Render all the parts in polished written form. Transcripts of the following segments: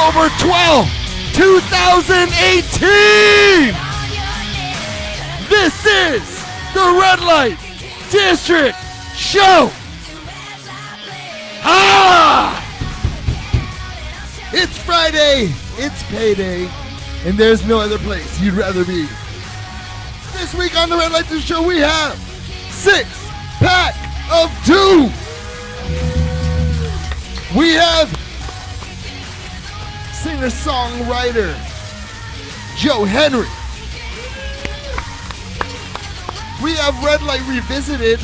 October 12th, 2018. This is the Red Light District Show. Ah! It's Friday, it's payday, and there's no other place you'd rather be. This week on the Red Light District Show, we have 6-pack of 2. We have singer-songwriter Joe Henry. We have Red Light Revisited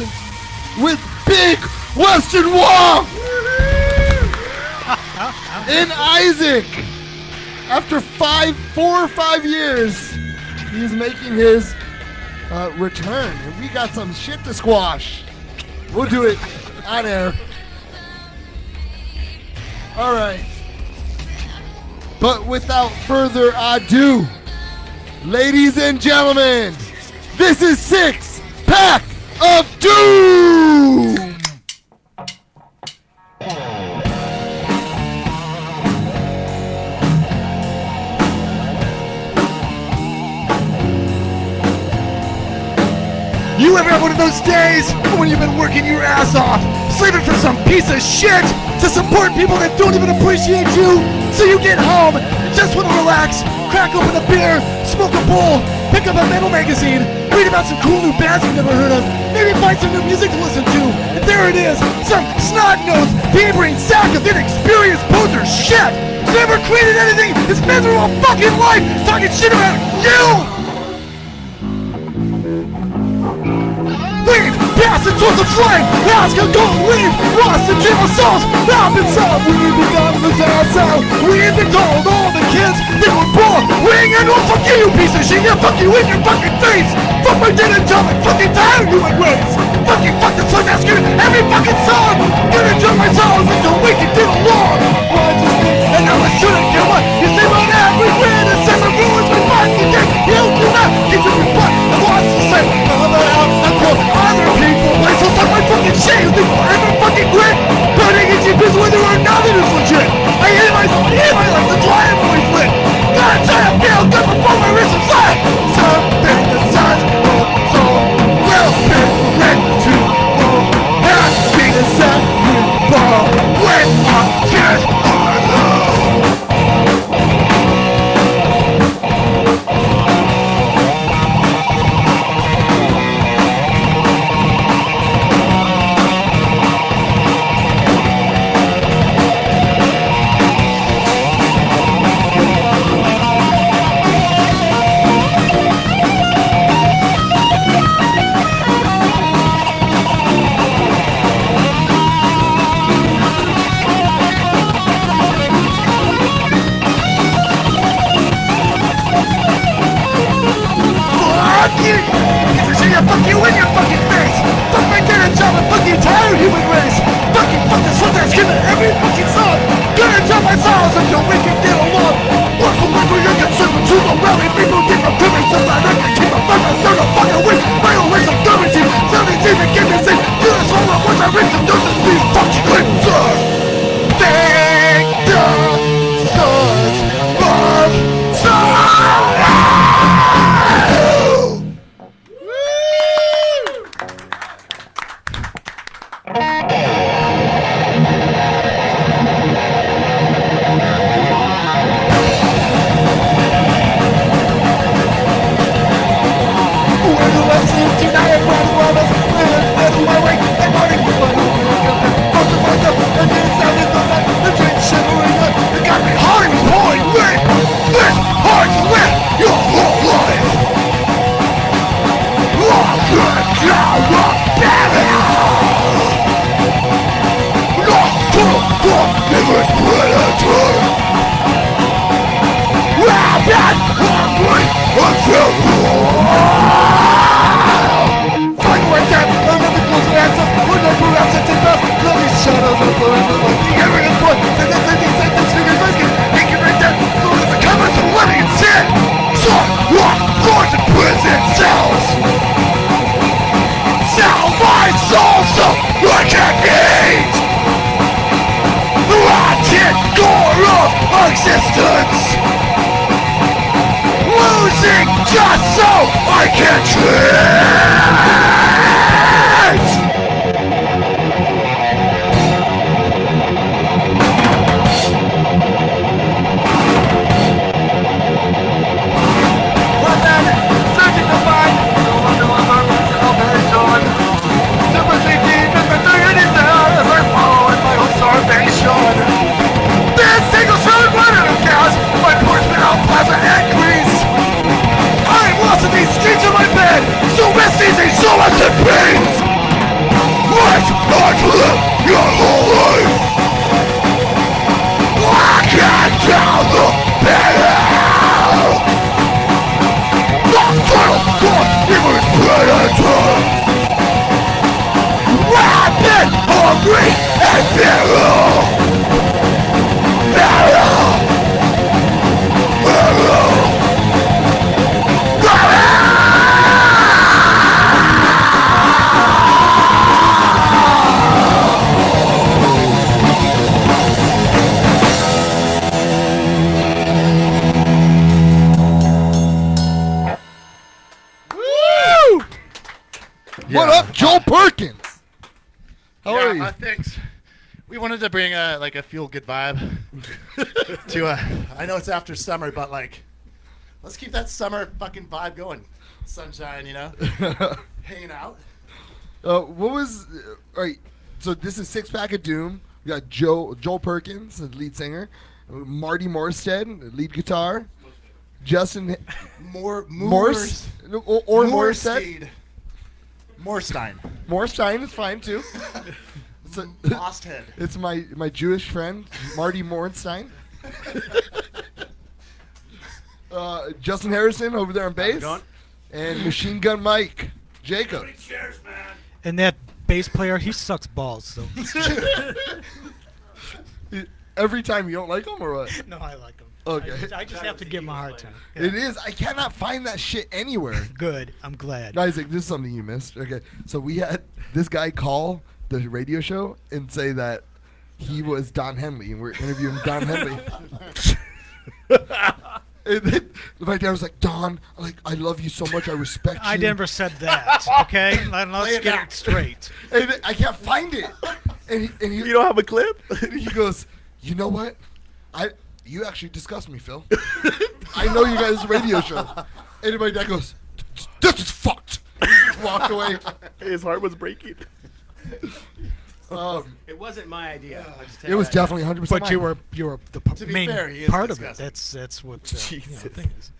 with Big Western Wong and Isaac. After 4 or 5 years, he's making his return, and we got some shit to squash. We'll do it on air. All right. But without further ado, ladies and gentlemen, this is 6-pack of Doom! You ever have one of those days when you've been working your ass off, sleeping for some piece of shit to support people that don't even appreciate you, so you get home and just want to relax, crack open a beer, smoke a bowl, pick up a metal magazine, read about some cool new bands you've never heard of, maybe find some new music to listen to, and there it is, some snot-nosed, pea-brain sack of inexperienced poser shit never created anything in his miserable fucking life talking shit about you! Leave! Pass it towards the flame! Ask a go leave! Lost in jail cells! I've been solved! We've been gone with ass out! We've been told all the kids they were born! We ain't gonna fuck you, you piece of shit! Yeah, fuck you in your fucking face! Fuck my dead and dumb! I'm fucking tired of you and race! Fucking fuck the sun that's good every fucking song! Gonna jump my songs until we can get along! And now I shouldn't get what you say about everywhere! The sense of rules we fucking did! You do not get to your butt! I lost the same! Other people, I so suck my fucking shit. You think I'll ever fucking quit? Burning itchy biz whether or not it is legit. I hate myself, I hate my life, that's why I'm always lit. Gotta try to feel good before my wrist is flat. Something the size of soul will be ready to go. Happiness and ball when our tears are low. Fuck you in your fucking face! Fuck my dad and job and fuck the entire human race! Fucking fuck this one that's given every fucking song! Gonna drop my songs until we can get along! What's the one where you're concerned with truth or rally? People different opinions so that I can keep a fuck and start a fucking win! My own ways of government! Something even give me sick! Do this all at once I read some notes be fucking good, sir! Thank the stars of existence. Thanks. We wanted to bring a feel good vibe to I know it's after summer, but like, let's keep that summer fucking vibe going. Sunshine, you know, hanging out. What was all right? So this is Six Pack of Doom. We got Joel Perkins, the lead singer, Marty Morstead, lead guitar, Justin Morse or Morstead. Morstein is fine too. Lost head. It's my Jewish friend Marty Mornstein. Justin Harrison over there on bass, and Machine Gun Mike Jacob. And that bass player, he sucks balls. So Every time you don't like him or what? no, I like him. Okay. I just have to give him a hard time. Yeah. It is. I cannot find that shit anywhere. Good. I'm glad. Isaac, this is something you missed. Okay, so we had this guy call the radio show and say that he was Don Henley, and we're interviewing Don Henley. And then my dad was like, "Don, I love you so much. I respect you." I never said that. Okay, let's get it straight. And I can't find it. And he You don't have a clip? and he goes, "You know what? You actually disgust me, Phil. I know you guys' radio show." And my dad goes, "This is fucked." He just walked away. His heart was breaking. It wasn't my idea. It was definitely 100%. But you were the To be main fair, he is part of it. disgusting. That's what the Jesus. thing is.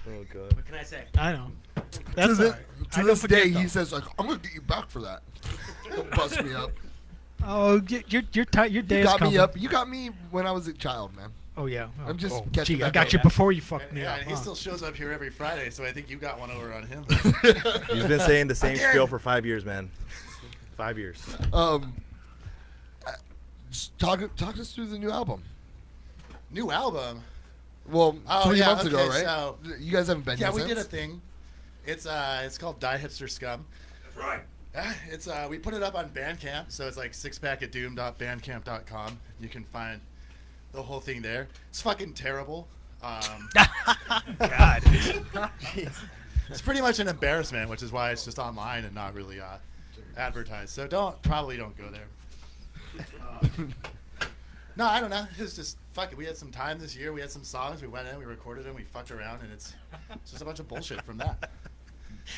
Oh god. What can I say? I know. To, That's thi- all right. I to don't this forget day, though. he says I'm gonna get you back for that. Don't bust me up. Oh, your day You is got coming. me up. You got me when I was a child, man. Oh yeah. I'm just oh, catching gee, I back got up. you before you fucked me Yeah, up. and he huh? still shows up here every Friday, so I think you got one over on him. He's been saying the same spiel for 5 years, man. 5 years. Just talk us through the new album. New album. Well, Oh, 3 yeah, months ago, okay, right? so- You guys haven't been Yeah, here we since? did a thing. It's called Die Hipster Scum. That's right. It's we put it up on Bandcamp, so it's like sixpackadoom.bandcamp.com. You can find the whole thing there. It's fucking terrible. God. It's pretty much an embarrassment, which is why it's just online and not really advertised. So probably don't go there. No, I don't know. It's just fuck it. We had some time this year. We had some songs. We went in, we recorded them, we fucked around, and it's just a bunch of bullshit from that.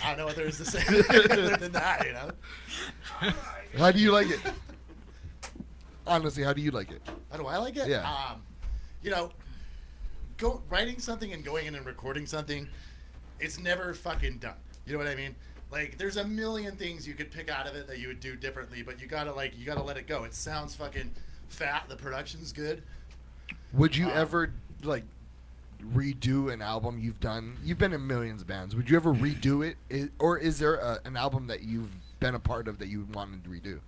I don't know what there is to say other than that, you know. How do you like it? Honestly, how do you like it? How do I like it? Yeah. You know, writing something and going in and recording something, it's never fucking done. You know what I mean? Like, there's a million things you could pick out of it that you would do differently, but you gotta let it go. It sounds fucking fat. The production's good. Would you ever redo an album you've done? You've been in millions of bands. Would you ever redo it, or is there an album that you've been a part of that you wanted to redo?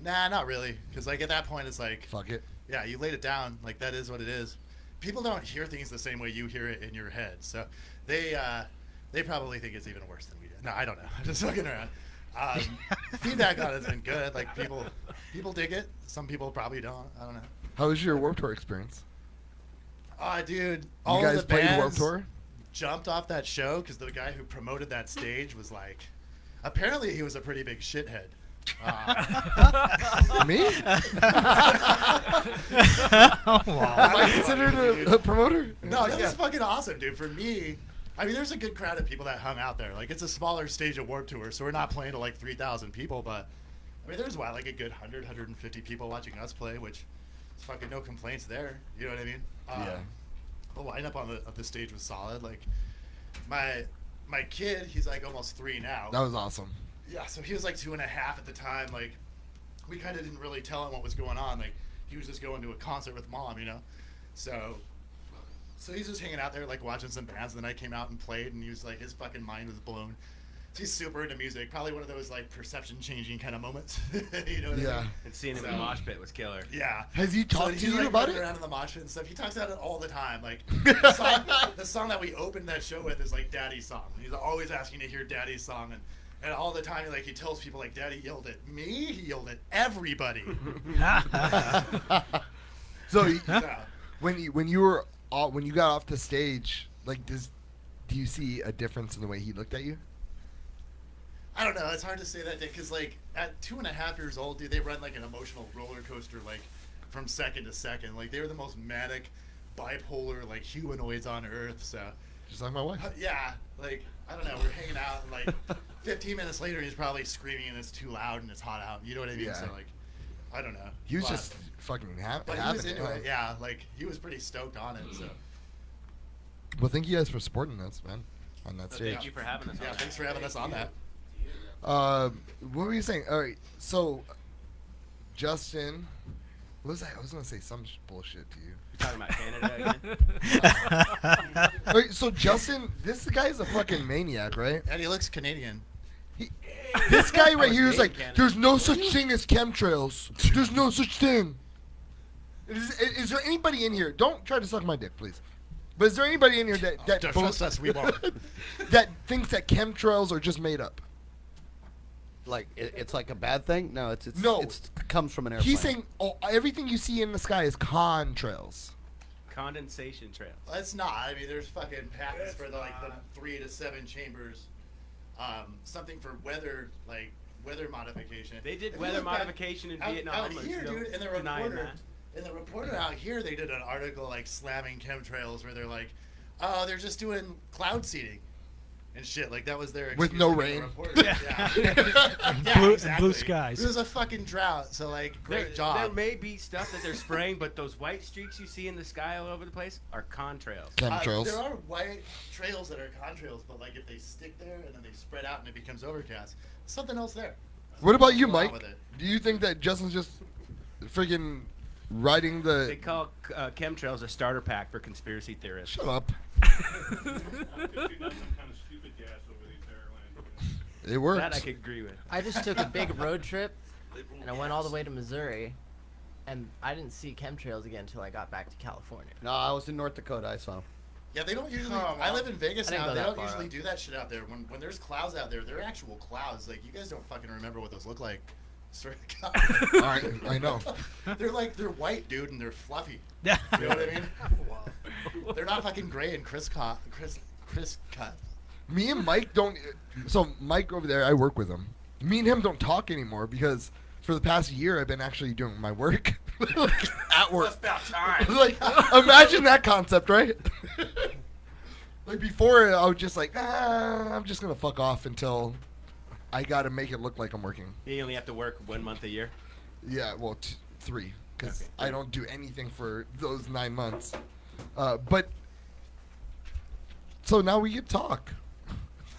Nah, not really. Because like at that point, it's like, Fuck it. yeah, you laid it down. Like that is what it is. People don't hear things the same way you hear it in your head, so they probably think it's even worse than we did. No, I don't know. I'm just fucking around. Feedback on it's been good. Like people dig it. Some people probably don't. I don't know. How was your Warped Tour experience? Dude, all You guys of the played bands Warped Tour? jumped off that show because the guy who promoted that stage was like, apparently he was a pretty big shithead. Me? Oh, wow. Am I considered a promoter? No, that was fucking awesome, dude. For me, I mean, there's a good crowd of people that hung out there. Like, it's a smaller stage of Warped Tour, so we're not playing to like 3,000 people, but I mean, there's like a good 100, 150 people watching us play, which is fucking no complaints there. You know what I mean? Yeah. The lineup on the stage was solid. Like, my kid, he's like almost 3 now. That was awesome. Yeah, so he was like 2.5 at the time. Like, we kind of didn't really tell him what was going on. Like, he was just going to a concert with mom, you know? So he's just hanging out there, like, watching some bands. And then I came out and played, and he was like, his fucking mind was blown. So he's super into music. Probably one of those, like, perception-changing kind of moments. You know what I mean? And seeing him in the mosh pit was killer. Yeah. Has he talked he's, to you like, about running it? around in the mosh pit and stuff. He talks about it all the time. Like, the song that we opened that show with is, like, Daddy's song. He's always asking to hear Daddy's song. And all the time, like, he tells people, like, Daddy yelled at me. He yelled at everybody. So Yeah. when you got off the stage, like, do you see a difference in the way he looked at you? I don't know. It's hard to say that because like at 2.5 years old, dude, they run like an emotional roller coaster, like from second to second. Like they were the most manic, bipolar, like humanoids on Earth. So Just like my wife. yeah, like I don't know. We're hanging out, and like 15 minutes later, he's probably screaming, and it's too loud, and it's hot out. You know what I mean? Yeah. So like, I don't know. He was But- just fucking But he having was it. into it. Yeah, like he was pretty stoked on it. So Well, thank you guys for supporting us, man, on that stage. Thank you for having us. yeah, on. thanks for having us on that. What were you saying? All right, so Justin, what was I was gonna say some bullshit to you. You're talking about Canada again? All right, so Justin, this guy's a fucking maniac, right? And he looks Canadian. This guy right here is made in like, Canada. there's no such thing as chemtrails. There's no such thing. Is there anybody in here? Don't try to suck my dick, please. But is there anybody in here that Don't trust us, we won't. that thinks that chemtrails are just made up? Like it's like a bad thing? No, it's No. It comes from an airplane. He's saying, oh, everything you see in the sky is contrails. Condensation trails. Well, it's not. I mean, there's fucking patents for the 3 to 7 chambers. Something for weather, like weather modification. They did If you weather look back modification in out, Vietnam. Out and here, still dude, in the denying reporter, that. in the reporter out here, they did an article like slamming chemtrails, where they're like, "Oh, they're just doing cloud seeding." And shit, like that was their With excuse no to get the rain. reporter. Yeah, Blue exactly. skies. It was a fucking drought, so like, great There job. may be stuff that they're spraying, but those white streaks you see in the sky all over the place are contrails. Chemtrails. There are white trails that are contrails, but like if they stick there and then they spread out and it becomes overcast, something else there. What about you, What's going on Mike? with it? Do you think that Justin's just freaking riding the? They call chemtrails a starter pack for conspiracy theorists. Shut up. It worked. That I could agree with. I just took a big road trip, and I went all the way to Missouri, and I didn't see chemtrails again until I got back to California. No, I was in North Dakota. I saw him. Yeah, they don't usually. Come I on. live in Vegas I didn't now. go They that don't far usually up. do that shit out there. When there's clouds out there, they're actual clouds. Like you guys don't fucking remember what those look like. Swear to God. All right, I know. They're white, dude, and they're fluffy. You know what I mean? They're not fucking gray and crisp cut. Me and Mike don't. So Mike over there, I work with him. Me and him don't talk anymore because for the past year I've been actually doing my work at work. about time. Like, imagine that concept, right? Like before, I was just like, I'm just gonna fuck off until I gotta make it look like I'm working. You only have to work 1 month a year. Yeah, well, 3, because I don't do anything for those 9 months. But so now we can talk.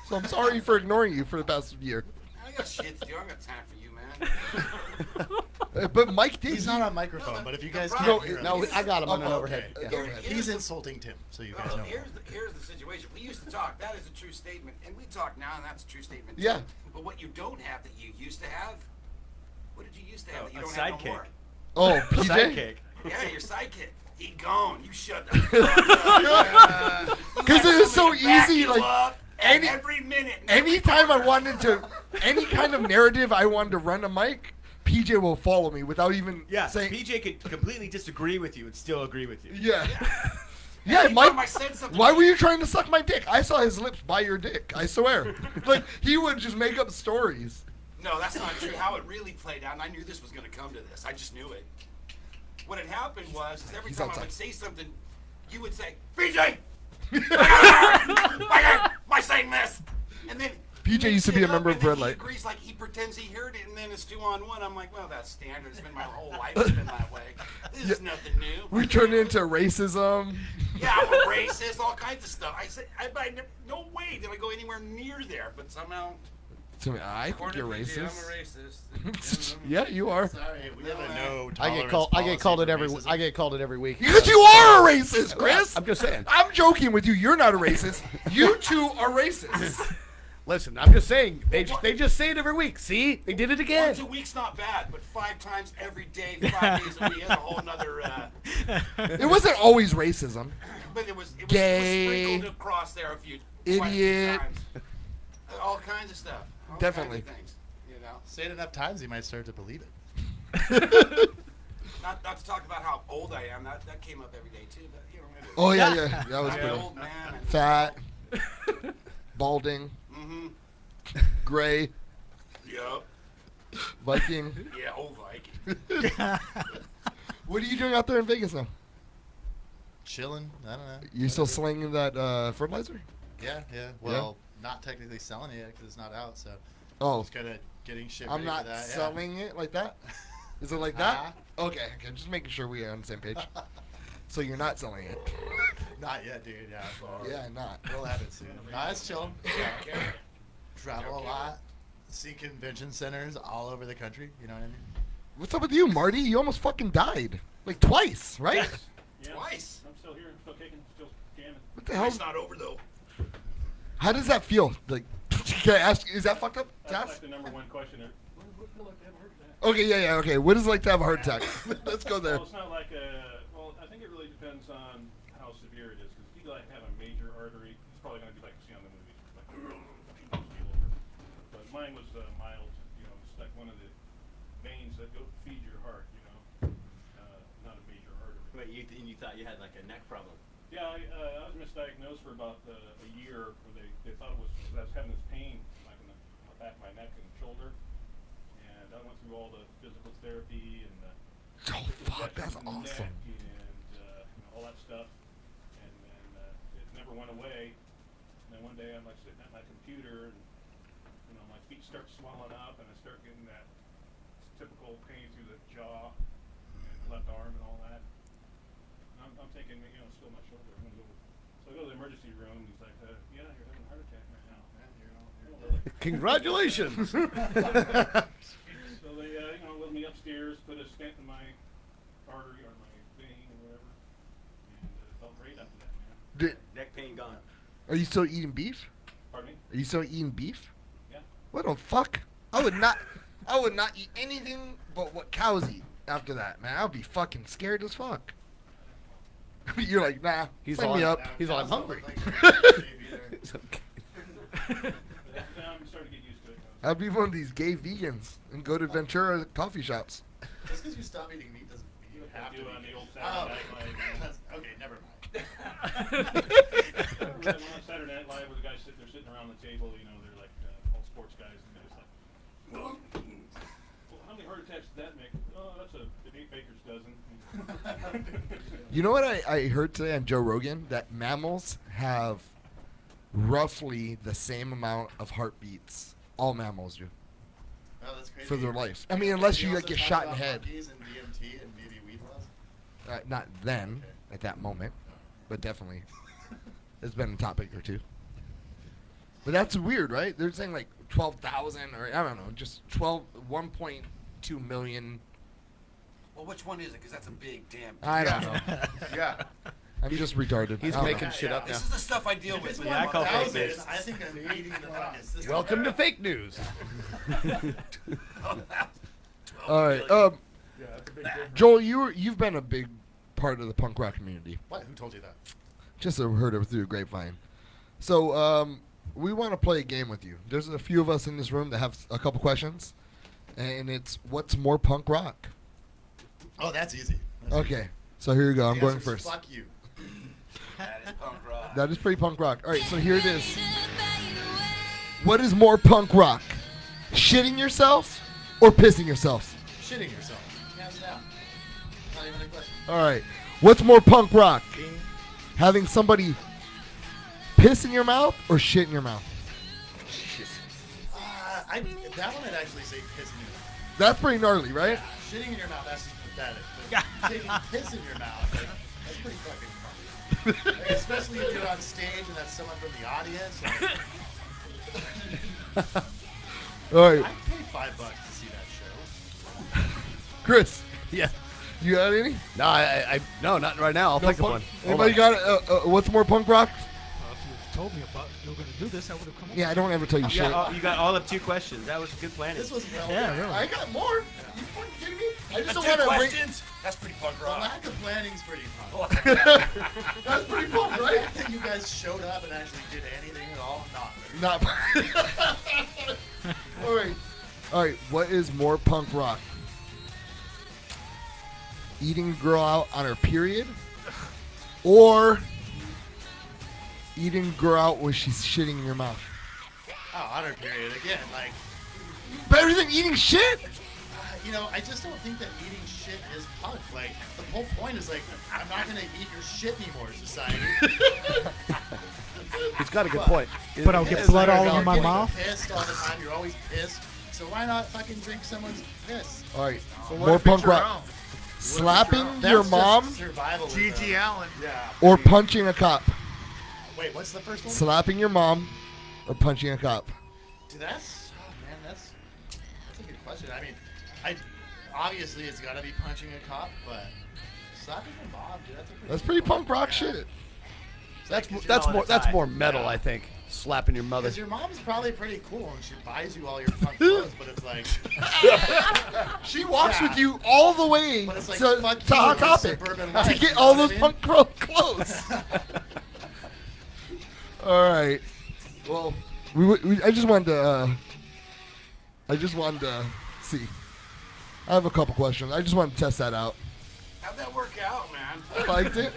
So I'm sorry for ignoring you for the past year. I got shit to do. I got time for you, man. But Mike did. He's not on microphone, but if you guys No, can't hear him, No, he's- I got him on an Oh, overhead. okay. Yeah. Go ahead. he's insulting Tim, so you guys Well, know. here's the situation. We used to talk. That is a true statement. And we talk now, and that's a true statement. Too. Yeah. But what you don't have that you used to have, what did you used to have that you A don't have no sidekick. more? Oh, PJ. Sidekick. Yeah, your sidekick. He gone. You shut the fuck up. Because it was so Somebody to back easy, you like, up any- every minute. and every Anytime I corner. wanted to, any kind of narrative I wanted to run to Mike, PJ will follow me without even Yeah, saying. PJ could completely disagree with you and still agree with you. Yeah. Yeah, Anytime I Mike. said something, Why were you trying to suck my dick? I saw his lips by your dick. I swear. Like he would just make up stories. No, that's not true. How it really played out, and I knew this was going to come to this. I just knew it. What had happened was, is every He's time outside. I would say something, you would say, "PJ, why am I saying this?" And then PJ used to be a member of Red Red Light. He agrees, like he pretends he heard it, and then it's 2-on-1. I'm like, well, that's standard. It's been my whole life. It's been that way. This is nothing new. We turned into racism. Yeah, I'm a racist, all kinds of stuff. I said, no way did I go anywhere near there, but somehow. So, I think according you're to PJ, I'm racist. a racist. Yeah, you are. Sorry, we have a No, no I tolerance get called. I get called it policy every. for racism. I get called it every week. Because you are a racist, Chris. I'm just saying. I'm joking with you. You're not a racist. You two are racist. Listen, I'm just saying. They just say it every week. See, they did it again. 1 2 weeks not bad, but 5 times every day, 5 days a week, that's a whole nother. It wasn't always racism. But it was Gay. sprinkled across there quite a few Idiot. times. All kinds of stuff. All Definitely. Kinds of things, you know. Say it enough times, you might start to believe it. Not to talk about how old I am. That came up every day too. But you know. Maybe Oh yeah. That was I'm good. an old man. And, Fat, balding, mm-hmm. gray. Yup. Viking. Yeah, old Viking. What are you doing out there in Vegas now? Chilling. I don't know. You still slinging that fertilizer? Yeah. Well, not technically selling it yet because it's not out. So Oh, just kind of getting shit I'm ready not for that. selling it like that. Is it like that? Okay, just making sure we are on the same page. So you're not selling it? Not yet, dude. Yeah. Yeah, not. We'll have it soon. Nah, it's chilling. Travel a lot. See convention centers all over the country. You know what I mean? What's up with you, Marty? You almost fucking died. Like twice, right? Yeah. Twice. I'm still here. I'm still kicking. Still jamming. What the hell? It's not over though. How does that feel? Like, can I ask? Is that fucked up, That's Josh? like the number one question. What feel like to have a heart attack? Okay, yeah. Okay, what is it like to have a heart attack? Let's go there. Well, it's not like a. Well, I think it really depends on how severe it is. Because if you like have a major artery, it's probably going to be like you see on the movies, like but mine was mild. You know, it's like one of the veins that go feed your heart. You know, not a major artery. Wait, you thought you had like a neck problem? Yeah, I was misdiagnosed for about a year. Where they thought it was because I was having this pain like in the back of my neck and shoulder, and I went through all the physical therapy and Oh fuck, that's injections in the awesome. neck and all that stuff, and then it never went away. And then one day I'm like sitting at my computer, and my feet start swelling up, and I start getting that typical pain through the jaw and left arm and all that. And I'm thinking, still my shoulder. I'm gonna go. So I go to the emergency room. And he's like, "Yeah, you're having a heart attack right now." Congratulations. So they, wheeled me upstairs, put a stent in my artery or my vein or whatever, and it felt great after that, man. Neck pain gone. Are you still eating beef? Pardon me? Are you still eating beef? Yeah. What the fuck? I would not eat anything but what cows eat after that, man. I would be fucking scared as fuck. You're like, nah, He's sign all me up. He's all, I'm hungry. Yeah, I'm starting to get used to it. I'd be one of these gay vegans and go to Ventura coffee shops. Just because you stop eating meat doesn't mean you have to. Do on the old Oh, Saturday Night Live. okay, never mind. When on Saturday Night Live, where the guys they're sitting around the table, they're like all sports guys, and they're just like, well, how many heart attacks did that make? Oh, that's an 8 baker's dozen. You know what I heard today on Joe Rogan? That mammals have roughly the same amount of heartbeats. All mammals do. Oh, that's crazy. For their life. I mean, unless you also like get talk shot in the about head. monkeys and DMT and maybe weed laws? Not then, at that moment, but definitely. It's been a topic or two. But that's weird, right? They're saying like 12,000 or I don't know, just 1.2 million. Well, which one is it? Because that's a big damn. I don't know. Yeah. I'm just retarded. He's I don't making know. shit up now. This is the stuff I deal with. Yeah, I call fake 1,000, news. I think I'm eating the fucking system. Welcome to fake news. All right. Joel, you've been a big part of the punk rock community. What? Who told you that? Just heard it through the grapevine. So we want to play a game with you. There's a few of us in this room that have a couple questions, and it's what's more punk rock? Oh, that's easy. Okay, so here you go. I'm The going answer's first. Fuck you. That is punk rock. That is pretty punk rock. All right, so here it is. What is more punk rock? Shitting yourself or pissing yourself? Shitting yourself. Hands down. Not even a question. All right. What's more punk rock? Having somebody piss in your mouth or shit in your mouth? That one I'd actually say pissing in your mouth. That's pretty gnarly, right? Shitting in your mouth, that's just pathetic. But taking piss in your mouth, that's pretty fucking funny. Like, especially if you're on stage and that's someone from the audience. All right, I'd pay $5 to see that show. Chris, Yeah. you got any? No, I no, not right now. I'll No think of punk- one. Anybody got what's more punk rock? If you told me about you were going to do this, I would have come up. Yeah, I don't ever tell you shit. You got all of 2 questions. That was good planning. This was well Yeah, done. really. I got more. You fucking kidding me? I just That's don't 2 want to bring. questions. That's pretty punk The rock. lack of planning's pretty fun. That's pretty fun, right? That you guys showed up and actually did anything at all? Not. Not. All right. What is more punk rock? Eating a girl out on her period, or eating a girl out when she's shitting in your mouth? Oh, on her period again. Like, Better than eating shit? You know, I just don't think that eating shit is punk. Like, the whole point is like, I'm not gonna eat your shit anymore, society. He's got a good point. But I'll get blood all over my You're mouth. pissed all the time. You're always pissed. So why not fucking drink someone's piss? All right, Well, more what if it's punk your rock. own? Slapping That's your just mom survivalism. G.G. Allen. Yeah. or punching a cop? Wait, what's the first one? Slapping your mom or punching a cop? Dude, that's a good question. I mean, obviously it's gotta be punching a cop, but slapping your mom, dude, That's pretty punk rock shit. That's Like, that's more metal, Yeah. I think. Slapping your mother. Because your mom's probably pretty cool and she buys you all your punk clothes, but it's like, She walks Yeah. with you all the way But it's like, to fuck to you Hot and your Topic suburban to life, get you all know those what punk clothes. All right. Well, I just wanted to see. I have a couple questions. I just wanted to test that out. How'd that work out, man? I liked it.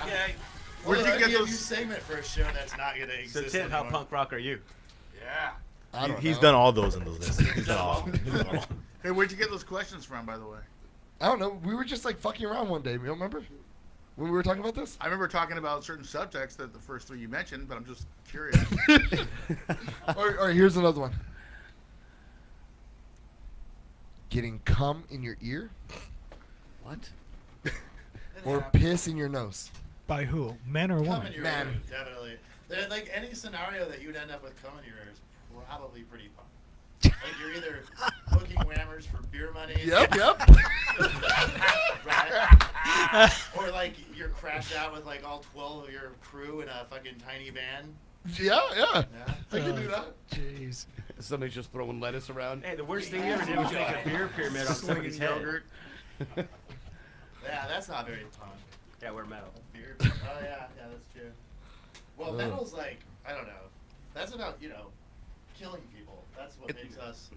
Okay. Where'd Where'd you get a new those? segment for a show that's not gonna So exist Tim, how anymore? punk rock are you? Yeah. I don't He's know. done all those in those lists. He's done all. Hey, where'd you get those questions from, by the way? I don't know. We were just like fucking around one day. You don't remember when we were talking about this? I remember talking about certain subjects that the first three you mentioned, but I'm just curious. Or here's another one. Getting cum in your ear What? or piss in your nose? By who? Men or Cum women? in your Man. ear, definitely. Like any scenario that you'd end up with cum in your ear is probably pretty punk. Like you're either hooking whammers for beer money. Yep. Right? Or like you're crashed out with like all 12 of your crew in a fucking tiny van. Yeah. Yeah. I can do that. Jeez. Somebody's just throwing lettuce around. Hey, the worst thing you ever did was make a beer pyramid on somebody's head. yogurt. Yeah, that's not very punk. Yeah, we're metal. Beer. Oh yeah, that's true. Well, metal's like, I don't know. That's about, killing people. That's what makes us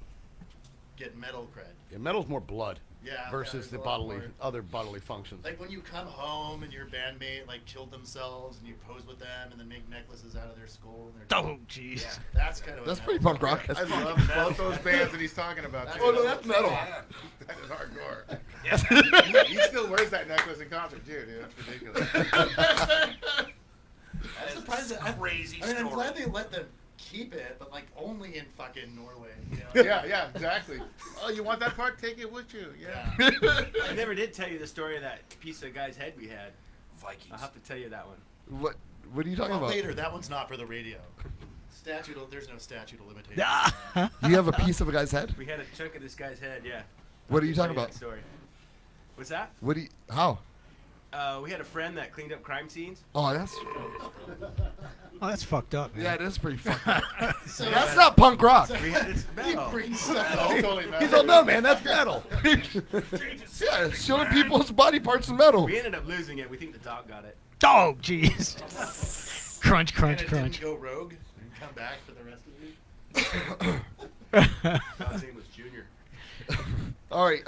get metal cred. Yeah, metal's more blood Yeah. versus there's the a lot more. other bodily functions. Like when you come home and your bandmate like killed themselves and you pose with them and then make necklaces out of their skull. And their Oh, jeez. Yeah, that's kind of. That's pretty punk rock. I love both those bands that he's talking about. Too. Oh no, that's metal. That is hardcore. He still wears that necklace in concert too, dude. That's ridiculous. I'm surprised that Crazy I'm story. glad they let them keep it, but like only in fucking Norway. Yeah, exactly. Oh, you want that part? Take it with you. Yeah. I never did tell you the story of that piece of guy's head we had. Vikings. I'll have to tell you that one. What are you talking Well, about? later, that one's not for the radio. There's no statute of limitations. You have a piece of a guy's head? We had a chunk of this guy's head, yeah. What are you I'll talking tell about? that story. What's that? How? We had a friend that cleaned up crime scenes. Oh, that's Oh, that's fucked up, man. yeah, it is pretty fucked up. So That's not punk rock. We had this He metal. brings stuff That's up. totally metal. He's all, no, man, that's metal. Yeah, showing people's body parts in metal. We ended up losing it. We think the dog got it. Oh, jeez. Crunch, And crunch, it crunch. didn't go rogue and come back for the rest of the week. Dog's name was Junior. All right.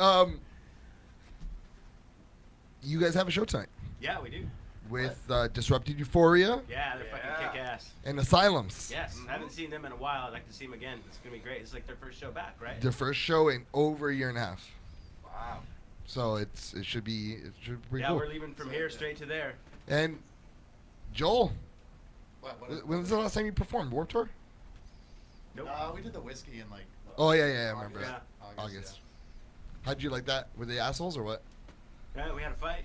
You guys have a show tonight Yeah, we do. with Disrupted Euphoria Yeah, they're fucking kick ass. and Asylums. Yes, I haven't seen them in a while. I'd like to see them again. It's gonna be great. It's like their first show back, right? Their first show in over a year and a half. Wow. So it should be pretty Yeah, cool. we're leaving from here straight to there. And Joel, What? when was the last time you performed? Warped Tour? Nope. We did the whiskey in like. Oh yeah, I remember Yeah. that. August. How'd you like that? Were they assholes or what? Yeah, we had a fight.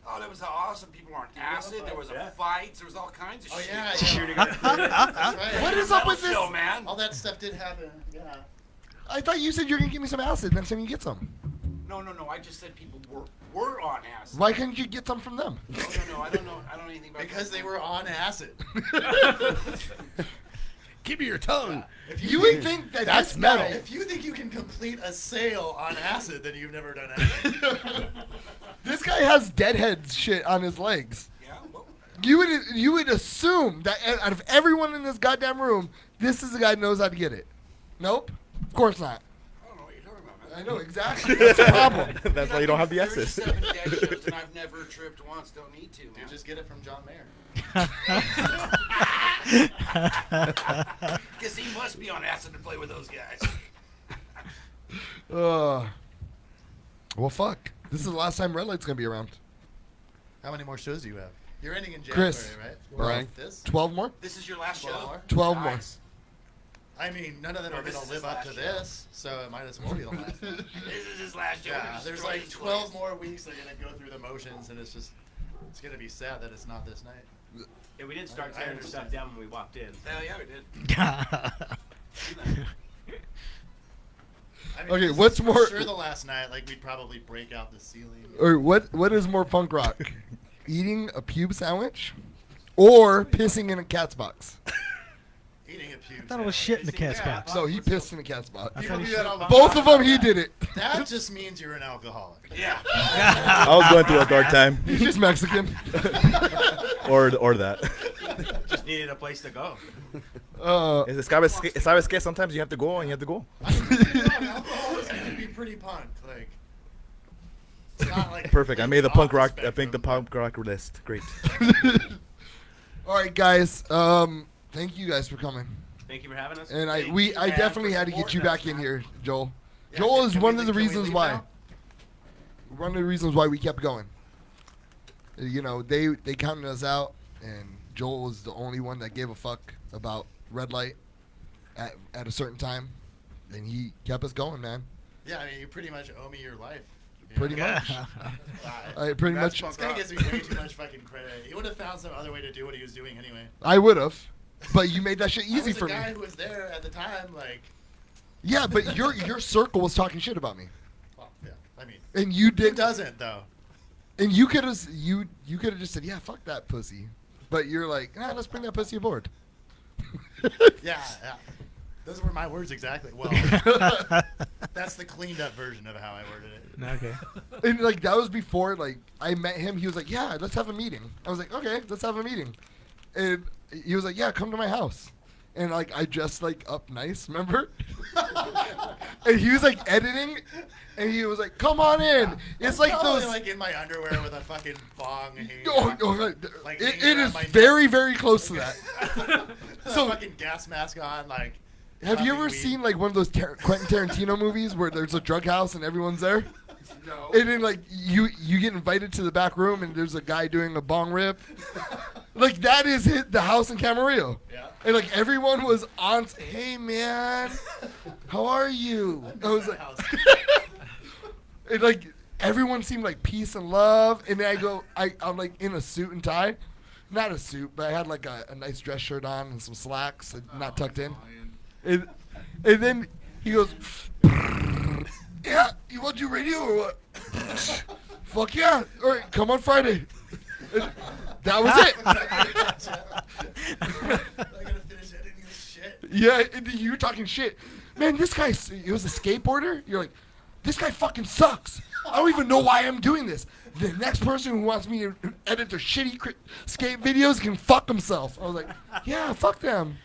Oh, that was awesome. People were on acid. There was a Yeah. fight. There was all kinds of Oh shit. yeah, Shooting at That's right. What is up with this? Show, man. All that stuff did happen. Yeah. I thought you said you were gonna give me some acid next time you get some. No. I just said people were on acid. Why couldn't you get some from them? No. I don't know. I don't know anything about Because that. they were on acid. Give me your tongue. If You would think that That's this metal. guy- If you think you can complete a sale on acid, then you've never done acid. This guy has deadhead shit on his legs. Yeah. Well, You would assume that out of everyone in this goddamn room, this is the guy who knows how to get it. Nope. Of course not. I don't know what you're talking about, man. I know exactly. That's the problem. That's why you don't have the S's. 37 dead shows and I've never tripped once. Don't need to, man. Dude, just get it from John Mayer. Because he must be on acid to play with those guys. Well, fuck. This is the last time Red Light's gonna be around. How many more shows do you have? You're ending in January, Chris, right? Brian, This? 12 more? This is your last show? 12 more. Nice. I mean, none of them are this going is to live his up to last show. this, so it might as well be the last one. This is his last show. Yeah, He there's destroyed like his 12 place. more weeks they're going to go through the motions, and it's going to be sad that it's not this night. Yeah, we did start I tearing the understand. stuff down when we walked in. Hell yeah, we did. I mean, Okay, this what's is for more- sure the last night, like, we'd probably break out the ceiling. Or what is more punk rock? Eating a pube sandwich or pissing in a cat's box? Eating a pube. I thought it was shit in the cat's Yeah, box. So he pissed in a cat's box. I People thought do he that all the Both time. of them, he did it. That just means you're an alcoholic. Yeah. I was going through a dark time, He's just Mexican. or that. Just needed a place to go. ¿Sabes qué? Sometimes you have to go and you have to go. Alcoholism can be pretty punk. Like, it's not like Perfect. I made the off punk rock. I spectrum, think the but- punk rock list. Great. All right, guys. Thank you guys for coming. Thank you for having us. And I Thank you, man, definitely for had to get you supporting back us, in man. here, Joel. Yeah, Joel is can one we of the leave- can we reasons leave why. now? One of the reasons why we kept going. You know, they counted us out, and Joel was the only one that gave a fuck about Red Light at a certain time, and he kept us going, man. Yeah, I mean, you pretty much owe me your life. you Pretty know? much. Uh, Pretty That's much. punk This guy rock. gives me way too much fucking credit. He would have found some other way to do what he was doing anyway. I would have, but you made that shit I easy was for the me. guy who was there at the time, like, Yeah, but your circle was talking shit about me, well, yeah. I mean, and you who did. doesn't though? And you could have just said, yeah, fuck that pussy, but you're like, nah, let's bring that pussy aboard. Yeah, yeah. Those were my words exactly. Well, that's the cleaned up version of how I worded it. Okay. And like that was before like I met him. He was like, "Yeah, let's have a meeting." I was like, "Okay, let's have a meeting." And he was like, "Yeah, come to my house." And like I dressed like up nice, remember? And he was like editing, and he was like, "Come on in." It's like Probably, those. like in my underwear with a fucking bong. hanging Oh, out. oh, right. Like, it hanging is around my very, very close to that. So So- fucking gas mask on, like. Have you puffing ever weed. seen like one of those Quentin Tarantino movies where there's a drug house and everyone's there? No. And then like you get invited to the back room and there's a guy doing a bong rip. Like that is the house in Camarillo. Yeah. And like everyone was on. Hey man, how are you? I was like, and like everyone seemed like peace and love. And then I'm like in a suit and tie, not a suit, but I had like a nice dress shirt on and some slacks, not tucked in. And then he goes, yeah, you want to do radio or what? Fuck yeah. All right, come on Friday. And that was it. I gotta finish editing this shit. Yeah, and you were talking shit. Man, this guy, he was a skateboarder. You're like, this guy fucking sucks. I don't even know why I'm doing this. The next person who wants me to edit their shitty skate videos can fuck himself. I was like, yeah, fuck them.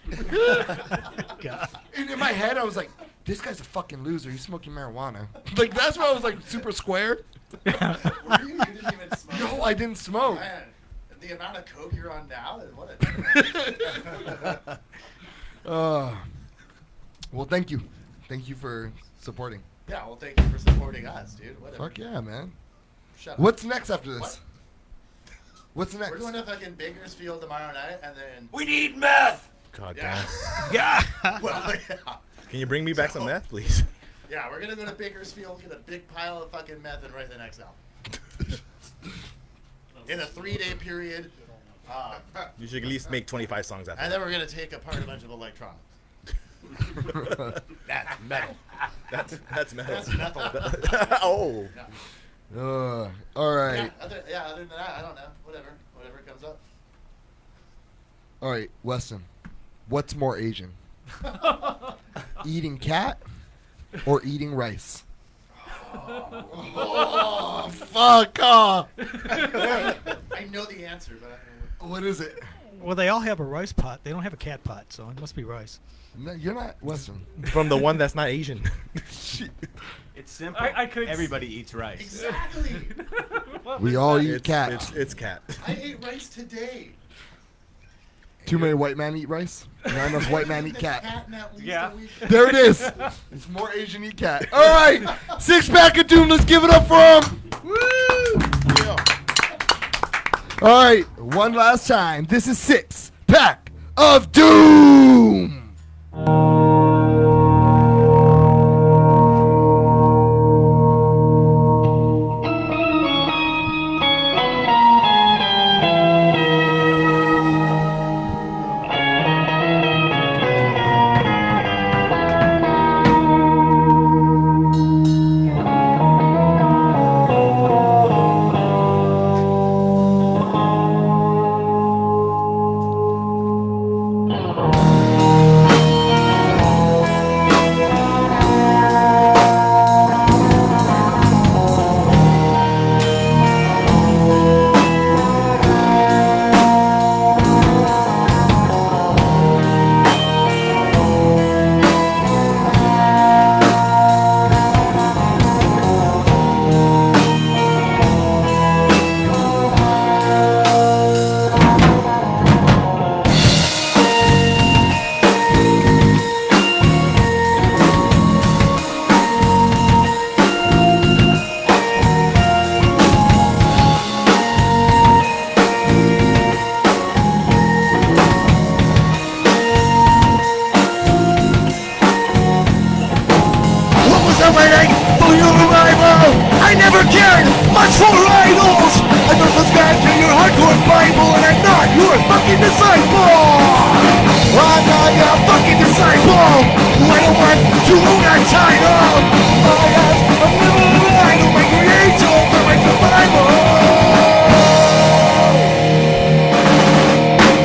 And in my head, I was like, this guy's a fucking loser. He's smoking marijuana. Like, that's why I was like super square. Were you? You didn't even smoke. No, I didn't smoke. Man, the amount of coke you're on now is what Well, thank you. Thank you for supporting. Yeah, well, thank you for supporting us, dude. Whatever. Fuck yeah, man. Shut up. What's next after this? What? What's next? We're going to fucking Bakersfield tomorrow night, and then. We need meth. God Yeah. damn. Well, yeah. Can you bring me back some meth, please? Yeah, we're gonna go to Bakersfield, get a big pile of fucking meth, and write the next album. In a 3-day period. You should at least make 25 songs after And that. then we're gonna take apart a bunch of electronics. That's metal. That's metal. That's metal. Oh. All right. Yeah, other than that, I don't know. Whatever comes up. All right, Weston. What's more Asian? Eating cat or eating rice? Oh, fuck off. I know the answer, but I don't know. What is it? Well, they all have a rice pot. They don't have a cat pot, so it must be rice. No, you're not Weston. From the one that's not Asian. It's simple. I could Everybody eats rice. Exactly. We all eat cat. It's cat. I ate rice today. Too many white men eat rice. Not enough white man eat cat. Yeah. There it is. It's more Asian eat cat. All right, Six Pack of Doom. Let's give it up for him. All right, one last time. This is Six Pack of Doom. waiting for your arrival. I never cared much for idols. I don't subscribe to your hardcore Bible, and I'm not your fucking disciple. I'm not your fucking disciple. I don't want to own that title. I have never relied on my creator for my survival.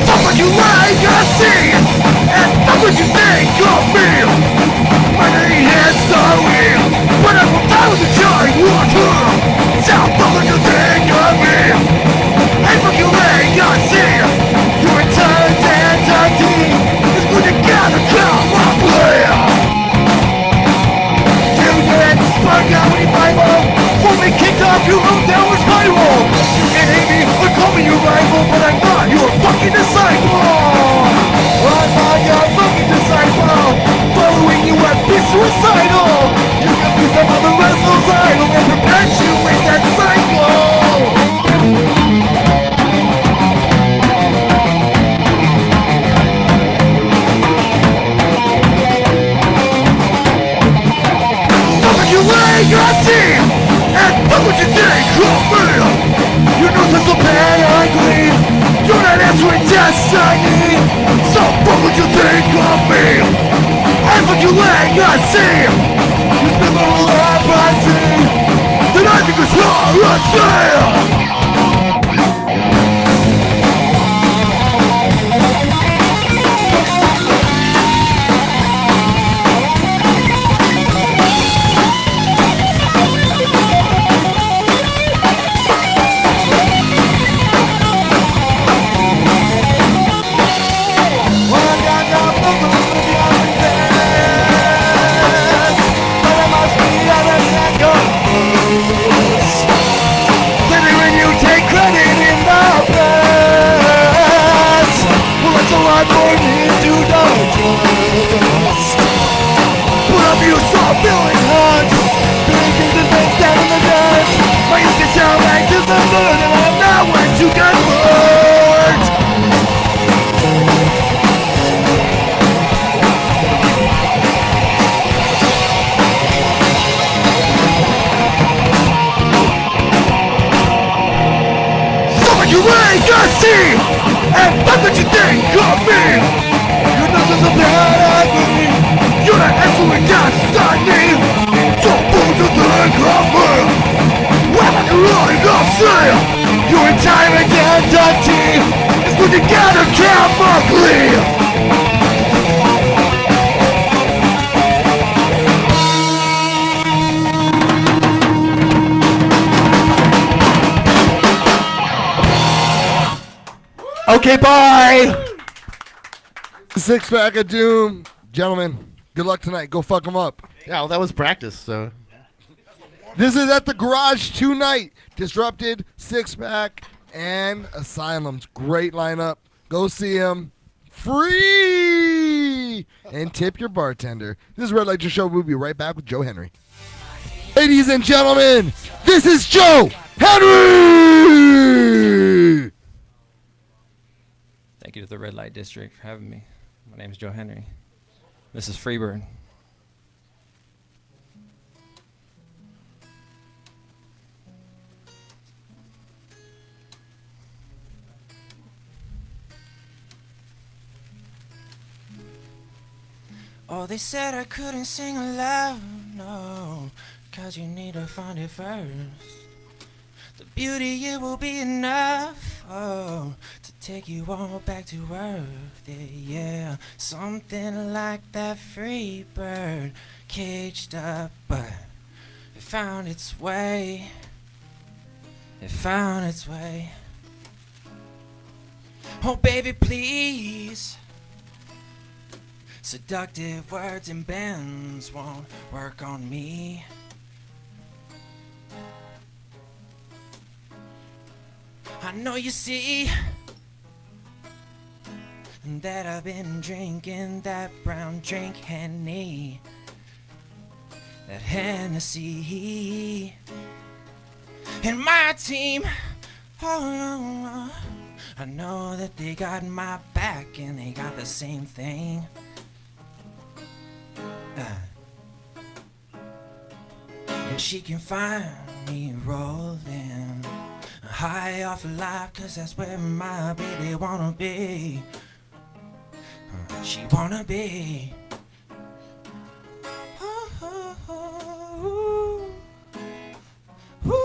So what you like, I see, and that's what you think of me. My name is sorry, but I will die with the giant water. So what you think of me, and what you like, I see. Your entire identity is put together, come on, play. You get spark out with your Bible, won't be kicked off your own downward spiral. You can hate me or call me your rival, but I'm not your fucking disciple. I'm not your fucking disciple. Following you at be suicidal. You can be some other wrestle's idol and perpetuate that cycle. I see, and look what you think of me. Your nose is so bad and ugly. You're not answering destiny. So what would you think of me? And what you like, I see. You spend my whole life, I see. Then I think it's all I see. And that's what you think of me. Your nose is a bad ugly. You're not answering destiny. So what do you think of me? What are you really gonna say? Your entire identity is put together chemically. Okay, bye. Six Pack of Doom. Gentlemen, good luck tonight. Go fuck them up. Yeah, well, that was practice, so. This is at the Garage tonight. Disrupted, Six Pack, and Asylums. Great lineup. Go see them. free. And tip your bartender. This is Red Light Your Show. We'll be right back with Joe Henry. Ladies and gentlemen, this is Joe Henry. Thank you to the Red Light District for having me. My name is Joe Henry. This is Freebird. Oh, they said I couldn't sing aloud, no, 'cause you need to find it first. The beauty, it will be enough, oh, to take you all back to earth, yeah. Something like that free bird, caged up, but it found its way. It found its way. Oh, baby, please. Seductive words and bends won't work on me. I know you see that I've been drinking that brown drink Henny, that Hennessy. And my team, oh, I know that they got my back and they got the same thing. And she can find me rolling high off of life, 'cause that's where my baby wanna be. She wanna be. Ooh, ooh, ooh, ooh, ooh,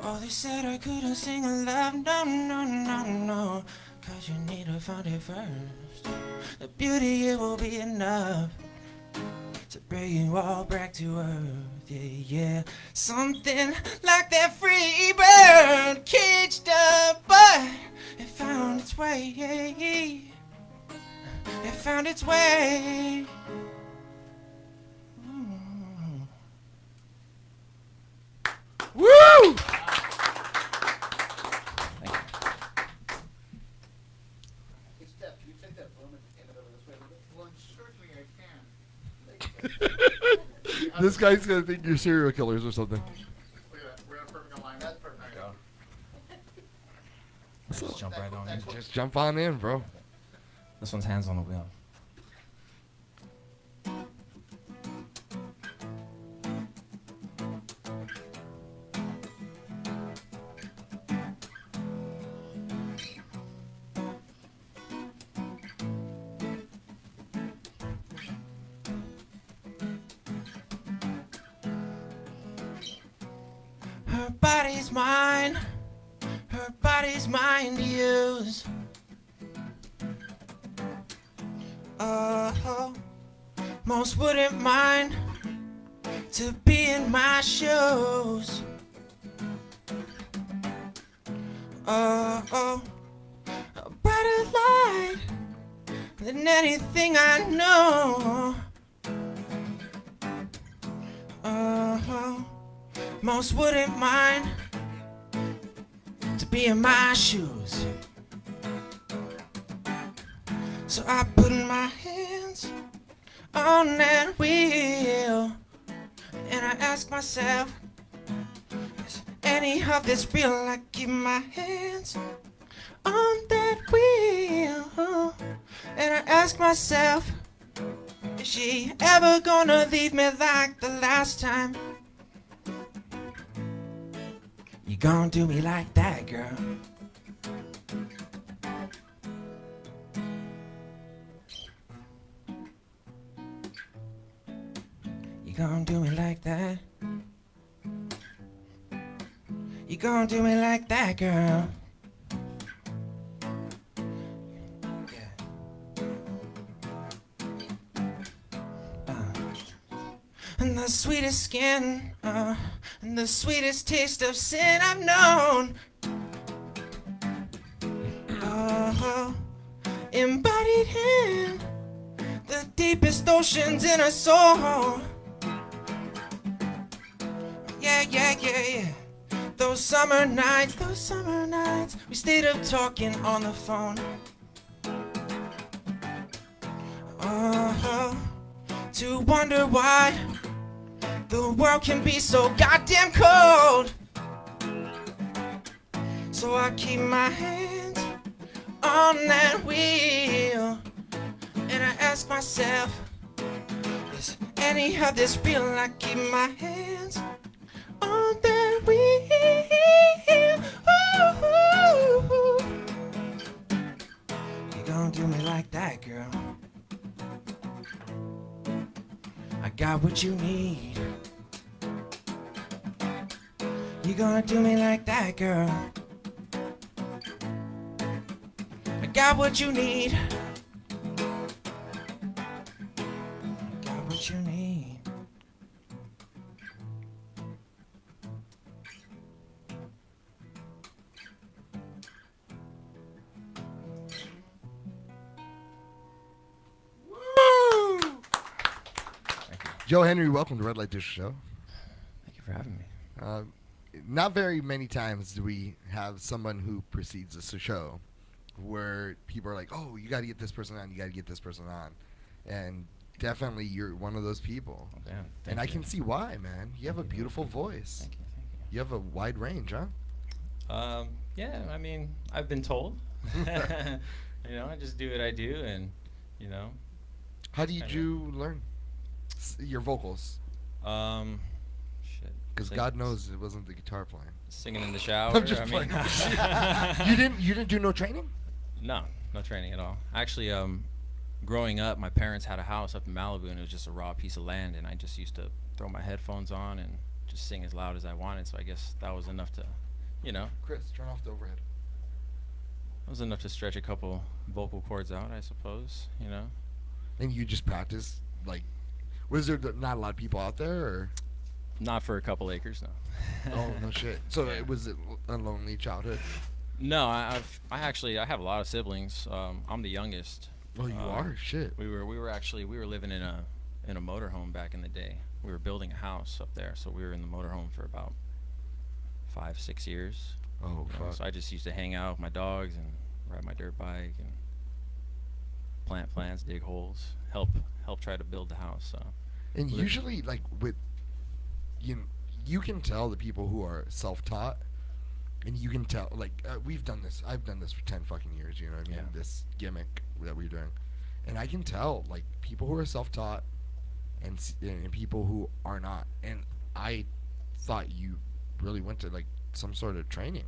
oh, they said I couldn't sing a love, no, no, no, no, 'cause you need to find it first. The beauty, it will be enough to bring you all back to earth, yeah, yeah. Something like that free bird, caged up, but it found its way, yeah. It found its way. Woo! Hey, Steph, can you take that broom and hand it over this way a little bit? Well, certainly I can. This guy's going to think you're serial killers or something. Look at that. We're on a perfect alignment. That's perfect. Just jump right on in. Just jump on in, bro. This one's hands on the wheel. Her body's mine, her body's mine to use. Oh, most wouldn't mind to be in my shoes. Oh, a brighter light than anything I know. Oh, most wouldn't mind to be in my shoes. So I put my hands on that wheel and I ask myself, is any of this real? I keep my hands on that wheel and I ask myself, is she ever gonna leave me like the last time? You gonna do me like that, girl? You gonna do me like that? You gonna do me like that, girl? And the sweetest skin, and the sweetest taste of sin I've known. embodied in the deepest oceans in our soul. Yeah, yeah, yeah, yeah. Those summer nights, we stayed up talking on the phone. To wonder why the world can be so goddamn cold. So I keep my hands on that wheel, and I ask myself, is any of this real? I keep my hands on that wheel. Ooh. You gonna do me like that, girl? I got what you need. You gonna do me like that, girl? I got what you need. Got what you need. Joe Henry, welcome to Red Light District Show. Thank you for having me. Not very many times do we have someone who precedes us to show where people are like, oh, you got to get this person on, you got to get this person on. And definitely you're one of those people. Oh, damn. And I can see why, man. You have a beautiful voice. Thank you. You have a wide range, huh? Yeah, I mean, I've been told. You know, I just do what I do, and, you know. How did you learn your vocals? Shit. Because God knows it wasn't the guitar playing. Singing in the shower. I'm just playing. You didn't do no training? No training at all. Actually, growing up, my parents had a house up in Malibu, and it was just a raw piece of land, and I just used to throw my headphones on and just sing as loud as I wanted. So I guess that was enough to, you know. Chris, turn off the overhead. That was enough to stretch a couple vocal cords out, I suppose. You know. And you just practice, like, was there not a lot of people out there, or? Not for a couple acres, no. Oh, no shit. So was it a lonely childhood? No, I have a lot of siblings. I'm the youngest. Oh, you are? Shit. We were living in a motorhome back in the day. We were building a house up there, so we were in the motorhome for about 5-6 years. Oh, fuck. So I just used to hang out with my dogs and ride my dirt bike and plant plants, dig holes, help try to build the house. So. And usually, like, with you can tell the people who are self-taught, and you can tell, like, we've done this. I've done this for 10 fucking years. You know what I mean? Yeah. This gimmick that we're doing, and I can tell, like, people who are self-taught and people who are not. And I thought you really went to, like, some sort of training.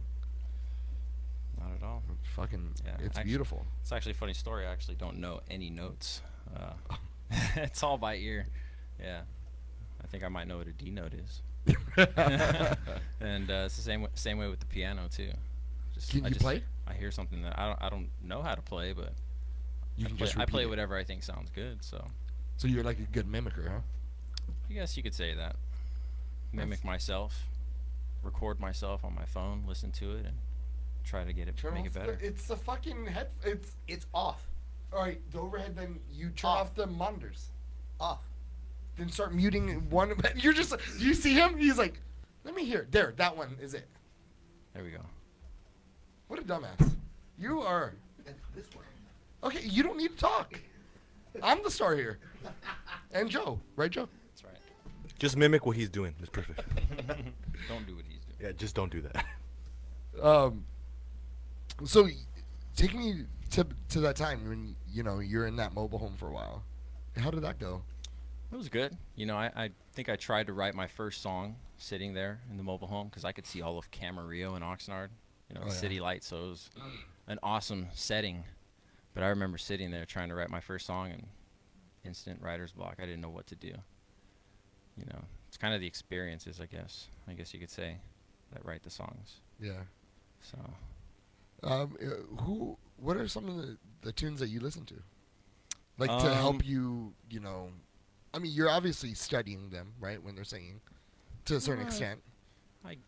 Not at all. Fucking, yeah, it's actually, beautiful. It's actually a funny story. I actually don't know any notes. It's all by ear. Yeah, I think I might know what a D note is. And it's the same way with the piano too. Can you play? I hear something that I don't know how to play, but I play whatever I think sounds good. So you're like a good mimicker, huh? I guess you could say that. Mimic myself, record myself on my phone, listen to it, and try to get it, make it better. It's the fucking head. It's off. All right, the overhead. Then you turn off the monitors. Off. Then start muting one. You're just. You see him? He's like, let me hear. There, that one is it. There we go. What a dumbass. You are. This way. Okay, you don't need to talk. I'm the star here. And Joe, right, Joe? That's right. Just mimic what he's doing. It's perfect. Don't do what he's doing. Yeah, just don't do that. So, take me to that time when you're in that mobile home for a while. How did that go? It was good. You know, I think I tried to write my first song sitting there in the mobile home because I could see all of Camarillo and Oxnard, the city lights. So it was an awesome setting. But I remember sitting there trying to write my first song and instant writer's block. I didn't know what to do. It's kind of the experiences, I guess you could say, that write the songs. Yeah. So. What are some of the tunes that you listen to? Like to help you, I mean, you're obviously studying them, right, when they're singing, to a certain extent.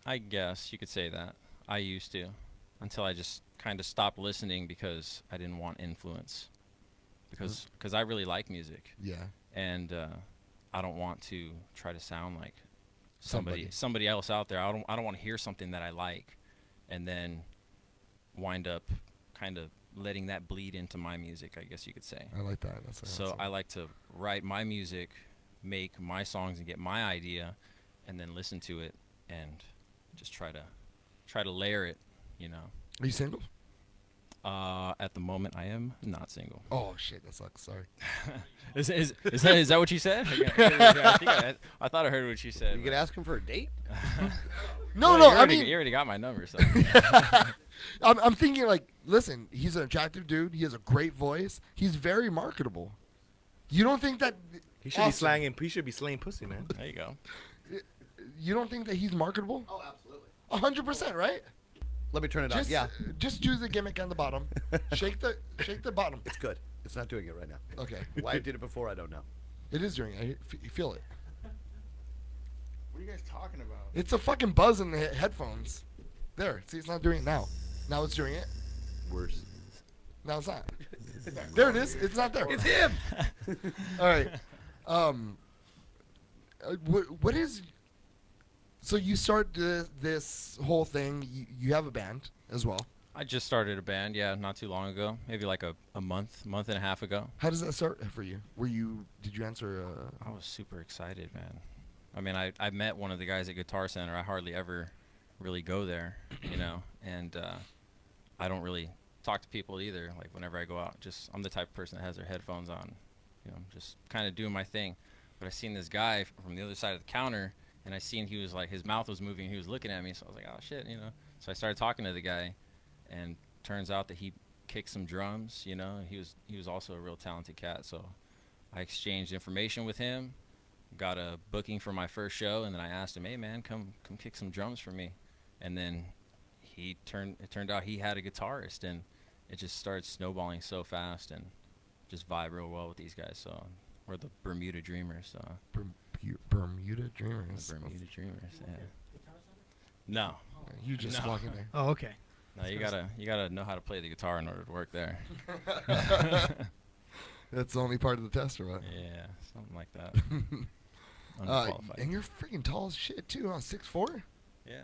I guess you could say that. I used to. until I just kind of stopped listening because I didn't want influence. Because I really like music. Yeah. And I don't want to try to sound like somebody else out there. I don't want to hear something that I like and then wind up kind of letting that bleed into my music, I guess you could say. I like that. That's so I like to write my music, make my songs, and get my idea, and then listen to it and just try to layer it, you know. Are you single? At the moment, I am not single. Oh shit, that sucks. Sorry. Is that what you said? I thought I heard what you said. You could ask him for a date. No, well, I mean, you already got my number. So. I'm thinking like, listen, he's an attractive dude. He has a great voice. He's very marketable. You don't think that he should be slanging? He should be slaying pussy, man. There you go. You don't think that he's marketable? Oh, absolutely. 100%, right? Let me turn it on. Yeah. Just do the gimmick on the bottom. Shake the bottom. It's good. It's not doing it right now. Okay. Why I did it before, I don't know. It is doing it. You feel it. What are you guys talking about? It's a fucking buzz in the headphones. There. See, it's not doing it now. Now it's doing it. Worse. Now it's not. There it is. It's not there. It's him. All right. What is? So you start this whole thing. You have a band as well. I just started a band, yeah, not too long ago. Maybe like a month and a half ago. How does that start for you? Did you answer? I was super excited, man. I mean, I met one of the guys at Guitar Center. I hardly ever really go there, you know, and I don't really talk to people either. Like whenever I go out, I'm the type of person that has their headphones on, you know, just kind of doing my thing. But I seen this guy from the other side of the counter, and I seen he was like, his mouth was moving, he was looking at me, so I was like, oh shit, you know. So I started talking to the guy, and turns out that he kicked some drums, you know. He was also a real talented cat, so I exchanged information with him, got a booking for my first show, and then I asked him, hey man, come kick some drums for me. And then it turned out he had a guitarist, and it just started snowballing so fast and just vibe real well with these guys. So we're the Bermuda Dreamers. So. Bermuda Dreamers. The Bermuda Dreamers. Yeah. No. You just walking there. Oh, okay. No, you gotta know how to play the guitar in order to work there. That's the only part of the test, or what? Yeah, something like that. And you're freaking tall as shit too, huh? 6'4"? Yeah.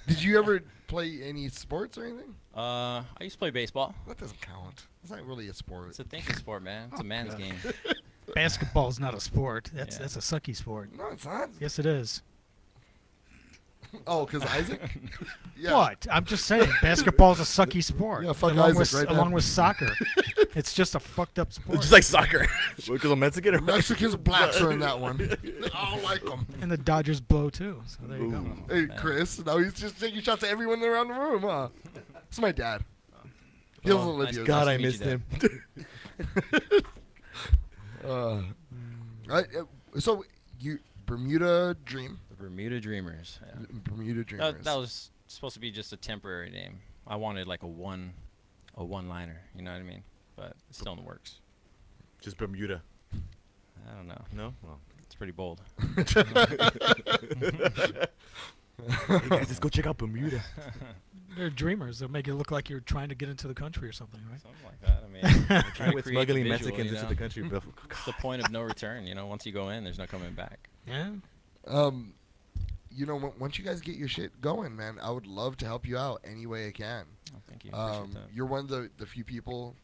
Did you ever play any sports or anything? I used to play baseball. That doesn't count. It's not really a sport. It's a thinking sport, man. It's a man's game. Basketball's not a sport. That's a sucky sport. No, it's not. Yes, it is. Oh, because Isaac? Yeah. What? I'm just saying, basketball's a sucky sport. Yeah, fuck along Isaac right now. Along with soccer. It's just a fucked up sport. Just like soccer. Because I'm Mexican or Mexicans, blacks are in that one. I don't like them. And the Dodgers blow too. So there you go. Hey, Chris. Now he's just taking shots at everyone around the room, huh? It's my dad. He doesn't live here. God, I missed him. So you Bermuda Dream. The Bermuda Dreamers. Yeah. Bermuda Dreamers. That was supposed to be just a temporary name. I wanted like a one-liner. You know what I mean? But it's still in the works. Just Bermuda. I don't know. No? Well, it's pretty bold. Hey guys, let's go check out Bermuda. They're dreamers. They'll make it look like you're trying to get into the country or something, right? Something like that. I mean, we're trying to With create smuggling the visual, Mexicans into the country. It's the point of no return. You know, once you go in, there's no coming back. Yeah. You know, once you guys get your shit going, man, I would love to help you out any way I can. Oh, thank you. Appreciate that. You're one of the few people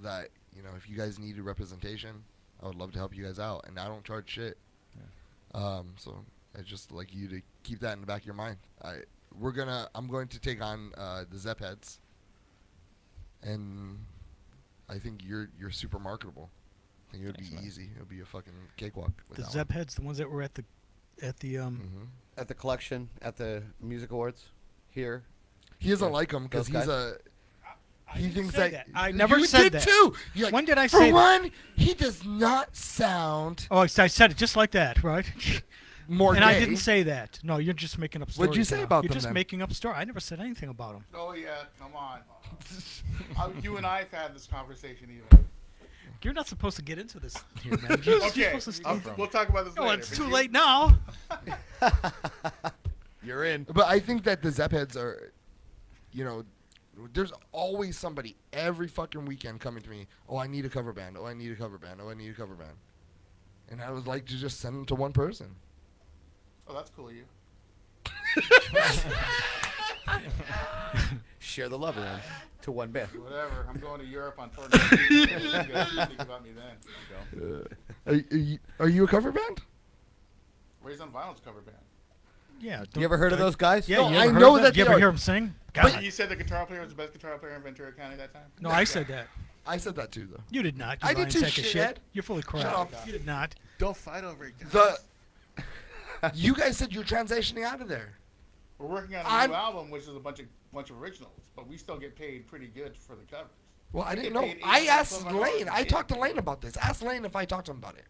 that, you know, if you guys needed representation, I would love to help you guys out, and I don't charge shit. Yeah. So I'd just like you to keep that in the back of your mind. I'm going to take on the Zepp Heads, and I think you're super marketable. I think it would be easy. It would be a fucking cakewalk. The Zepp Heads, the ones that were at the at the collection at the music awards here. He doesn't like them because he thinks that I never you said did that. Too. Like, when did I say For one, he does not sound. Oh, I said it just like that, right? More and gay. I didn't say that. No, you're just making up stories. What'd you say now. about You're them just then? making up stories. I never said anything about them. Oh yeah, come on. You and I have had this conversation even. You're not supposed to get into this here, man. You're Okay, supposed to we'll talk about this Oh, later. it's but too you- late now. You're in. But I think that the Zepp Heads are. you know, there's always somebody every fucking weekend coming to me. Oh, I need a cover band. Oh, I need a cover band. Oh, I need a cover band. And I would like to just send them to one person. Oh, that's cool of you. Share the love around to one band. Whatever. I'm going to Europe on tour next week. So you guys can think about me then. Are you a cover band? Raised on Vinyl's cover band. Yeah. You ever heard of those guys? Yeah, No, you I ever heard know of that You they ever are. hear him sing? But God. you said the guitar player was the best guitar player in Ventura County that time? No, I said that. I said that too, though. You did not. You I did lying too, sack of shithead. shit. You're full of crap. Shut up. You did not. Don't fight over it, guys. You guys said you're transitioning out of there. We're working on a I'm- new album, which is a bunch of originals, but we still get paid pretty good for the covers. Well, I We didn't get know. paid I $800 asked $1,200 Lane. I a talked to gig. Lane about this. Ask Lane if I talked to him about it.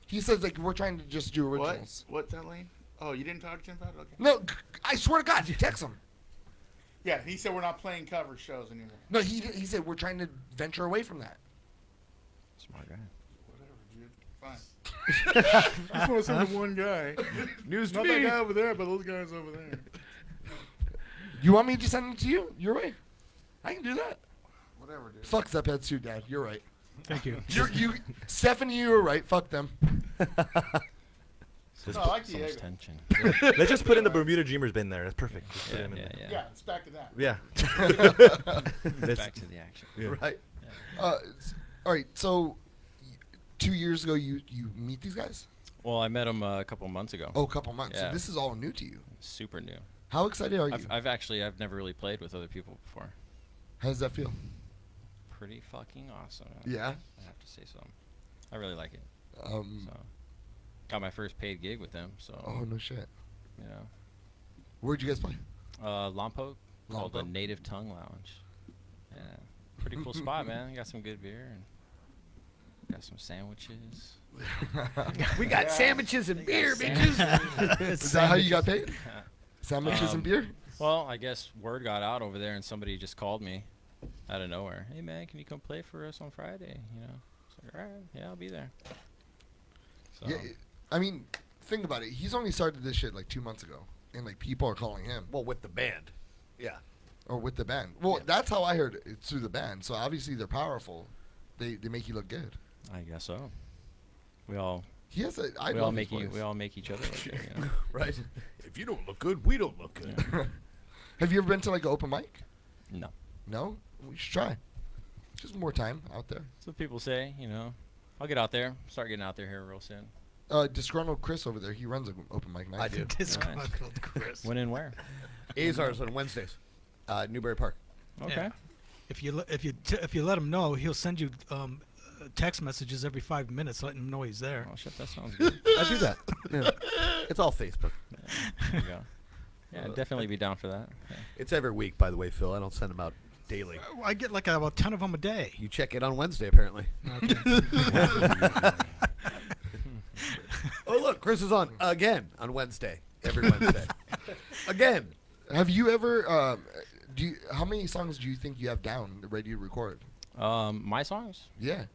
He says like we're trying to just do originals. What's that, Lane? Oh, you didn't talk to him about it? Okay. No, I swear to God, you text him. Yeah, he said we're not playing cover shows anymore. No, he said we're trying to venture away from that. Smart guy. Whatever, dude. Fine. I just want to send to one guy. News to Not me. that guy over there, but those guys over there. You want me to send them to you? Your way. I can do that. Whatever, dude. Fuck Stepheads too, Dad. You're right. Thank you. Stephanie, you were right. Fuck them. No, I like So much Diego. tension. Let's just put in the Bermuda Dreamers bin there. That's perfect. Just put him in there. Yeah, it's back to that. Yeah. Back to the action. Yeah. Right. All right. So, 2 years ago, you meet these guys? Well, I met him a couple months ago. Oh, a couple months. Yeah. So this is all new to you. Super new. How excited are you? I've never really played with other people before. How does that feel? Pretty fucking awesome. Yeah? I have to say so. I really like it. So, got my first paid gig with them. So. oh no shit. You know. Where'd you guys play? Lompoc, called the Lompoc. Native Tongue Lounge. Yeah, pretty cool spot, man. Got some good beer and got some sandwiches. We got sandwiches and beer, bitches. Is that how you got paid? Sandwiches and beer? Well, I guess word got out over there, and somebody just called me out of nowhere. Hey, man, can you come play for us on Friday? You know, it's like, all right, yeah, I'll be there. So, Yeah. I mean, think about it. He's only started this shit like 2 months ago, and like people are calling him. Well, with the band. Yeah. Or with the band. Well, that's how I heard it. It's through the band. So obviously they're powerful. They make you look good. I guess so. We all. He has a. I we love all his make voice. we all make each other look good. You know? Right. If you don't look good, we don't look good. Have you ever been to like an open mic? No. No? We should try. Just more time out there. That's what people say. You know, I'll get out there. Start getting out there here real soon. Disgruntled Chris over there. He runs an open mic night. I do. Disgruntled Chris. When and where? Azars on Wednesdays. Newberry Park. Okay. Yeah. If you let him know, he'll send you text messages every 5 minutes, letting him know he's there. Oh shit, that sounds good. I do that. Yeah. It's all Facebook. There you go. Yeah, I'd definitely be down for that. Yeah. It's every week, by the way, Phil. I don't send them out daily. I get like about 10 of them a day. You check it on Wednesday, apparently. Okay. Oh, look, Chris is on again on Wednesday. Every Wednesday. Again. Have you ever? How many songs do you think you have down ready to record? My songs? Yeah.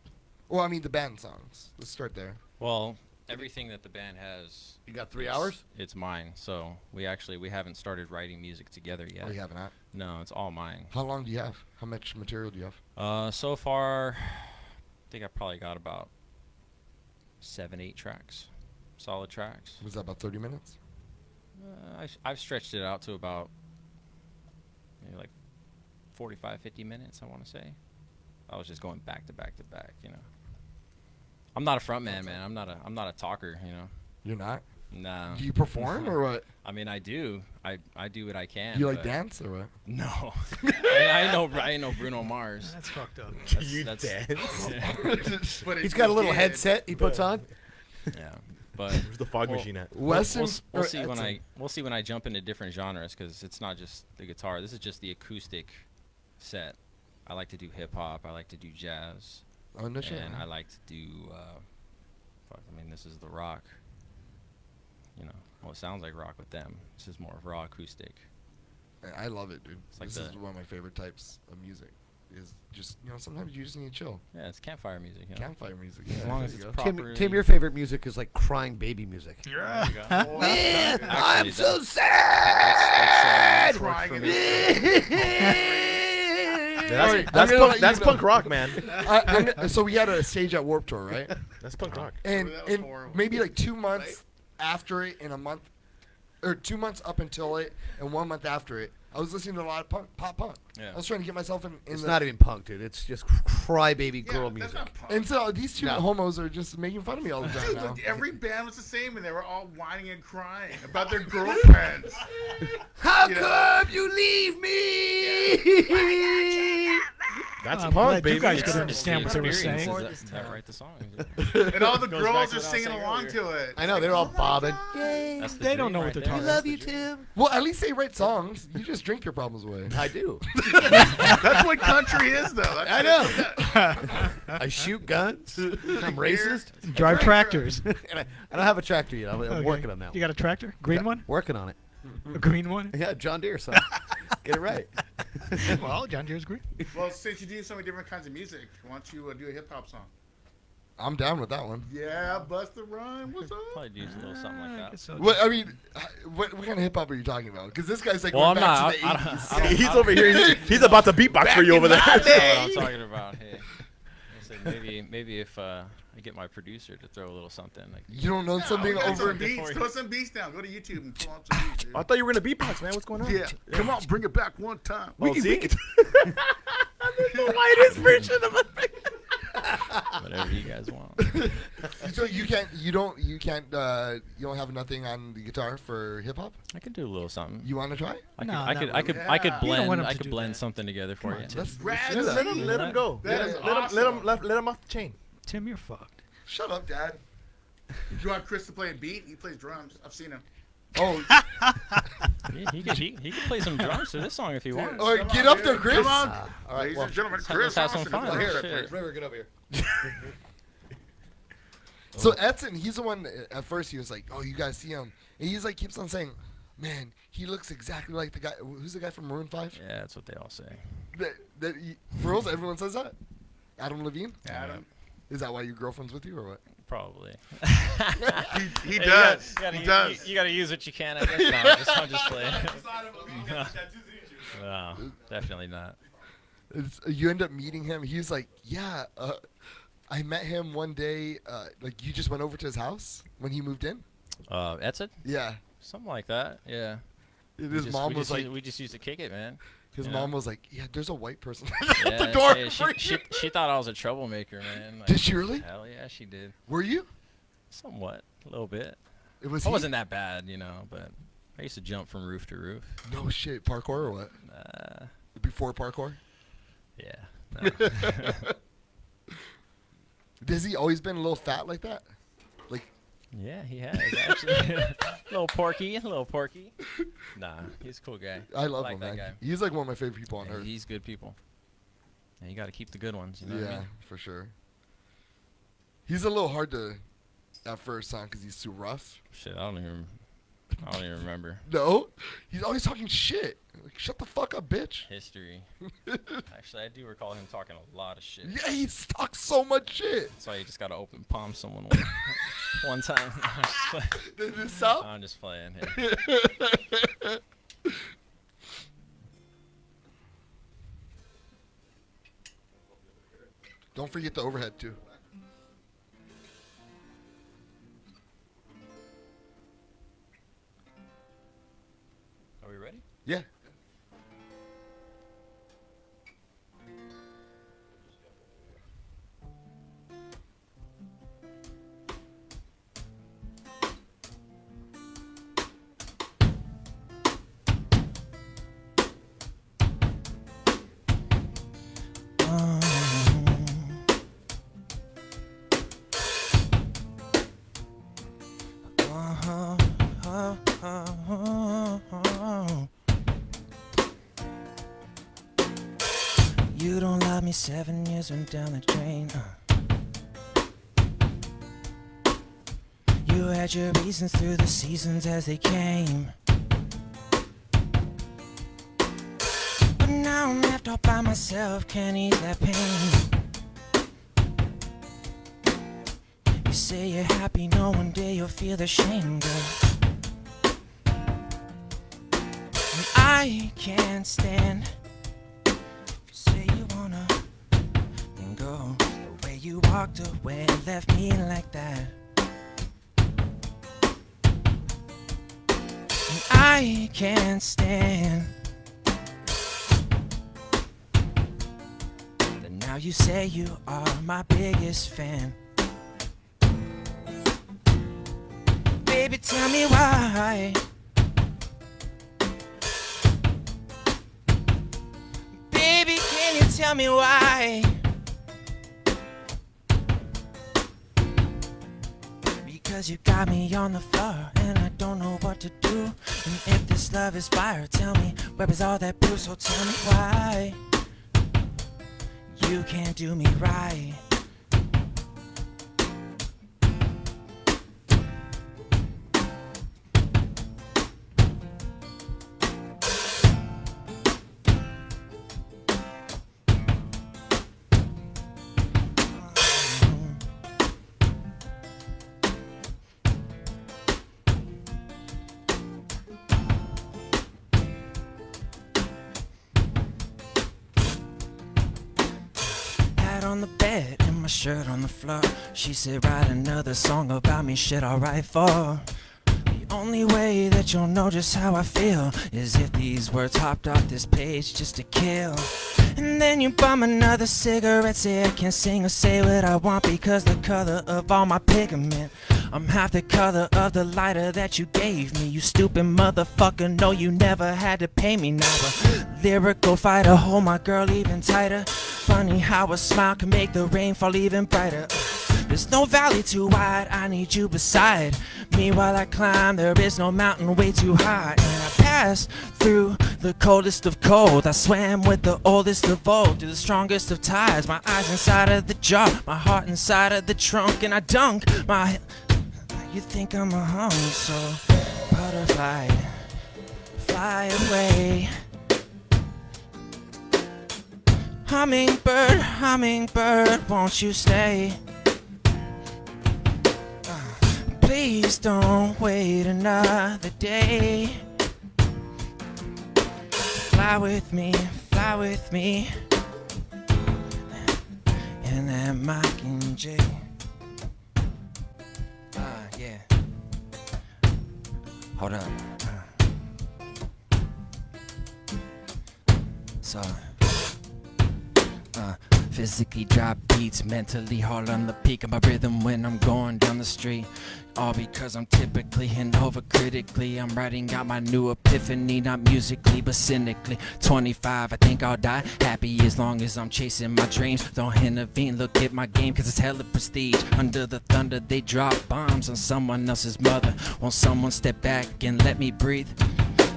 Well, I mean the band songs. Let's start there. Well, everything that the band has. You got 3 hours? It's mine. So we haven't started writing music together yet. Oh, you haven't? No, it's all mine. How long do you have? How much material do you have? So far, I think I probably got about 7, 8 tracks, solid tracks. Was that about 30 minutes? I've stretched it out to about maybe like 45, 50 minutes, I want to say. I was just going back to back to back, you know. I'm not a front man. I'm not a talker, you know. You're not? No. Do you perform or what? I mean, I do. I do what I can. You like but dance or what? No. I know Bruno Mars. That's fucked up. That's dance? But He's got a little headset he puts on. Yeah, but Where's the fog machine at? We'll see when I jump into different genres, because it's not just the guitar. This is just the acoustic set. I like to do hip hop. I like to do jazz. Oh no shit. And I like to do. This is the rock. You know, well, it sounds like rock with them. This is more of raw acoustic. I love it, dude. It's like This is one of my favorite types of music. is just sometimes you just need to chill. Yeah, it's campfire music. You know? Campfire music. As Yeah, long there as you it's go. properly. Tim, your favorite music is like crying baby music. There you go. Man, Actually, I'm so that's- sad. that's worked for me. That's punk rock, man. So we had a stage at Warped Tour, right? That's punk rock. And That was and horrible. maybe like 2 months after it, and a month, or 2 months up until it, and 1 month after it, I was listening to a lot of pop punk. Yeah. I was trying to get myself in It's the. not even punk, dude. It's just crybaby girl That's music. not punk. And so these two No. homos are just making fun of me all the time Dude, now. look, every band was the same, and they were all whining and crying about their girlfriends. How You know? come you leave me? That's I'm punk, glad baby. you guys Yeah. could understand what they were Experiences saying. that write the song. And all the Goes back girls to are what I was singing saying along earlier. to it. I know, they're all bobbing. That's the They don't dream know what right they're there. talking I love you, Tim. Well, at least they write songs. You just drink your problems away. I do. That's what country is, though. That's I know. I shoot guns. I'm racist. Drive tractors. And I don't have a tractor yet. I'm Okay. working on that You one. got a tractor? Green one? Working on it. A green one? Yeah, John Deere, son. Get it right. Well, John Deere's green. Well, since you do so many different kinds of music, why don't you do a hip hop song? I'm down with that one. Yeah, bust the rhyme. What's up? Probably do a little something like that. So What I mean, what kind of hip hop are you talking about? Because this guy's like Well, going I'm back not. to the I 80s. don't- He's over here. He's about to beatbox for you over there. That's not what I'm talking about. Hey, I said maybe if I get my producer to throw a little something like. You don't know something we got over. some beats. Throw some beats down. Go to YouTube and pull up some beats. Dude. I thought you were gonna beatbox, man. What's going on? Yeah, come on, bring it back one time. Oh, see? can- The whitest version of it. Whatever you guys want. So you don't have nothing on the guitar for hip hop. I could do a little something. You want to try? I could, No, I not could, I really. could, I Yeah. could You don't blend, want him I to could do blend that. something together for you. Let's Rad do that. Let him go. That Let is him off the chain. Tim, you're fucked. Shut up, Dad. You want Chris to play a beat? He plays drums. I've seen him. Oh, He could play some drums to this song if he wants. or Come get on, up there, dude. Chris. Come on. All right, Ladies well, and gentlemen, let's Chris have some Austin. fun. Come Here, Shit. River, get over here. So Edson, he's the one. At first, he was like, "Oh, you guys see him?" And he's like, keeps on saying, "Man, he looks exactly like the guy. Who's the guy from Maroon 5? Yeah, that's what they all say. For reals, everyone says that. Adam Levine. Adam. Is that why your girlfriend's with you, or what? Probably. He does. He does. You gotta use what you can. I guess. I'm just playing. No, definitely not. You end up meeting him. He's like, "Yeah, I met him one day. Like you just went over to his house when he moved in." Edson? Yeah. Something like that. Yeah. His mom was like, we just used to kick it, man. his you mom know? was like, "Yeah, there's a white person Yeah, at the door." she thought I was a troublemaker, man. Like, Did she really? Hell yeah, she did. Were you? Somewhat, a little bit. It was. I wasn't that bad, but I used to jump from roof to roof. No shit. Parkour or what? Before parkour? Yeah. No. Has he always been a little fat like that? Like, Yeah, he has actually. little porky. Nah, he's a cool guy. I love like him, that man. guy. He's like one of my favorite people on Yeah, earth. he's good people. And you got to keep the good ones. You know Yeah, what I mean? for sure. He's a little hard to at first, huh? Because he's too rough. Shit, I don't even remember. No, he's always talking shit. Like, shut the fuck up, bitch. History. Actually, I do recall him talking a lot of shit. Yeah, he talks so much shit. That's why you just gotta open palm someone one time. Did it stop? I'm just playing. Yeah. Don't forget the overhead too. Are we ready? Yeah. You don't love me, 7 years went down the drain. You had your reasons through the seasons as they came. But now now I'm left all by myself, can't ease that pain. You say you're happy, no one day you'll feel the shame, girl. And I can't stand. You say you wanna go the way you walked away and left me like that. And I can't stand. And now you say you are my biggest fan. Baby, tell me why. Baby, can you tell me why? Because you got me on the floor and I don't know what to do. And if this love is fire, tell me where is all that blue? So tell me why you can't do me right. On the bed and my shirt on the floor. She said, write another song about me, shit I'll write for. The only way that you'll know just how I feel is if these words hopped off this page just to kill. And then you bum another cigarette, say I can't sing or say what I want because the color of all my pigment, I'm half the color of the lighter that you gave me. You stupid motherfucker, no you never had to pay me. Now a lyrical fighter, hold my girl even tighter. Funny how a smile can make the rain fall even brighter. There's no valley too wide, I need you beside me while I climb. There is no mountain way too high. And I passed through the coldest of cold. I swam with the oldest of old, through the strongest of tides. My eyes inside of the jar, my heart inside of the trunk. And I dunk my... You think I'm a home, so butterfly, fly away. Hummingbird, hummingbird, won't you stay? Please don't wait another day. Fly with me, in that Mockingjay. Yeah. Hold up. So. Physically drop beats, mentally hard on the peak of my rhythm when I'm going down the street. All because I'm typically and overcritically. I'm writing out my new epiphany, not musically but cynically. 25, I think I'll die happy as long as I'm chasing my dreams. Don't intervene, look at my game cause it's hella prestige. Under the thunder they drop bombs on someone else's mother. Won't someone step back and let me breathe?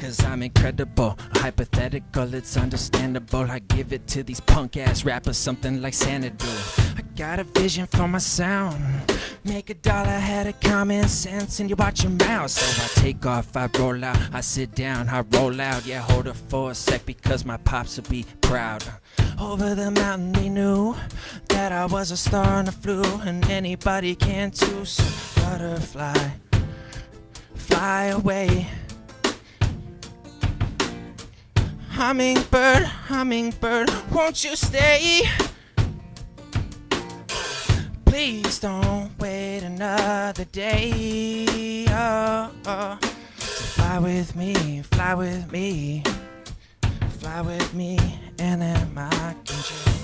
Cause I'm incredible, hypothetical, it's understandable. I give it to these punk ass rappers, something like Xanadu. I got a vision for my sound, make $1, had a common sense, and you watch your mouth. So I take off, I roll out, I sit down, I roll out. Yeah, hold it for a sec because my pops will be proud. Over the mountain they knew that I was a star on the flu, and anybody can too. So butterfly, fly away. Hummingbird, hummingbird, won't you stay? Please don't wait another day. Oh, oh. So fly with me, fly with me, fly with me, and then Mockingjay.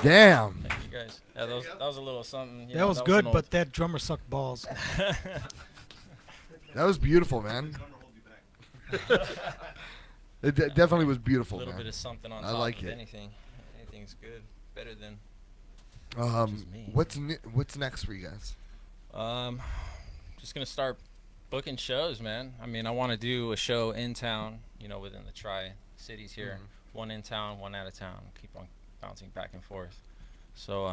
Damn. Thank you guys. Yeah, that was a little something. That was good, but that drummer sucked balls. That was beautiful, man. It definitely was beautiful, man. A little bit of something on I top like of it. Anything's good. Better than What's next for you guys? Just gonna start Booking shows, man. I mean, I want to do a show in town, you know, within the Tri-Cities here. One in town, one out of town. Keep on bouncing back and forth. So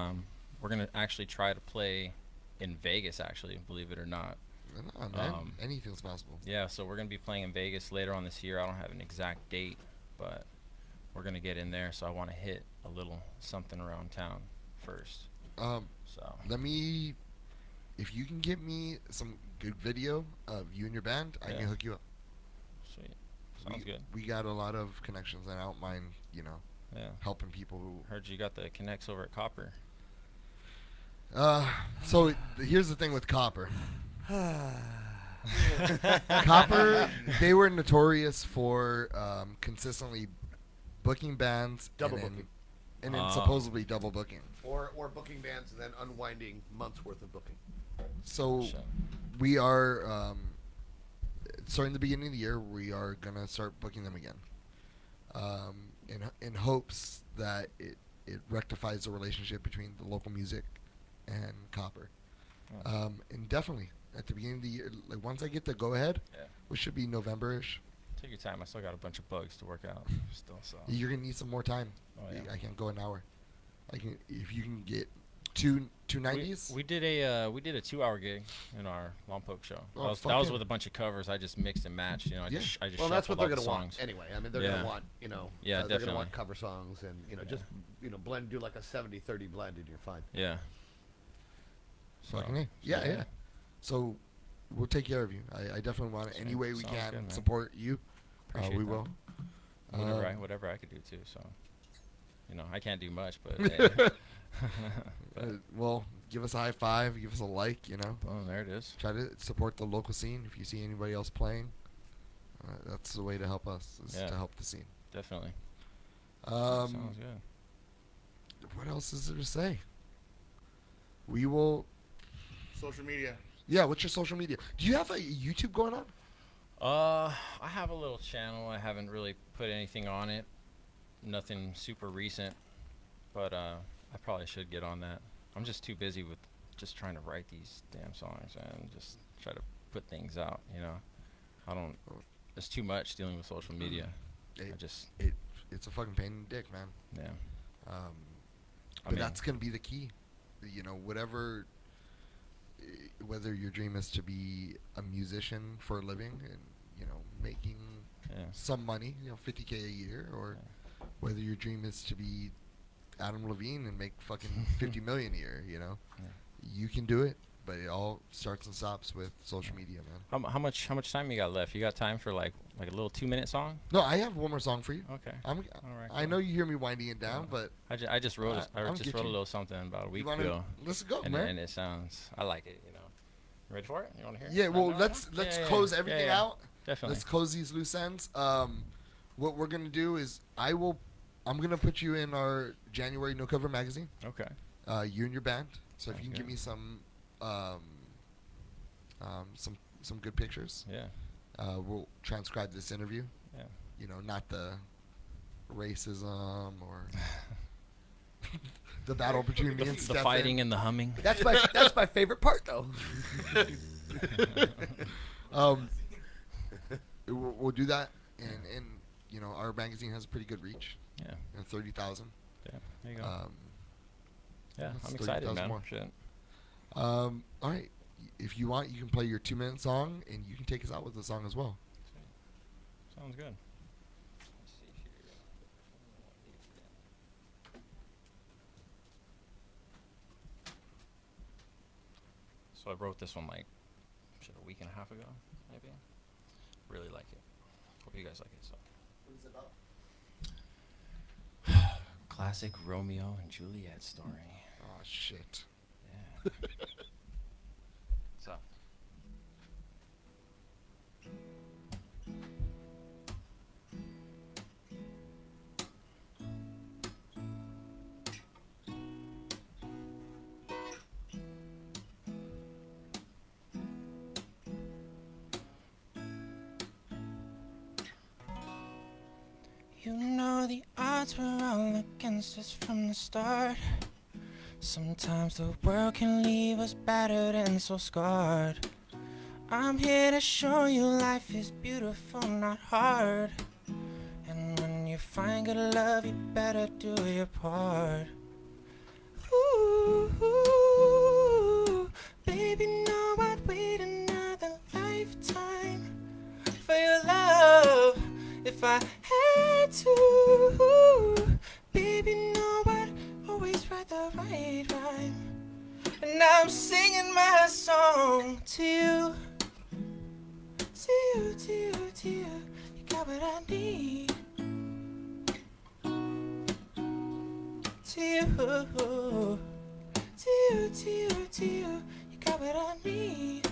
we're going to actually try to play in Vegas, actually, believe it or not. No, man. Anything's possible. Yeah, so we're going to be playing in Vegas later on this year. I don't have an exact date, but we're going to get in there. So I want to hit a little something around town first. Let me, if you can get me some good video of you and your band, I can hook you up. Sweet. Sounds good. We got a lot of connections, and I don't mind, you know, helping people who. Heard you got the connects over at Copper. So here's the thing with Copper. Copper, they were notorious for consistently booking bands, Double booking. And then supposedly double booking. Or booking bands and then unwinding months worth of booking. So we are starting the beginning of the year. We are gonna start booking them again, in hopes that it rectifies the relationship between the local music and Copper. And definitely at the beginning of the year, like once I get the go ahead, which should be November-ish. Take your time. I still got a bunch of bugs to work out still. So You're gonna need some more time. Oh, yeah. I can't go an hour. I can if you can get two 90s. We did a 2-hour gig in our Lompoc show. Oh, that was with a bunch of covers. I just mixed and matched. You know, I just well, that's what shuffled they're all going the to want songs. anyway. I mean, they're going to want, you know, yeah, they're going to definitely. want cover songs and, you know, just, you know, blend, do like a 70-30 blend and you're fine. Yeah. So, Fucking A. Yeah. So we'll take care of you. I definitely want it any way we Sounds can good, man. support you. Appreciate We that. will. Whatever I could do too. So, you know, I can't do much, but. Hey. Well, give us a high five, give us a like, you know. Oh, there it is. Try to support the local scene. If you see anybody else playing, that's the way to help us, is to help the scene. Definitely. Sounds good. What else is there to say? We will. Social media. Yeah, what's your social media? Do you have a YouTube going on? I have a little channel. I haven't really put anything on it. Nothing super recent, but I probably should get on that. I'm just too busy with just trying to write these damn songs and just try to put things out, you know. I don't. It's too much dealing with social media. It's a fucking pain in the dick, man. Yeah. But that's gonna be the key. You know, whatever. Whether your dream is to be a musician for a living and, you know, making some money, you know, $50K a year, or whether your dream is to be Adam Levine and make fucking 50 million a year, you know, you can do it, but it all starts and stops with social media, man. How much time you got left? You got time for like a little 2-minute song? No, I have one more song for you. Okay. All right, I know you hear me winding it down, but I just wrote a little something about a week ago. Let's go, and man. And it sounds, I like it, you know. Ready for it? You want to hear it? Yeah, well, let's close everything out. Definitely. Let's close these loose ends. What we're gonna do is I'm gonna put you in our January No Cover magazine. Okay. You and your band. So if you can give me some good pictures. Yeah. We'll transcribe this interview. Yeah. You know, not the racism or the battle between me and the Stefan. fighting and the humming. That's my favorite part, though. We'll do that, and you know, our magazine has a pretty good reach. Yeah. 30,000. Yeah. There you go. Yeah, I'm excited, man. More. Shit. All right. If you want, you can play your 2-minute song, and you can take us out with the song as well. Sounds good. So I wrote this one like a week and a half ago, maybe. Really like it. Hope you guys like it. So. What is it about? Classic Romeo and Juliet story. Oh shit. Yeah. So. You know the odds were all against us from the start. Sometimes the world can leave us battered and so scarred. I'm here to show you life is beautiful, not hard. And when you find good love, you better do your part. Ooh, baby, no, I'd wait another lifetime for your love if I had to. Baby, no, I'd always write the right rhyme. And now I'm singing my song to you. To you, to you, to you. You got what I need. To you, to you, to you, to you. You got what I need.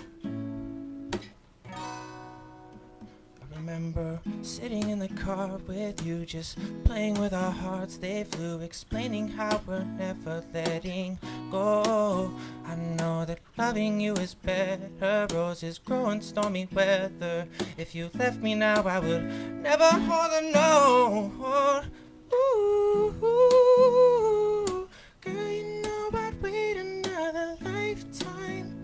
I remember sitting in the car with you, just playing with our hearts, they flew, explaining how we're never letting go. I know that loving you is better, roses grow in stormy weather. If you left me now, I would never hold a no. Ooh, girl, you know I'd wait another lifetime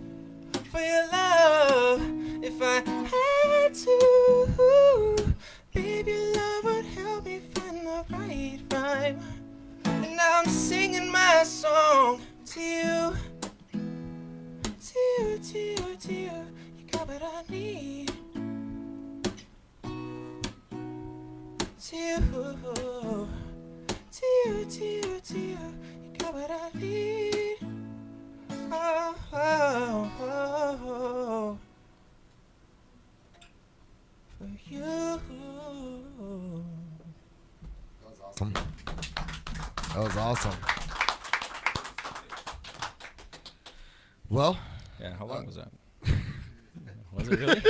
for your love if I had to. Baby, love would help me find the right rhyme. And now I'm singing my song to you. To you, to you, to you. You got what I need. To you, to you, to you, to you. You got what I need. Oh, oh, oh, oh. For you. Awesome. That was awesome. Well. Yeah, how long was that? Was it really?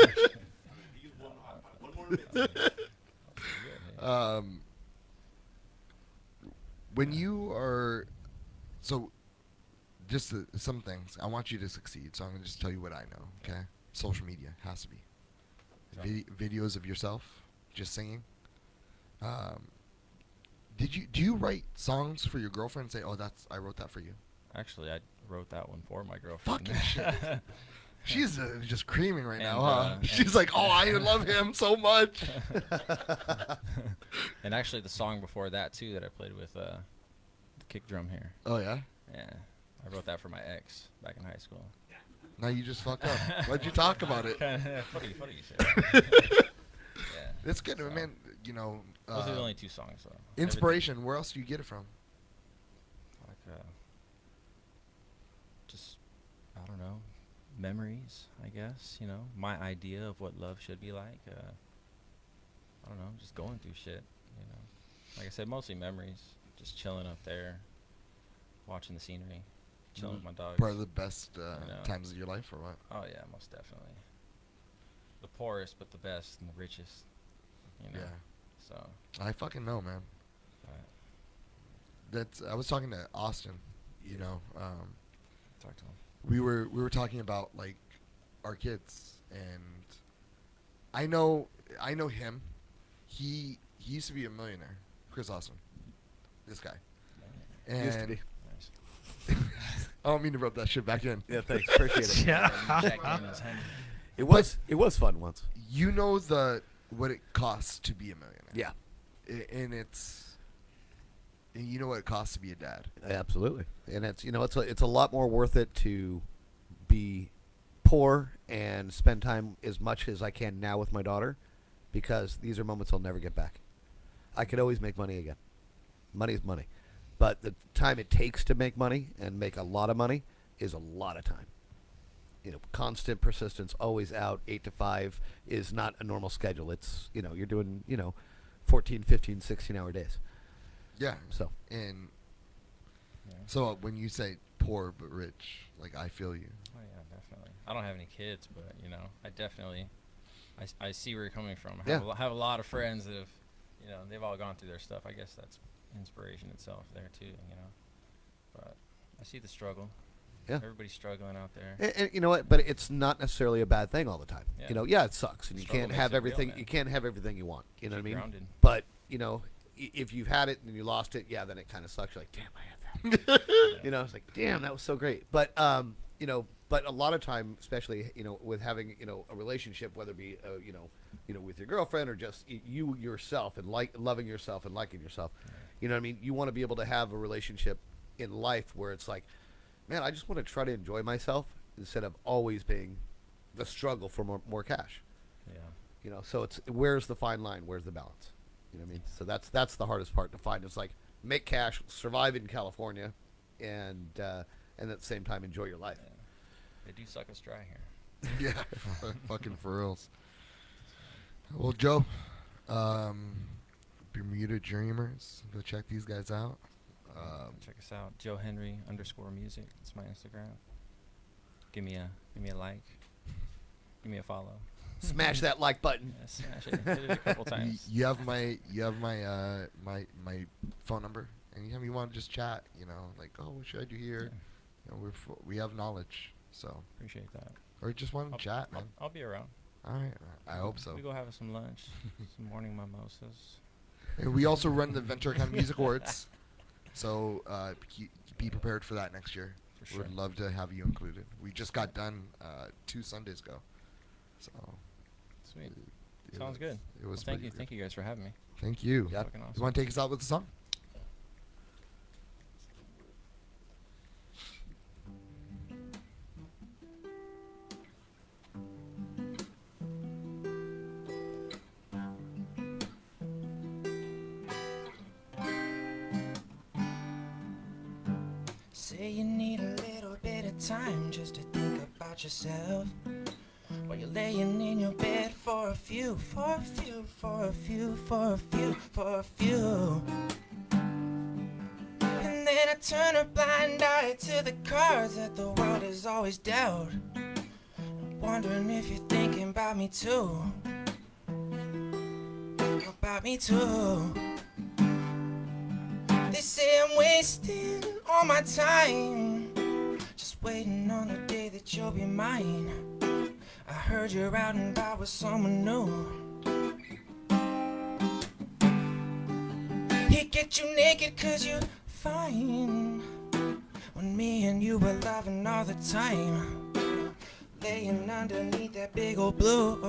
When you are, so just some things, I want you to succeed, so I'm going to just tell you what I know, okay? Social media has to be. Videos of yourself just singing. Do you write songs for your girlfriend and say, oh, I wrote that for you? Actually, I wrote that one for my girlfriend. Fucking shit. She's just creaming right now, huh? She's like, oh, I love him so much. And actually, the song before that, too, that I played with the kick drum here. Oh, yeah? Yeah. I wrote that for my ex back in high school. Now you just fucked up. Why'd you talk about it? funny shit. Yeah. It's good, man. You know. Those are the only two songs, though. Inspiration. Where else do you get it from? Like, just, I don't know, memories, I guess. You know, my idea of what love should be like. I don't know, just going through shit. You know, like I said, mostly memories. Just chilling up there, watching the scenery. Chilling with my dogs. Part of the best times of your life, or what? Oh yeah, most definitely. The poorest, but the best and the richest. You know. Yeah. So. I fucking know, man. I was talking to Austin. You know. Talk to him. We were talking about like our kids, and I know him. He used to be a millionaire. Chris Austin. This guy. And used to be. I don't mean to rub that shit back in. Yeah, thanks. Appreciate it. Yeah. It was fun once. You know what it costs to be a millionaire. Yeah. And you know what it costs to be a dad. Absolutely. And it's a lot more worth it to be poor and spend time as much as I can now with my daughter, because these are moments I'll never get back. I could always make money again. Money is money. But the time it takes to make money and make a lot of money is a lot of time. You know, constant persistence, always out, 8 to 5 is not a normal schedule. It's, you're doing, 14, 15, 16-hour days. Yeah. So. And so when you say poor but rich, like, I feel you. Oh yeah, definitely. I don't have any kids, but I definitely, I see where you're coming from. I have a lot of friends that have, they've all gone through their stuff. I guess that's inspiration itself there too, but I see the struggle. Yeah, everybody's struggling out there, and you know what, but it's not necessarily a bad thing all the time. Yeah. It sucks, and you can't have everything. You can't have everything you want. You know what I mean? Grounded. But if you've had it and you lost it, then it kind of sucks. You're like, damn, I had that. It's like, damn, that was so great. But But a lot of time, especially with having a relationship, whether it be with your girlfriend or just you yourself and loving yourself and liking yourself, you know what I mean. You want to be able to have a relationship in life where it's like, man, I just want to try to enjoy myself instead of always being the struggle for more cash. Yeah. So it's where's the fine line? Where's the balance? You know what I mean? So that's the hardest part to find. It's like make cash, survive in California, and at the same time enjoy your life. Yeah. They do suck us dry here. Yeah, fucking for reals. Well, Joe, Bermuda Dreamers, go check these guys out. Check us out, Joe Henry _music. It's my Instagram. Give me a like. Give me a follow. Smash that like button. Yeah, smash it. Hit it a couple times. You have my my phone number. Anytime you want to just chat, like, oh, what should I do here? Yeah. We have knowledge, so Appreciate that. or just want to chat, man. I'll be around. All right, I hope so. We go have some lunch, some morning mimosas. And we also run the Ventura County Music Awards, so be prepared for that next year. For sure. Would love to have you included. We just got done 2 Sundays ago, so Sweet. it Sounds was- good. It was Well, pretty good. thank you guys for having me. Thank you. Yep. Fucking awesome. You want to take us out with a song? Say you need a little bit of time just to think about yourself while you're laying in your bed for a few. And then I turn a blind eye to the cards that the world has always dealt, wondering if you're thinking about me too. About me too. They say I'm wasting all my time, just waiting on the day that you'll be mine. I heard you're out and about with someone new. He'd get you naked 'cause you're fine, when me and you were loving all the time, laying underneath that big old blue.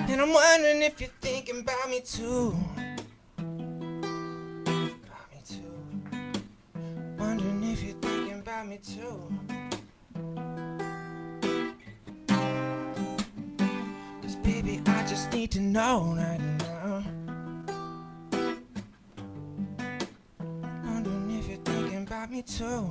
And I'm wondering if you're thinking about me too. Wondering if you're thinking about me too. 'Cause baby, I just need to know right now. Wondering if you're thinking about me too.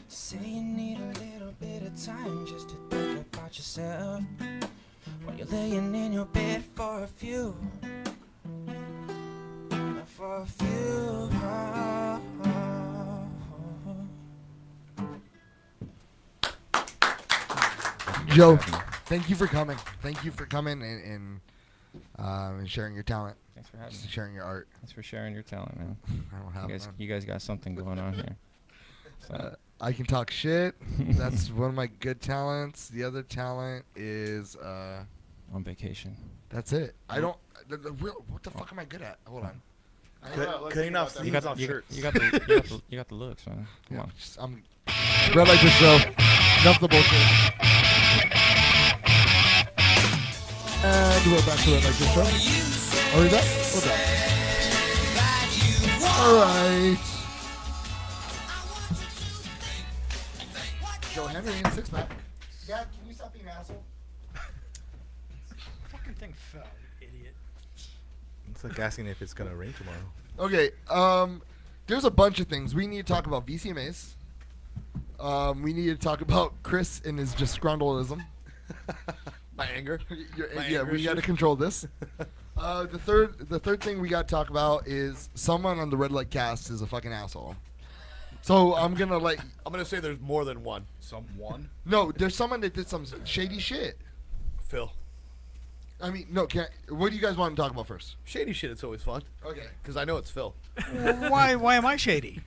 Say you need a little bit of time just to think about yourself while you're laying in your bed for a few. For a few. Joe, thank you for coming. Thank you for coming and sharing your talent. Thanks for having me. Sharing your art. Thanks for sharing your talent, man. I don't have none. You guys got something going on here. So. I can talk shit. That's one of my good talents. The other talent is on vacation. That's it. I don't. The real. What the fuck am I good at? Hold on. Cutting off You got the looks, man. Come Yeah, on. I'm Red Light the Show. Enough the bullshit. And we're back to Red Light the Show. Are we back? We're back. All right. Joe Henry and Six Pack. Dad, can you stop being an asshole? Fucking thing fell, you idiot. It's like asking if it's gonna rain tomorrow. Okay, there's a bunch of things. We need to talk about VCMAs. We need to talk about Chris and his disgruntledism. My anger. Yeah, we got to control this. The third thing we got to talk about is someone on the Red Light cast is a fucking asshole. So I'm gonna I'm gonna say there's more than one. Someone. No, there's someone that did some shady shit. Phil. I mean, no. What do you guys want to talk about first? Shady shit. It's always fun. Okay. Because I know it's Phil. Why am I shady?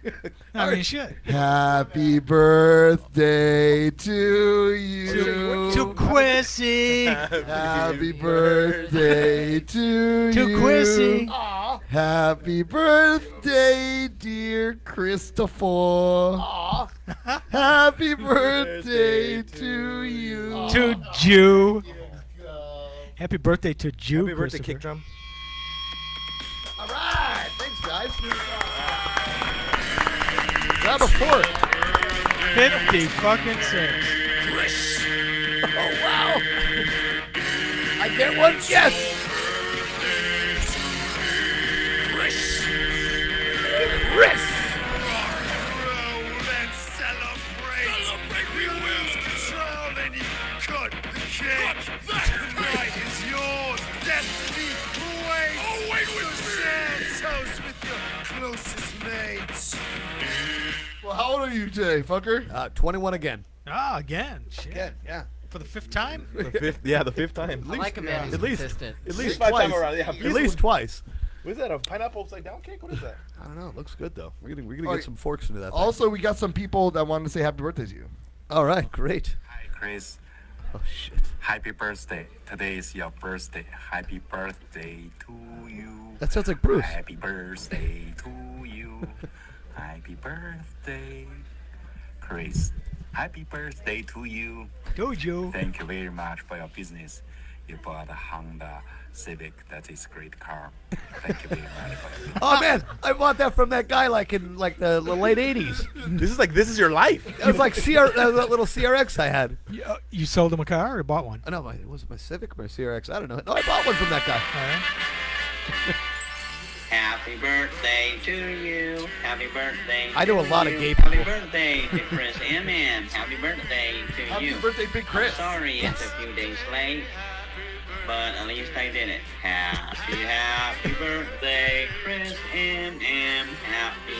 I mean, shit. Happy birthday to you. To Quissy. Happy birthday to you. To Quissy. Happy birthday, dear Christopher. Happy birthday to you. To Jew. Happy birthday to Jew. Happy birthday, kick drum. All right. Thanks, guys. Grab a fork. 50 fucking cents. Oh, wow. I get one? Yes. Chris. Let's celebrate. We lose control and you cut the cake. Tonight is yours. Destiny waits. Oh, wait with me. Share toast with your closest mates. Well, how old are you today, fucker? 21 again. Ah, again. Shit. Again, yeah. For the 5th time? The fifth time. I like a man who's At least, consistent. at least Five twice. time around, yeah. At least twice. What is that? A pineapple upside down cake? What is that? I don't know. It looks good though. We're gonna All get right. some forks into that. thing. Also, we got some people that wanted to say happy birthday to you. All right, great. Hi, Chris. Oh shit. Happy birthday. Today is your birthday. Happy birthday to you. That sounds like Bruce. Happy birthday to you. Happy birthday, Chris. Happy birthday to you. To you. Thank you very much for your business. You bought a Honda Civic. That is a great car. Thank you very much for your Oh man, I bought that from that guy in the late '80s. This is your life. It was like that little CRX I had. You sold him a car or bought one? No, was it my Civic or my CRX? I don't know. No, I bought one from that guy. All right. Happy birthday to you. Happy birthday. I know a lot of you. gay Happy people. birthday to Chris M.M. Happy birthday to Happy you. birthday, Big Chris. I'm sorry Yes. it's a few days late, but at least I did it. Happy birthday, Chris M.M. Happy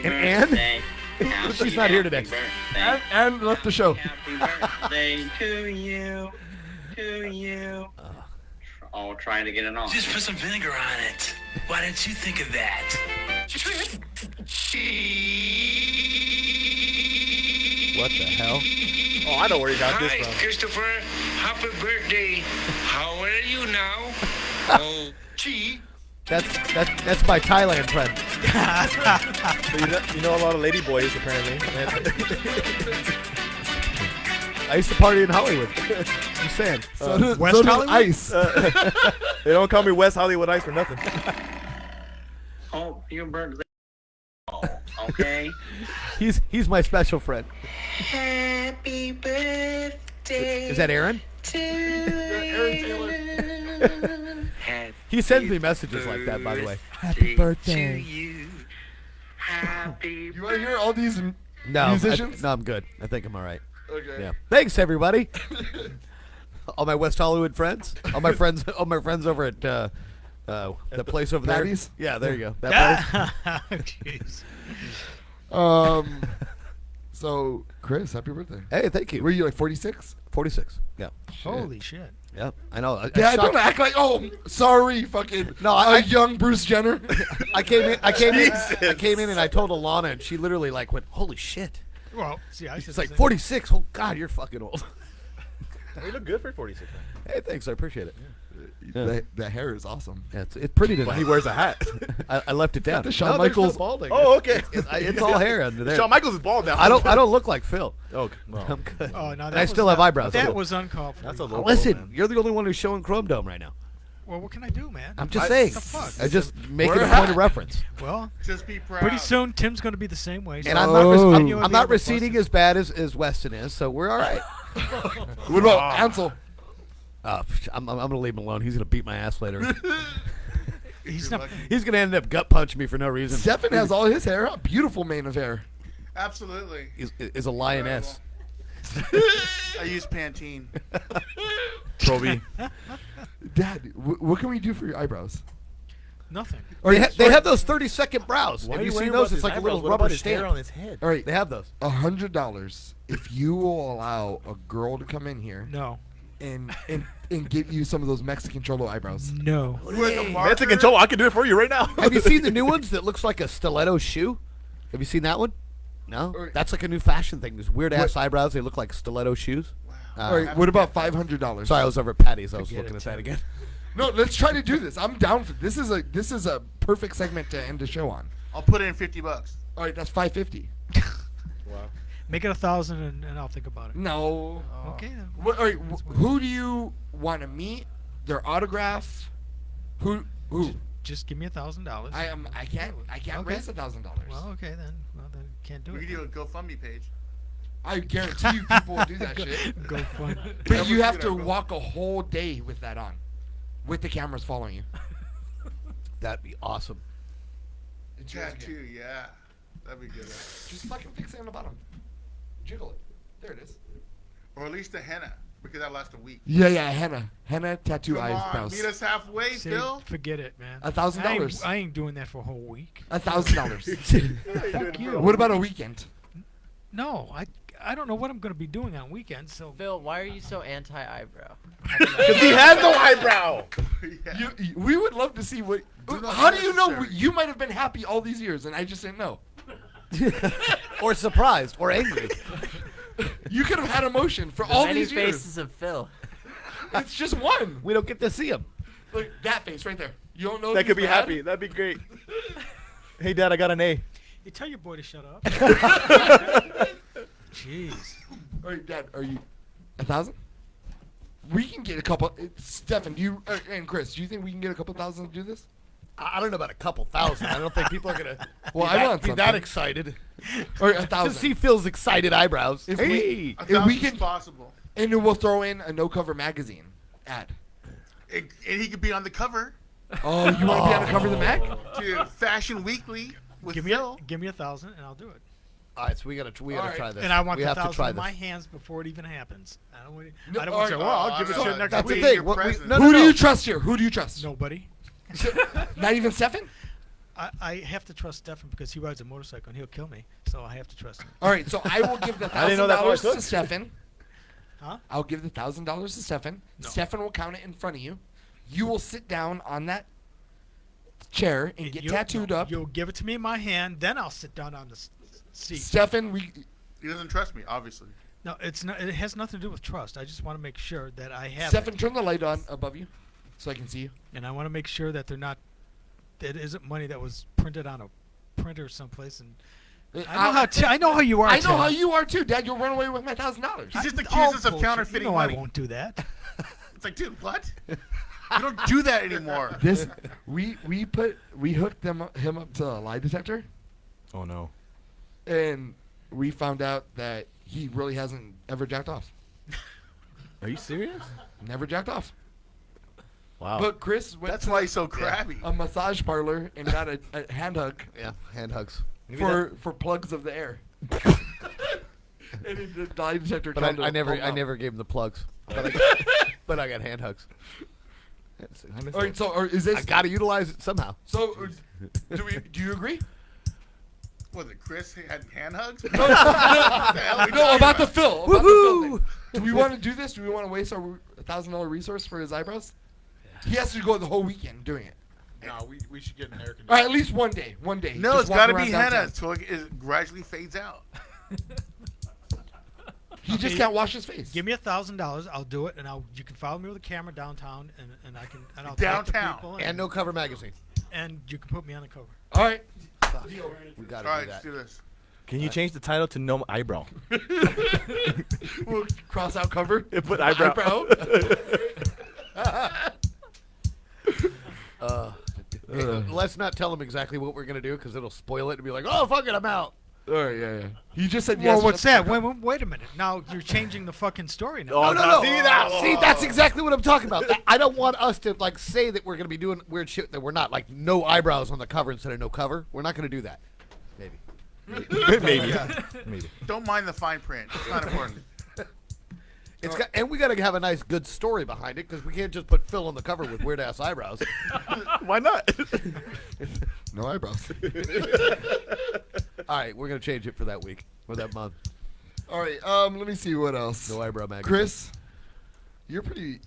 And birthday. Happy, She's not here today. birthday. And left the show. Happy birthday to you. To you. Oh, trying to get it on. Just put some vinegar on it. Why didn't you think of that? What the hell? Oh, I know where he got this from. Christopher. Happy birthday. How old are you now? Oh, gee. That's my Thailand friend. So you know a lot of lady boys apparently. I used to party in Hollywood. Just saying. West so did Hollywood? Ice. They don't call me West Hollywood Ice for nothing. Oh, your birthday. Oh, okay. He's my special friend. Happy birthday. Is that Aaron? To He sends me messages like that, by the way. Happy birthday. you. Happy You want to hear all these No, musicians? I'm good. I think I'm all right. Okay. Yeah. Thanks, everybody. All my West Hollywood friends. All my friends over at the place over there. Patty's? Yeah, there you go. That place. Jeez. So, Chris, happy birthday. Hey, thank you. Were you like 46? 46. Yeah. Holy shit. Yeah, I know. Yeah, don't act like, oh, sorry, fucking a young Bruce Jenner. I came in and I told Alana, and she literally like went, "Holy shit!" Well, see, I She's like 46. Oh God, you're fucking old. You look good for 46. Hey, thanks. I appreciate it. The hair is awesome. Yeah, it's pretty today. Well, he wears a hat. I left it down. The Shawn there's Michaels. no balding. Oh, okay. It's all hair under there. Shawn Michaels is bald now. I don't look like Phil. Oh, well. I'm good. Oh, no, and I still have eyebrows. That too. was uncalled for. That's a low Listen, blow, man. you're the only one who's showing Chrome Dome right now. Well, what can I do, man? I'm just saying. What the fuck? I just making a point of reference. Well, Just be proud. pretty soon Tim's going to be the same way. And so I'm not, you I'm would be not able to receding bust as bad as Weston is, so we're all right. What about Ansel? I'm gonna leave him alone. He's gonna beat my ass later. He's not. He's gonna end up gut punching me for no reason. Stefan has all his hair. A beautiful mane of hair. Absolutely. Is a lioness. I use Pantene. Toby. Dad, what can we do for your eyebrows? Nothing. They have those 30-second brows. Why Have are you you seen worried those? about It's his like a eyebrows? little What rubber about his hair stamp on his head? All right, They have those. $100 if you will allow a girl to come in here. No. And give you some of those Mexican cholo eyebrows. No. Mexican Cholo, I can do it for you right now. Have you seen the new ones that looks like a stiletto shoe? Have you seen that one? No? That's like a new fashion thing. These weird-ass eyebrows. They look like stiletto shoes. All right, what about $500? Sorry, I was over at Patty's. I was Forget looking it, at that Tim. again. No, let's try to do this. I'm down for this. This is a perfect segment to end the show on. I'll put in $50. All right, that's $550. Wow. Make it 1,000 and I'll think about it. No. Okay. Then. All right, who do you want to meet? Their autograph? Who? Just give me $1,000. I can't Okay. raise $1,000. Well, okay then. Well, then can't do We it. can do a GoFundMe page. I guarantee you people will do that shit. Go fun. But you have to walk a whole day with that on, with the cameras following you. That'd be awesome. It's yours again. Tattoo, yeah. That'd be good. Just fucking fix it on the bottom. Jiggle it. There it is. Or at least a henna, because that lasts a week. Yeah, henna tattoo Come on, eyebrows. meet us halfway, See, Phil. forget it, man. $1,000. I ain't doing that for a whole week. $1,000. Fuck you. What about a weekend? No, I don't know what I'm going to be doing on weekends. So Phil, why are you so anti-eyebrow? Because he has no eyebrow. We would love to see what. not How do you know? necessary. You might have been happy all these years, and I just didn't know. Or surprised, or angry. You could have had emotion for The all many these years. faces of Phil. It's just one. We don't get to see him. Look, that face right there. You don't know. That if could be he's mad? happy. That'd be great. Hey, Dad, I got an A. you tell your boy to shut up. Jeez. All right, Dad, are you 1,000? We can get a couple. Stefan, do you and Chris? Do you think we can get a couple thousand to do this? I don't know about a couple thousand. I don't think people are gonna Well, be, I want be that something. excited. Or To 1,000. see Phil's excited eyebrows. If Hey, we, A if we thousand's can, possible. and then we'll throw in a no-cover magazine ad. And he could be on the cover. Oh, you want to be on the cover of the mag? Dude, Fashion Weekly with Give me Phil. give me 1,000 and I'll do it. all right, so we gotta All right. try this. And I want we the have to 1,000 try in my this. hands before it even happens. I don't want No, to say, well, I'll give it to you next That's the week. thing. Your What we- present. no, Who no, do no. you trust here? Who do you trust? Nobody. Not even Stefan? I have to trust Stefan because he rides a motorcycle and he'll kill me. So I have to trust him. All right, so I will give the I didn't know that $1,000 was to Stefan. Huh? I'll give the $1,000 to Stefan. No. Stefan will count it in front of you. You will sit down on that chair and get tattooed up. You'll give it to me in my hand, then I'll sit down on the seat. Stefan, He doesn't trust me, obviously. No, it's not. It has nothing to do with trust. I just want to make sure that I have Stefan, it, turn the light on above you so I can see you. and I want to make sure that they're not. That isn't money that was printed on a printer someplace. And I know how you are. I know Tim. how you are too, Dad. You'll run away with my $1,000. He just accused us of bullshit. counterfeiting You know money. I won't do that. It's like, dude, what? You don't do that anymore. This we hooked him up to a lie detector, Oh, no. and we found out that he really hasn't ever jacked off. Are you serious? Never jacked off. Wow. But Chris went That's to why he's so crabby. a massage parlor and got a hand hug Yeah, hand hugs. for plugs of the air. And the lie detector But told him, I never "Oh, no." gave him the plugs. But I got hand hugs. All right, so is this? I gotta utilize it somehow. So, do you agree? Was it Chris had hand hugs? No, about the Phil. About the Phil Woohoo! thing. Do we want to do this? Do we want to waste our $1,000 resource for his eyebrows? He has to go the whole weekend doing it. No, we should get an air conditioner. All right, at least one day. One day. No, Just it's walk got to around be downtown. henna so it gradually fades out. He just can't wash his face. Give me $1,000. I'll do it, and you can follow me with a camera downtown, and I'll Downtown. talk to people, And no cover magazine. and you can put me on the cover. All right. We gotta All do right, let's that. do this. Can you change the title to No Eyebrow? We'll cross out cover. And put eyebrow. Let's not tell him exactly what we're gonna do because it'll spoil it and be like, oh fuck it, I'm out. All right, yeah. He just said yes. Well, what's that? Wait a minute. Now you're changing the fucking story now. Oh, No. see that? See, that's exactly what I'm talking about. I don't want us to like say that we're gonna be doing weird shit that we're not. Like no eyebrows on the cover instead of no cover. We're not gonna do that. Maybe. Maybe. Maybe. Don't mind the fine print. It's not important. It's got, and we got to have a nice, good story behind it because we can't just put Phil on the cover with weird ass eyebrows. Why not? No eyebrows. All right, we're gonna change it for that week or that month. All right, let me see what else. No eyebrow magazine. Chris, you're pretty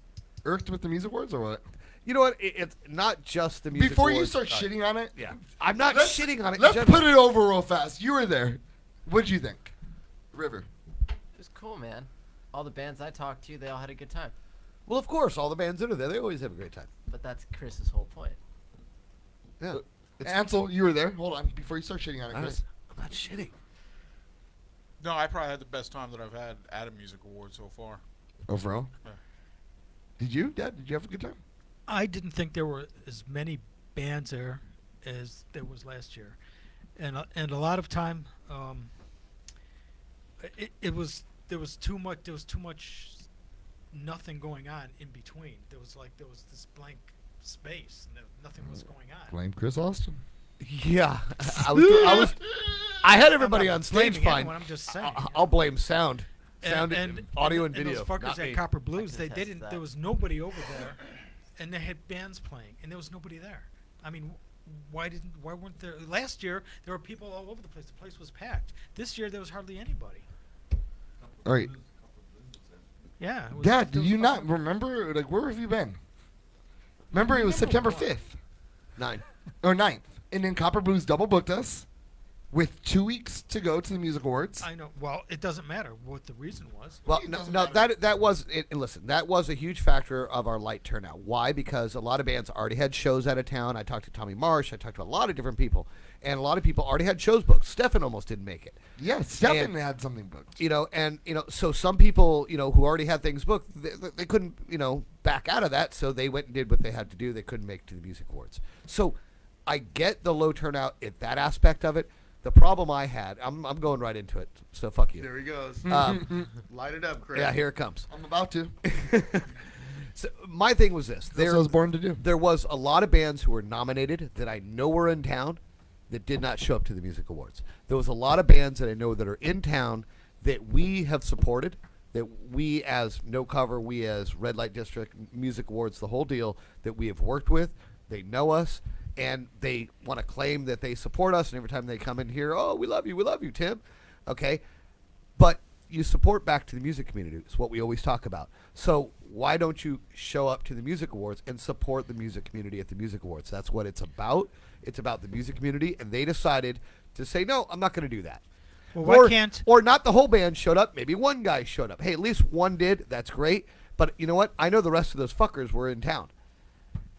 irked with the music awards or what? You know what? It's not just the music Before awards. you start shitting on it, yeah, I'm not shitting on it. in Let's general. put it over real fast. You were there. What'd you think, River? It was cool, man. All the bands I talked to, they all had a good time. Well, of course, all the bands that are there, they always have a great time. But that's Chris's whole point. Yeah. Ansel, you were there. Hold on, before you start shitting on it, All Chris. I'm not shitting. No, I probably had the best time that I've had at a music award so far. Overall? Yeah. Did you, Dad? Did you have a good time? I didn't think there were as many bands there as there was last year, and a lot of time, there was too much nothing going on in between. There was this blank space, and nothing was going on. Blame Chris Austin. Yeah, I had everybody on stage blaming fine. anyone, I'm just saying. I'll blame sound, audio and video. those fuckers not at me. Copper Blues, they attest didn't. to that. There was nobody over there, and they had bands playing, and there was nobody there. I mean, why weren't there? Last year there were people all over the place. The place was packed. This year there was hardly anybody. All right. Yeah. It was, Dad, do you not remember? Like, where have you been? Remember, it was September 5th. 9. Or 9th. And then Copper Blues double booked us with 2 weeks to go to the Music Awards. I know. Well, it doesn't matter what the reason was. Well, no, that was it. And listen, that was a huge factor of our light turnout. Why? Because a lot of bands already had shows out of town. I talked to Tommy Marsh. I talked to a lot of different people, and a lot of people already had shows booked. Stefan almost didn't make it. Yeah, Stefan had something booked. So some people, who already had things booked, they couldn't, back out of that. So they went and did what they had to do. They couldn't make it to the Music Awards. So I get the low turnout at that aspect of it. The problem I had, I'm going right into it, so fuck you. There he goes. Light it up, Chris. Yeah, here it comes. I'm about to. So my thing was this. That's what I was born to do. There was a lot of bands who were nominated that I know were in town that did not show up to the Music Awards. There was a lot of bands that I know that are in town that we have supported, that we as No Cover, we as Red Light District, Music Awards, the whole deal, that we have worked with. They know us. And they want to claim that they support us, and every time they come in here, oh, we love you, Tim. Okay? But you support back to the music community. It's what we always talk about. So why don't you show up to the Music Awards and support the music community at the Music Awards? That's what it's about. It's about the music community, and they decided to say, no, I'm not going to do that. Well, why can't... Or not the whole band showed up. Maybe one guy showed up. Hey, at least one did. That's great. But you know what? I know the rest of those fuckers were in town.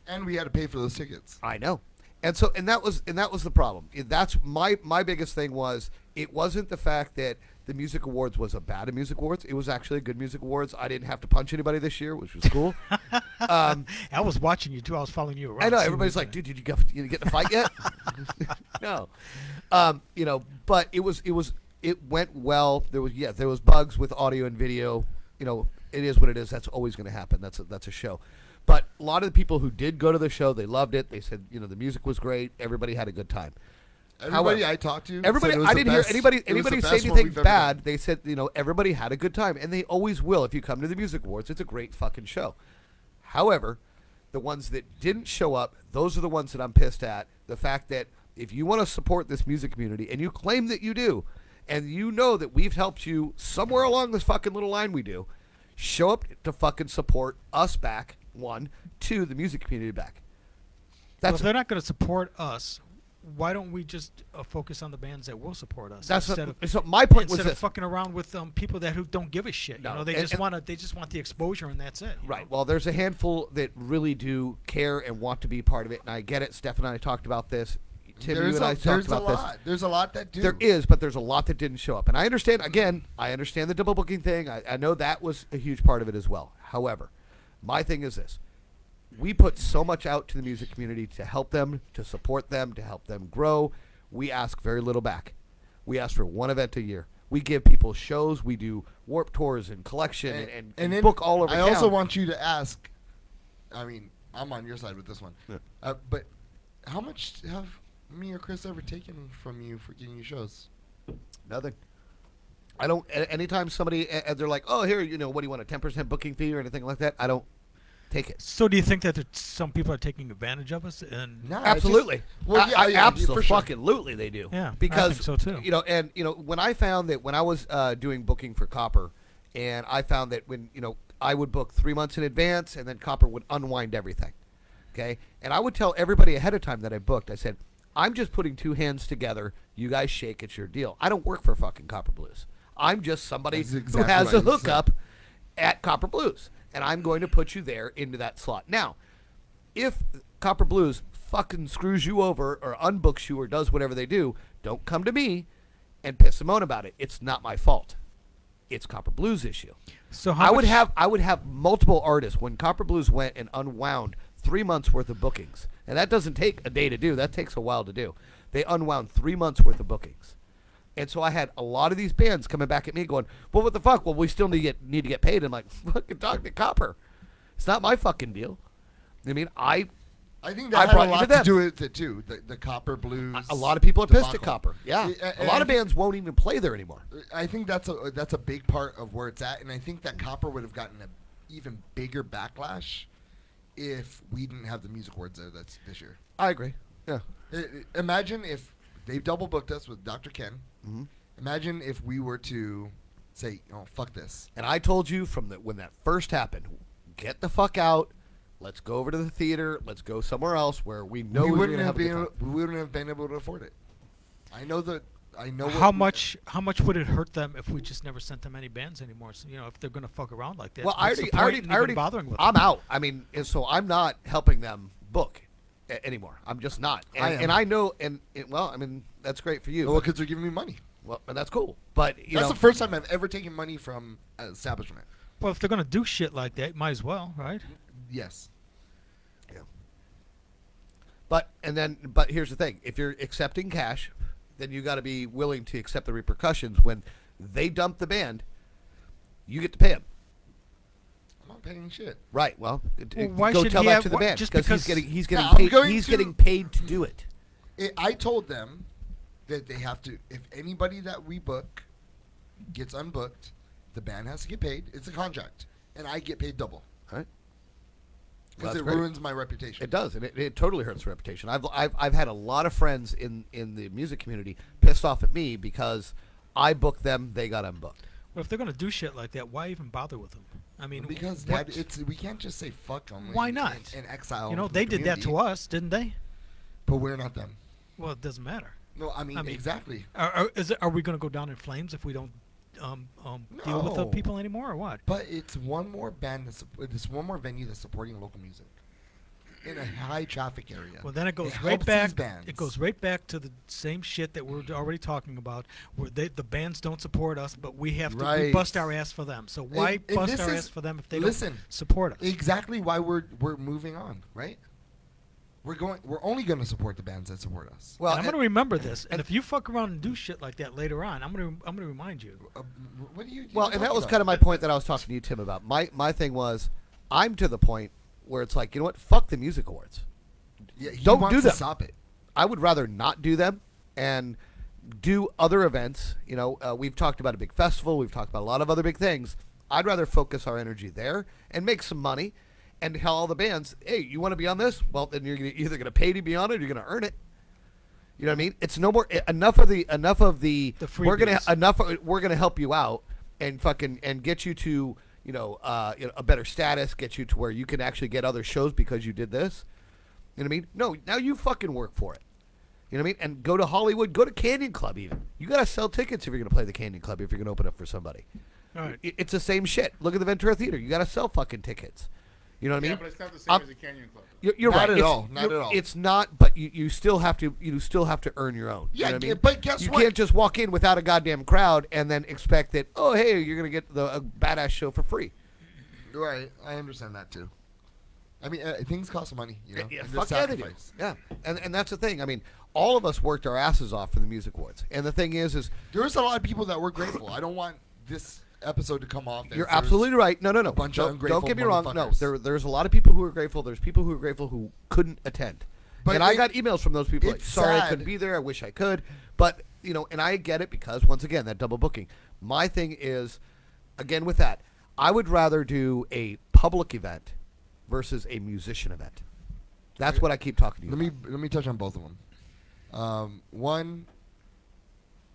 And we had to pay for those tickets. I know. And so that was the problem. That's my biggest thing was it wasn't the fact that the Music Awards was a bad Music Awards. It was actually a good Music Awards. I didn't have to punch anybody this year, which was cool. I was watching you too. I was following you around. I know. Everybody's like, dude, did you get in a fight yet? No. But it went well. There was bugs with audio and video. It is what it is. That's always going to happen. That's a show. But a lot of the people who did go to the show, they loved it. They said, the music was great. Everybody had a good time. Everybody I talked to, everybody, said it was I the didn't hear best- anybody it was the say best one anything we've ever bad. done. They said, everybody had a good time, and they always will. If you come to the Music Awards, it's a great fucking show. However, the ones that didn't show up, those are the ones that I'm pissed at. The fact that if you want to support this music community, and you claim that you do, and you know that we've helped you somewhere along this fucking little line we do, show up to fucking support us back, 1, 2, the music community back. Well, if they're not going to support us, why don't we just focus on the bands that will support us? So my point was instead this. of fucking around with people that who don't give a shit. No, They and- just want the exposure, and that's it. Right. Well, there's a handful that really do care and want to be part of it, and I get it. Steph and I talked about this. Tim, you and I talked about this. There's a lot that do. There is, but there's a lot that didn't show up. And I understand, again, the double booking thing. I know that was a huge part of it as well. However, my thing is this. We put so much out to the music community to help them, to support them, to help them grow. We ask very little back. We ask for one event a year. We give people shows. We do warp tours and collection and then book all over I town. also want you to ask. I mean, I'm on your side with this one. Yeah. But how much have me or Chris ever taken from you for getting you shows? Nothing. I don't. Anytime somebody and they're like, "Oh, here, what do you want, a 10% booking fee or anything like that?" I don't take it. So do you think that some people are taking advantage of us? And No, Absolutely. Well, yeah, for sure. Absolutely, they do. Yeah, I because think so too. when I found that when I was doing booking for Copper, and I found that when I would book 3 months in advance, and then Copper would unwind everything. Okay, and I would tell everybody ahead of time that I booked. I said, "I'm just putting two hands together. You guys shake. It's your deal. I don't work for fucking Copper Blues. I'm just somebody That's who exactly has what a you said. hookup at Copper Blues, and I'm going to put you there into that slot. Now, if Copper Blues fucking screws you over or unbooks you or does whatever they do, don't come to me and piss and moan about it. It's not my fault. It's Copper Blues' issue. So I would have multiple artists when Copper Blues went and unwound 3 months worth of bookings, and that doesn't take a day to do. That takes a while to do. They unwound 3 months worth of bookings. And so I had a lot of these bands coming back at me going, well, what the fuck? Well, we still need to get paid. I'm like, fucking talk to Copper. It's not my fucking deal. I mean, I think that had a lot to do with it, too. The Copper Blues. A lot of people are pissed at debacle. Copper. Yeah. And A lot of bands won't even play there anymore. I think that's a big part of where it's at. And I think that Copper would have gotten an even bigger backlash if we didn't have the music awards there this year. I agree. Yeah. Imagine if they double booked us with Dr. Ken. Mm-hmm. Imagine if we were to say, "Oh, fuck this." And I told you when that first happened, get the fuck out. Let's go over to the theater. Let's go somewhere else where we know we we're wouldn't gonna have have a good been. time. We wouldn't have been able to afford it. I know that. I know. How much would it hurt them if we just never sent them any bands anymore? So, if they're gonna fuck around like that. Well, what's the point in even bothering with I'm them? out. I mean, and so I'm not helping them book anymore. I'm just not. And I am. and I know. Well, I mean, that's great for you. Well, because they're giving me money. Well, and that's cool. But that's the first time I've ever taken money from an establishment. Well, if they're gonna do shit like that, might as well, right? Yes. Yeah. But here's the thing: if you're accepting cash, then you got to be willing to accept the repercussions when they dump the band. You get to pay them. I'm not paying shit. Right. Well, why go should tell he that have- to the why- band just because because- he's getting Yeah, I'm paid. going He's to- getting paid to do it. I told them that they have to. If anybody that we book gets unbooked, the band has to get paid. It's a contract, and I get paid double. Right. Because Well, it that's great. ruins my reputation. It does, and it totally hurts reputation. I've had a lot of friends in the music community pissed off at me because I booked them, they got unbooked. Well, if they're gonna do shit like that, why even bother with them? I mean, Because what- Dad, we can't just say fuck them. Why not? And exile. You know, from they the did that to community. us, didn't they? But we're not them. Well, it doesn't matter. No, I mean exactly. Are we going to go down in flames if we don't deal with the No. people anymore, or what? But it's one more band. It's one more venue that's supporting local music in a high traffic area. Well, then it goes right helps back. these bands. It goes right back to the same shit that we're already talking about, where the bands don't support us, but we have to we Right. bust our ass for them. So why And bust this our is- ass for them if they listen, don't support us? Exactly why we're moving on, right? We're only going to support the bands that support us. Well, I'm going to remember this, and if you fuck around and do shit like that later on, I'm going to remind you. What do you? Well, and that was kind of my point that I was talking to you, Tim, about. My thing was, I'm to the point where it's like, you know what? Fuck the music awards. Yeah, he Don't wants do to them. stop it. I would rather not do them and do other events. You know, we've talked about a big festival. We've talked about a lot of other big things. I'd rather focus our energy there and make some money and tell all the bands, hey, you want to be on this? Well, then you're either going to pay to be on it or you're going to earn it. You know what I mean? It's no more enough of the we're gonna help you out and fucking and get you to a better status, get you to where you can actually get other shows because you did this. You know what I mean? No, now you fucking work for it. You know what I mean? And go to Hollywood, go to Canyon Club even. You got to sell tickets if you're going to play the Canyon Club, if you're going to open up for somebody. All right. It's the same shit. Look at the Ventura Theater. You got to sell fucking tickets. You know what I mean? Yeah, but it's not the same as a Canyon Club. You're Not right. at It's- all. Not at all. It's not, but you still have to earn your own. Yeah, you know what I mean? but guess you what? can't just walk in without a goddamn crowd and then expect that, oh, hey, you're going to get a badass show for free. Right, I understand that too. I mean, things cost money, you know. Yeah, and fuck there's yeah, they do. sacrifice. Yeah, and that's the thing. I mean, all of us worked our asses off for the music awards, and the thing is There's a lot of people that were grateful. I don't want this episode to come off. as you're there's absolutely right. No. a bunch of ungrateful Don't get me wrong. No, motherfuckers. there's a lot of people who are grateful. There's people who are grateful who couldn't attend. But and I got emails from those people like, it's sorry I sad. couldn't be there. I wish I could. But and I get it because once again that double booking. My thing is, again with that, I would rather do a public event versus a musician event. That's what I keep talking to you about. Let me touch on both of them. One,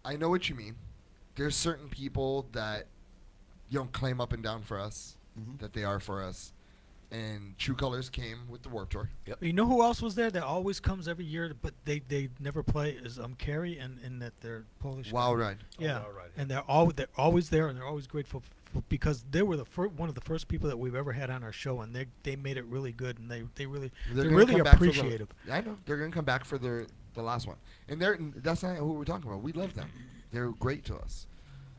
I know what you mean. There's certain people that claim up and down for us, that they are for us. And True Colors came with the Warped Tour. Yep. You know who else was there that always comes every year, but they never play is Carrie and that they're Polish. Wild Ride. Yeah, Wild Ride, and they're always there, and they're always grateful because they were one of the first people that we've ever had on our show, and they made it really good, and they're really appreciative. I know they're gonna come back for the last one, and that's not who we're talking about. We love them. They're great to us,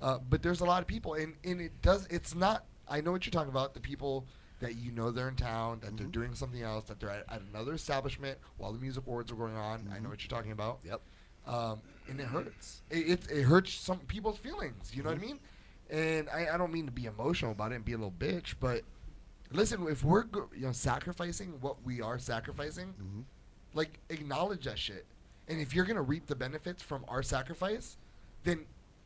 but there's a lot of people, and it's not. I know what you're talking about. The people that they're in town, that they're doing something else, that they're at another establishment while the music awards are going on. I know what you're talking about. Yep. And it hurts. It hurts some people's feelings. You know what I mean? And I don't mean to be emotional about it and be a little bitch, but listen, if we're sacrificing what we are sacrificing, like acknowledge that shit. And if you're gonna reap the benefits from our sacrifice, then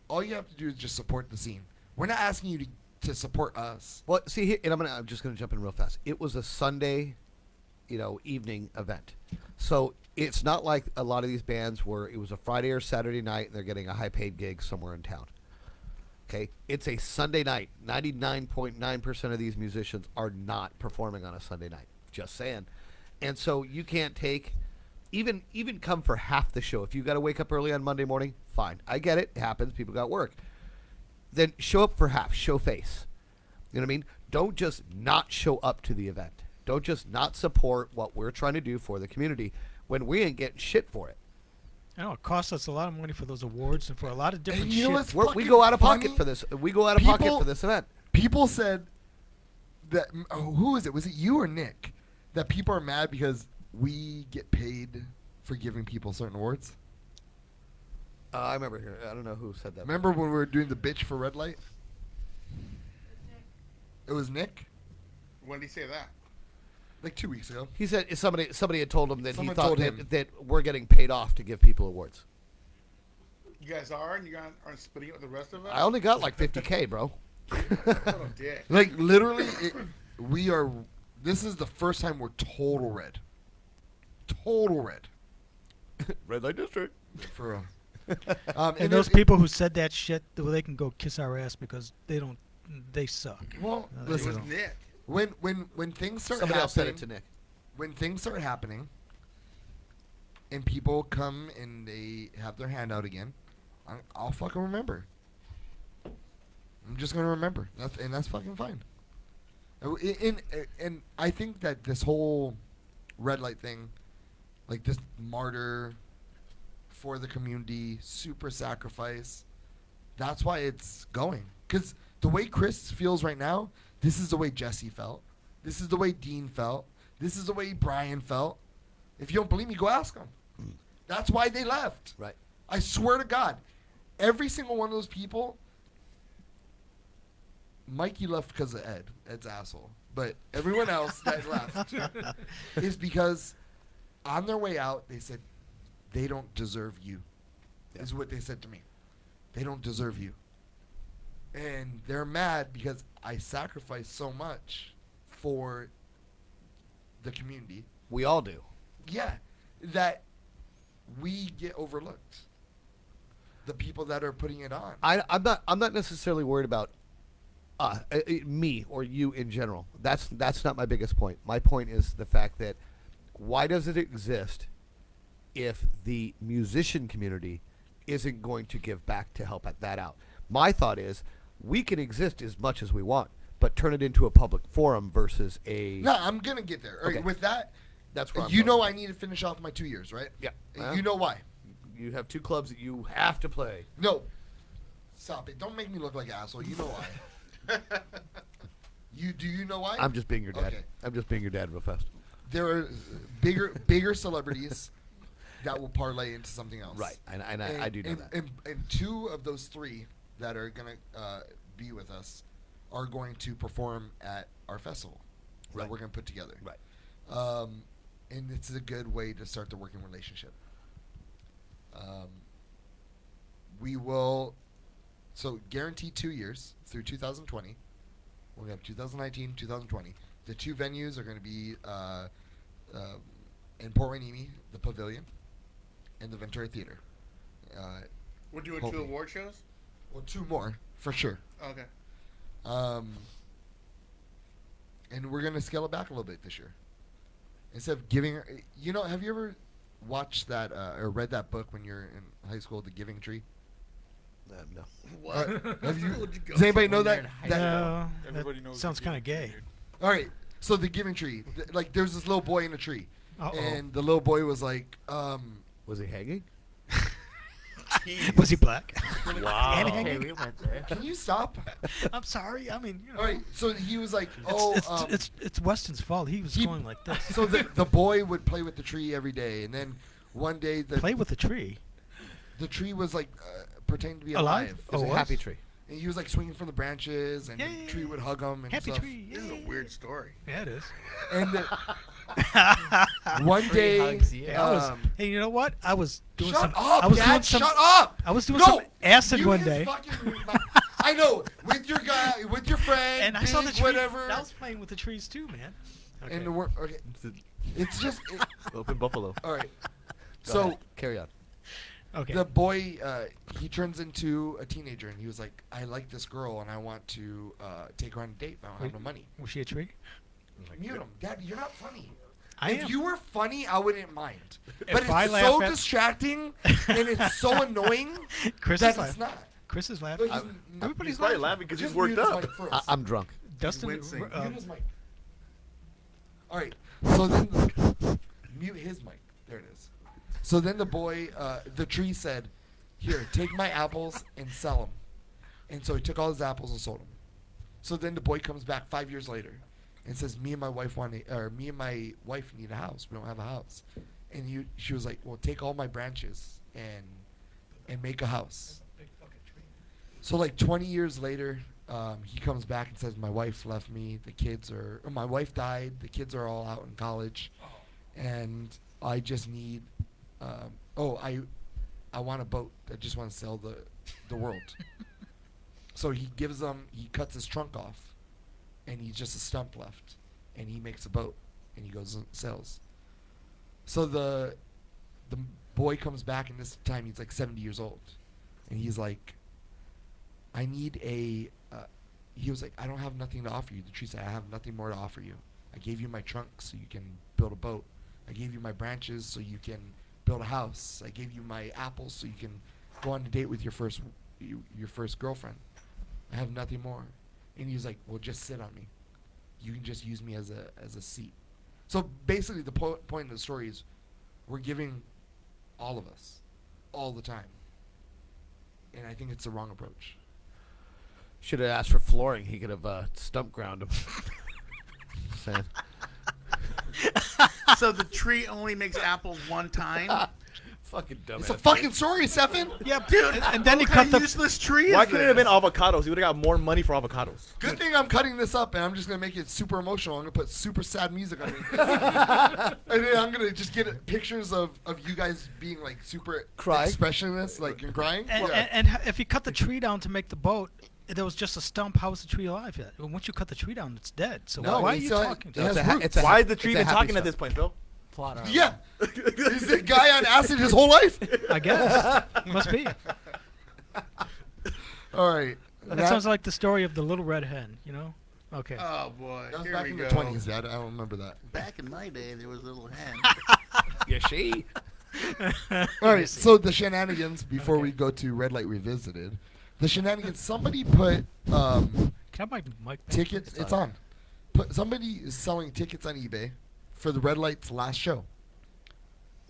all you have to do is just support the scene. We're not asking you to support us. Well, see, and I'm just going to jump in real fast. It was a Sunday, evening event, so it's not like a lot of these bands where it was a Friday or Saturday night and they're getting a high-paid gig somewhere in town. Okay, it's a Sunday night. 99.9% of these musicians are not performing on a Sunday night. Just saying, and so you can't take even come for half the show. If you got to wake up early on Monday morning, fine. I get it. It happens. People got work. Then show up for half. Show face. You know what I mean? Don't just not show up to the event. Don't just not support what we're trying to do for the community when we ain't getting shit for it. I know it costs us a lot of money for those awards and for a lot of different shit. We go out of pocket for this. We go out of pocket for this event. People said that. Who is it? Was it you or Nick? That people are mad because we get paid for giving people certain awards. I remember here. I don't know who said that. Remember when we were doing the bitch for red light? It was Nick. When did he say that? Like 2 weeks ago. He said somebody had told him that Someone he thought told him. that we're getting paid off to give people awards. You guys are, and you guys aren't splitting it with the rest of us? I only got like $50K, bro. What a dick. Like literally, we are. This is the first time we're total red. Total red. Red light district. For real. And those people who said that shit, well, they can go kiss our ass because they suck. Well, It was Nick. When things start Somebody happening, else said it to Nick. When things start happening, and people come and they have their hand out again, I'll fucking remember. I'm just gonna remember, and that's fucking fine. And I think that this whole red light thing, like this martyr for the community, super sacrifice, that's why it's going. Because the way Chris feels right now, this is the way Jesse felt. This is the way Dean felt. This is the way Brian felt. If you don't believe me, go ask them. That's why they left. Right. I swear to God, every single one of those people. Mikey left because of Ed. Ed's asshole. But everyone else that left is because on their way out, they said, they don't deserve you. Yeah. Is what they said to me. They don't deserve you. And they're mad because I sacrificed so much for the community. We all do. Yeah. That we get overlooked. The people that are putting it on. I'm not necessarily worried about me or you in general. That's not my biggest point. My point is the fact that why does it exist if the musician community isn't going to give back to help that out? My thought is we can exist as much as we want, but turn it into a public forum versus a... No, I'm going to get there. Okay. With that, that's where you know I need to finish off my 2 years, right? Yeah. You know why? You have 2 clubs that you have to play. No. Stop it. Don't make me look like an asshole. You know why. Do you know why? I'm just being your dad. Okay. I'm just being your dad real fast. There are bigger celebrities that will parlay into something else. Right, and I do know that. And 2 of those 3 that are going to be with us are going to perform at our festival that we're going to put together. Right. And it's a good way to start the working relationship. we will. So guaranteed 2 years through 2020. We have 2019, 2020. The two venues are going to be in Port Hueneme, the Pavilion, and the Ventura Theater. We're doing hoping. 2 award shows? Well, 2 more for sure. Okay. And we're gonna scale it back a little bit this year. Instead of giving, have you ever watched that or read that book when you're in high school, The Giving Tree? No. What? Have you? Would you go Does anybody to know when that? you're in high No, Everybody that knows sounds the kind of Giving gay. All right. So The Giving Tree, like there's this little boy in a tree, Uh-oh. and the little boy was like, was he hanging? Was he black? Wow. And Okay, hanging? we went there. Can you stop? I'm sorry. I mean, All right. So he was like, it's Weston's fault. He was going like this. So the boy would play with the tree every day, and then one day Play with the tree. the tree was like pretending to be Alive? alive. It was Oh, a was? happy tree. And he was like swinging from the branches, and the tree would hug him and Happy stuff. tree. This is a weird story. Yeah, it is. And one Tree day, hugs you. Hey, you know what? I was doing shut some. up, I was Dad! doing some. Shut up! I was doing No, some acid you one his day, I know, with your guy, with your friend, and I saw the big tree. whatever. I was playing with the trees too, man. Okay. And okay, it's just Open Buffalo. all right. Go So ahead. Carry on. Okay. the boy, he turns into a teenager, and he was like, "I like this girl, and I want to take her on a date, but I don't have no money." Was she a tree? Mute him, Dad. You're not funny. I If am. you were funny, I wouldn't mind. If But I it's laugh so at- distracting and it's so annoying Chris that is it's laughing. not. Chris is laughing. Look, Everybody's He's probably laughing. laughing because he's Just worked mute his up. mic first. I'm drunk. Dustin, wincing. Mute his mic. All right. So then, mute his mic. There it is. So then the boy, the tree said, "Here, take my apples and sell them." And so he took all his apples and sold them. So then the boy comes back 5 years later and says, me and my wife need a house. We don't have a house. And she was like, "Well, take all my branches and make a house." So like 20 years later, he comes back and says, "My wife left me. My wife died. The kids are all out in college, and I just need. I want a boat. I just want to sell the world." So he cuts his trunk off, and he's just a stump left, and he makes a boat, and he goes and sells. So the boy comes back, and this time he's like 70 years old, and he's like, "I need a." He was like, "I don't have nothing to offer you." The tree said, "I have nothing more to offer you. I gave you my trunk so you can build a boat. I gave you my branches so you can build a house. I gave you my apples so you can go on a date with your first girlfriend. I have nothing more." And he was like, "Well, just sit on me. You can just use me as a seat." So basically, the point of the story is, we're giving all of us, all the time, and I think it's the wrong approach. Should have asked for flooring. He could have stump ground him. Saying. So the tree only makes apples one time? Fucking dumbass. It's a fucking story, Stefan. Yeah, Dude, and then he cut the useless tree. Why is couldn't it have this? been avocados? He would have got more money for avocados. Good thing I'm cutting this up, and I'm just gonna make it super emotional. I'm gonna put super sad music on it, and then I'm gonna just get pictures of you guys being like super Crying? expressionless, like and crying. And, Yeah. and if you cut the tree down to make the boat, there was just a stump. How is the tree alive yet? Once you cut the tree down, it's dead. So No, why are it's you still- talking? it has roots. Why is the tree it's a even happy talking at stump. this point, Phil? Plot armor. Yeah, is the guy on acid his whole life? I guess. Must be. All right. That sounds like the story of the little red hen, you know? Okay. Oh, boy. That was Here back we in go. the 20s, Dad. I don't remember that. Back in my day, there was a little hen. Yeah, she. All right, so the shenanigans before we go to Red Light Revisited. The shenanigans, somebody put Can I have my mic back? tickets, it's on. Somebody is selling tickets on eBay for the Red Light's last show.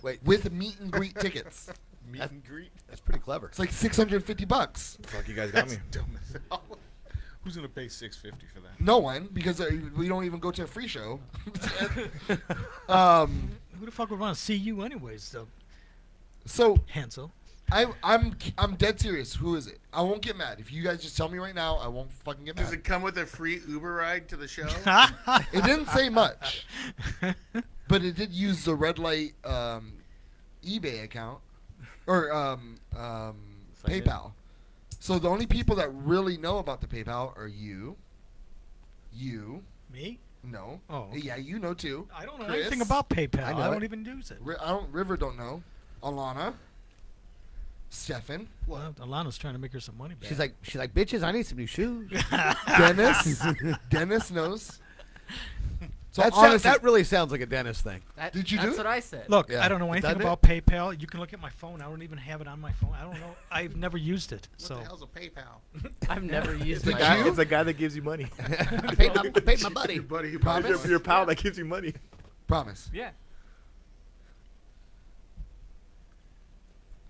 Wait. With meet and greet tickets. Meet and greet. That's pretty clever. It's like $650. Fuck, you guys got me. Dumb as hell. Who's gonna pay $650 for that? No one, because we don't even go to a free show. Who the fuck would want to see you anyways, So Hansel? I'm dead serious. Who is it? I won't get mad. If you guys just tell me right now, I won't fucking get Does mad. it come with a free Uber ride to the show? It didn't say much, but it did use the Red Light eBay account, or I did. PayPal. So the only people that really know about the PayPal are you. Me? No. Oh. Yeah, you know too. I don't know Chris. anything about PayPal. I I, know don't it. even use it. River don't know. Alana. Stefan. Well, Alana's trying to make her some money back. She's like, bitches, I need some new shoes. Dennis. Dennis knows. So that, honestly, that really sounds like a Dennis thing. Did you do That's it? what I said. Look, Yeah. I don't know anything Doesn't it? about PayPal. You can look at my phone. I don't even have it on my phone. I don't know. I've never used it. What So the hell's a PayPal? I've never used Did my you? phone. It's a guy that gives you money. Paid my buddy. Your buddy who Promise? Your pal that gives you money. Promise. Yeah.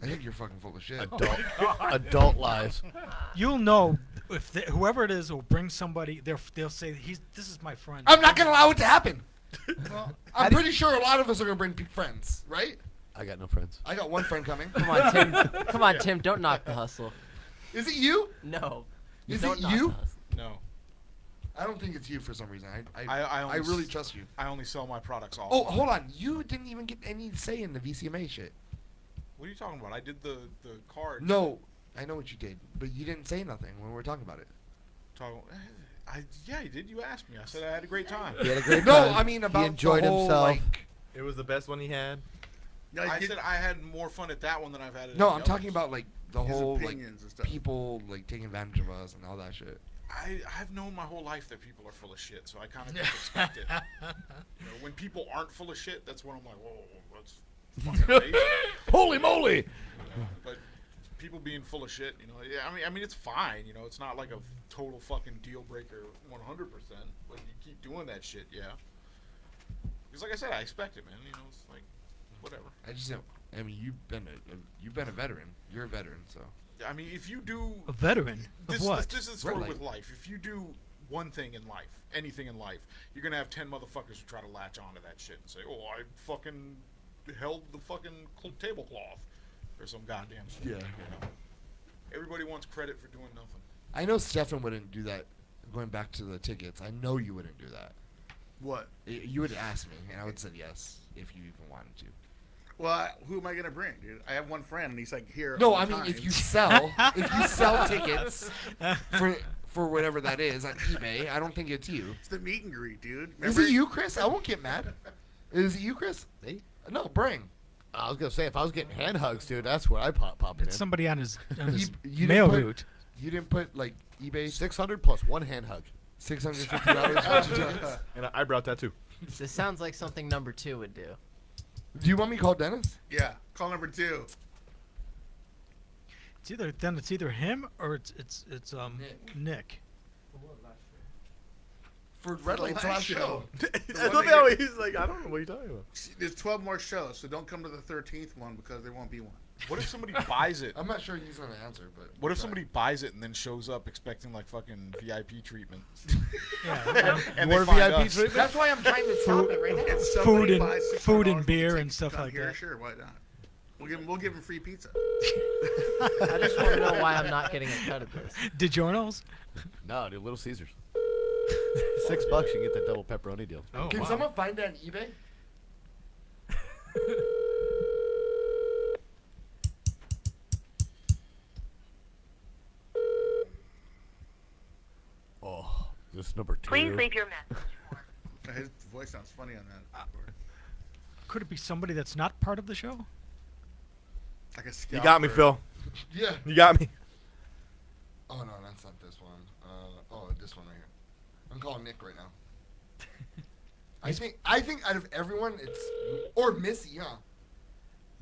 I think you're fucking full of shit. Adult lies. you'll know if whoever it is will bring somebody. They'll say this is my friend. I'm not gonna allow it to happen. I'm pretty sure a lot of us are gonna bring friends, right? I got no friends. I got one friend coming. Come on, Tim. Come on, Tim. Don't knock the hustle. Is it you? No. Is Don't it knock you? the hustle. No. I don't think it's you for some reason. I I only really s- trust you. I only sell my products off. Oh, hold on. You didn't even get any say in the VCMA shit. What are you talking about? I did the card. No, I know what you did, but you didn't say nothing when we were talking about it. Yeah, you did. You asked me. I said I had a great time. He had a great No, time. I mean about he enjoyed the whole, himself. like- It was the best one he had. I said I had more fun at that one than I've had at No, any I'm others. talking about like the His whole like opinions and stuff. people like taking advantage of us and all that shit. I've known my whole life that people are full of shit, so I kind of just expect it. You know, when people aren't full of shit, that's when I'm like, whoa, that's fucking amazing. Holy moly! But people being full of shit, you know, yeah, I mean, it's fine. You know, it's not like a total fucking deal breaker, 100%. But you keep doing that shit, yeah. Because like I said, I expect it, man. You know, it's like whatever. I just don't. I mean, you've been a veteran. You're a veteran, so. I mean, if you do A veteran this, of what? This is sort of with life. If you do one thing in life, anything in life, you're gonna have 10 motherfuckers who try to latch onto that shit and say, "Oh, I fucking held the fucking tablecloth," or some goddamn shit. Yeah. You know? Everybody wants credit for doing nothing. I know Stefan wouldn't do that. Going back to the tickets, I know you wouldn't do that. What? You would ask me, and I would say yes if you even wanted to. Well, who am I gonna bring, dude? I have one friend, and he's like here. No, all I the mean time. if you sell tickets for whatever that is on eBay, I don't think it's you. It's the meet and greet, dude. Is it you, Chris? I won't get mad. Is it you, Chris? Me? No, bring. I was gonna say if I was getting hand hugs, dude, that's where I pop in. It's somebody on his You mail didn't put- route. You didn't put like eBay 600 plus one hand hug. $650. And I brought that too. This sounds like something number 2 would do. Do you want me to call Dennis? Yeah, call number 2. It's either him or it's Nick. For Red Light's last show. I love how he's like, I don't know what you're talking about. There's 12 more shows, so don't come to the 13th one because there won't be one. What if somebody buys it? I'm not sure he's gonna answer, but What if somebody buys it and then shows up expecting like fucking VIP treatment? Yeah, and more they find VIP us. treatment. That's why I'm trying to stop it right now. If Food somebody and buys food and $600 beer for and tickets stuff to come like here, that. Sure, why not? We'll give him free pizza. I just want to know why I'm not getting a cut of this. DiGiorno's? No, dude, Little Caesars. $6 you get that double pepperoni deal. Oh, Can wow. someone find that on eBay? Oh, this number 2. Please leave your message. His voice sounds funny on that. Could it be somebody that's not part of the show? Like a You got me, scalper. Phil. Yeah. You got me. Oh no, that's not this one. This one right here. I'm calling Nick right now. I think out of everyone, it's or Missy, huh?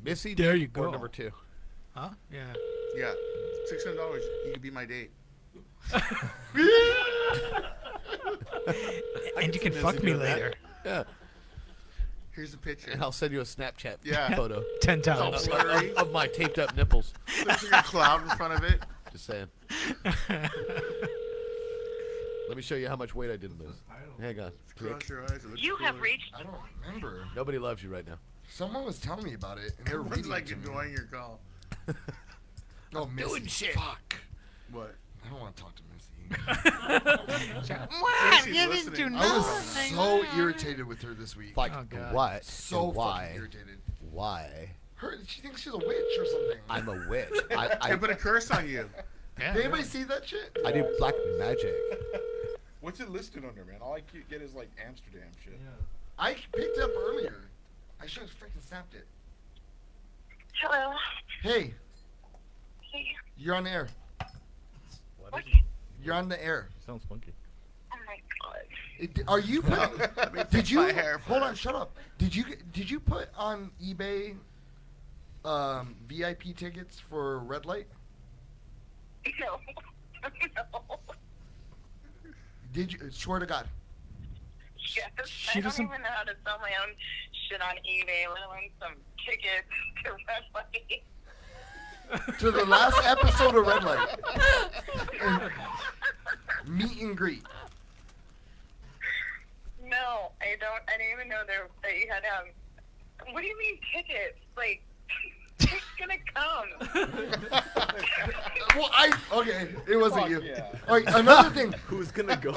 Missy, There you or go. number 2. Huh? Yeah. Yeah, $600. You can be my date. And you can fuck me later. Yeah. Here's a picture. And I'll send you a Snapchat Yeah. photo 10 times. All blurry. of my taped up nipples. Looks like a cloud in front of it. Just saying. Let me show you how much weight I didn't lose. Hang on. Close your eyes. It looks You have cooler. reached. I don't remember. Nobody loves you right now. Someone was telling me about it, and they were Everyone's reading like it to me. enjoying your call. Oh, Missy, doing shit. fuck. What? I don't want to talk to Missy. Stacey's listening. I was so irritated with her this week. Like, Oh, God. what? So And why? fucking irritated. Why? She thinks she's a witch or something. I'm a witch. I put a curse on you. Did anybody see that shit? I do black magic. What's it listed under, man? All I get is like Amsterdam shit. I picked it up earlier. I should have freaking snapped it. Hello. Hey, Hey. you're on the air. What? You're on the air. Sounds funky. Oh my god. Are you? me Did fix you? my hair Hold on. first. Shut up. Did you put on eBay VIP tickets for Red Light? No. No. Did you? Swear to God. Yes. She I don't doesn't- even know how to sell my own shit on eBay, let alone some tickets to Red Light. To the last episode of Red Light. And meet and greet. No, I don't. I didn't even know that you had What do you mean tickets? Like, who's gonna come? Well, okay, it wasn't Fuck you. yeah. All right, another thing. Who's gonna go?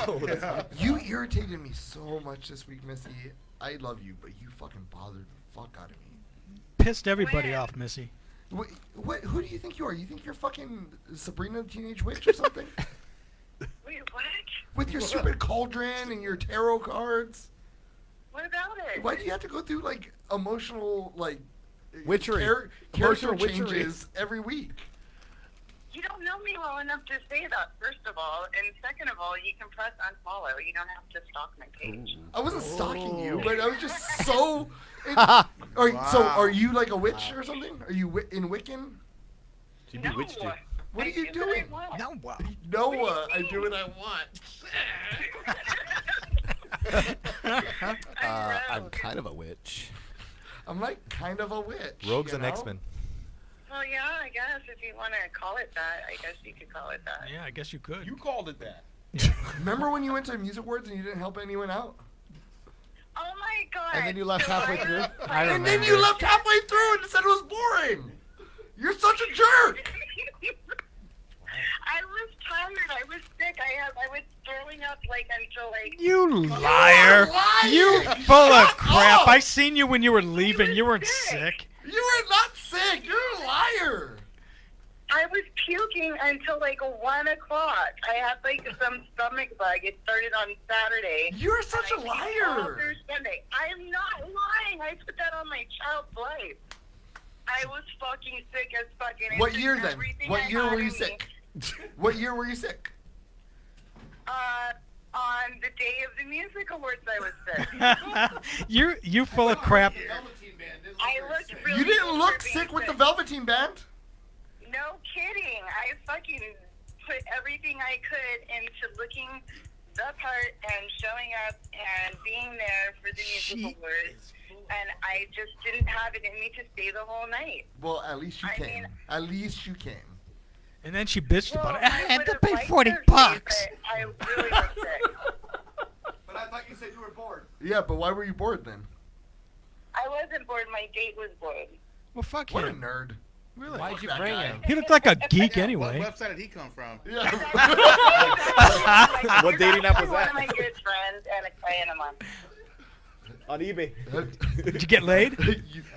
You irritated me so much this week, Missy. I love you, but you fucking bothered the fuck out of me. Pissed everybody off, Missy. What? Who do you think you are? You think you're fucking Sabrina the Teenage Witch or something? Wait, what? With your stupid cauldron and your tarot cards. What about it? Why do you have to go through like emotional like Witchery. character Emotional witchery. changes every week? You don't know me well enough to say that, first of all. And second of all, you can press unfollow. You don't have to stalk my page. I wasn't stalking you, but I was just so. All right, so are you like a witch or something? Are you in Wiccan? She bewitched you. What are you doing? Noah. Noah, I do what I want. I'm kind of a witch. I'm like kind of a witch. Rogues you and know? X-Men. Well, yeah, I guess if you want to call it that, I guess you could call it that. Yeah, I guess you could. You called it that. Remember when you went to Music Awards and you didn't help anyone out? Oh my god. And then you left halfway through? And then you left halfway through and said it was boring. You're such a jerk. I was tired. I was sick. I was throwing up like until like. You liar! lying! You full of Shut crap! up! I seen you when you were leaving. You weren't sick. You were not sick. You're a liar. I was puking until like 1 o'clock. I had like some stomach bug. It started on Saturday. You're such a and I came all liar. through Sunday. I am not lying. I put that on my child's life. I was fucking sick as fucking. It's What just year then? everything What I year had were you in me. sick? What year were you sick? On the day of the music awards, I was sick. You full of crap. I looked really You didn't good look for being sick with the Velveteen Band. No kidding. I fucking put everything I could into looking the part and showing up and being there for the music awards. And I just didn't have it in me to stay the whole night. Well, at least you I came. mean- At least you came. And then she bitched about it. I had to would've pay liked 40 to stay, bucks. but I really was sick. But I thought you said you were bored. Yeah, but why were you bored then? I wasn't bored. My date was bored. Well, fuck What a him. nerd. Really? Why'd you that bring guy. him? He looked like a geek What anyway. website did he come from? Yeah. What dating app was One that? of my good friends and a client of mine. On eBay. Did you get laid? you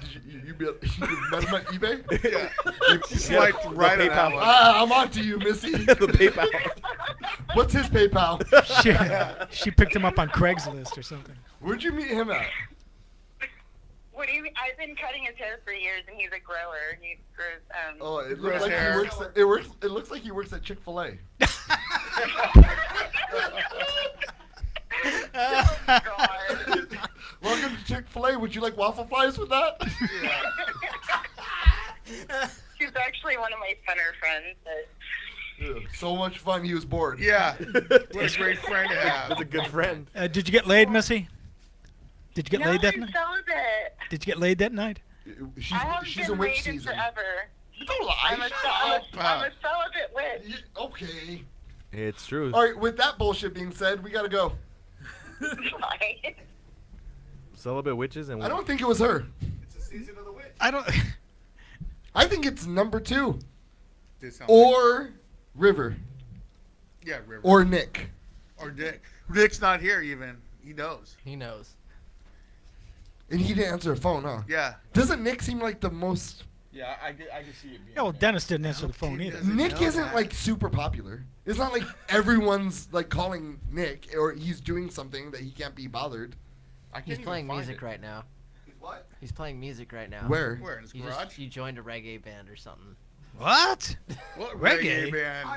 met him at eBay? Yeah. You swiped right on that one. I'm on to you, Missy. The PayPal. What's his PayPal? She picked him up on Craigslist or something. Where'd you meet him at? What do you mean? I've been cutting his hair for years, and he's a grower. He grows. Oh, it Gross looks like hair. he works. It works. It looks like he works at Chick-fil-A. God. Welcome to Chick-fil-A. Would you like waffle fries with that? She's actually one of my funner friends. But Yeah, so much fun. He was bored. Yeah. What a great friend to have. That's a good friend. Did you get laid, Missy? Did you get no, laid that I'm night? celibate. Did you get laid that night? She's I haven't she's been in witch laid in season. forever. Don't lie. I'm a celibate witch. Yeah, okay. It's true. All right. With that bullshit being said, we gotta go. Bye. Celibate witches and I don't think it was her. It's the season of the witch. I don't. I think it's number 2 Did sound or River yeah, River. or Nick. Or Dick. Rick's not here even. He knows. He knows. And he didn't answer the phone, huh? Yeah. Doesn't Nick seem like the most... Yeah, I can see it being. Yeah, well, Dennis didn't answer the phone either. Nick isn't like super popular. It's not like everyone's like calling Nick or he's doing something that he can't be bothered. He's playing music right now. What? He's playing music right now. Where? Where, in his He garage? He joined a reggae band or something. What? What Reggae? band?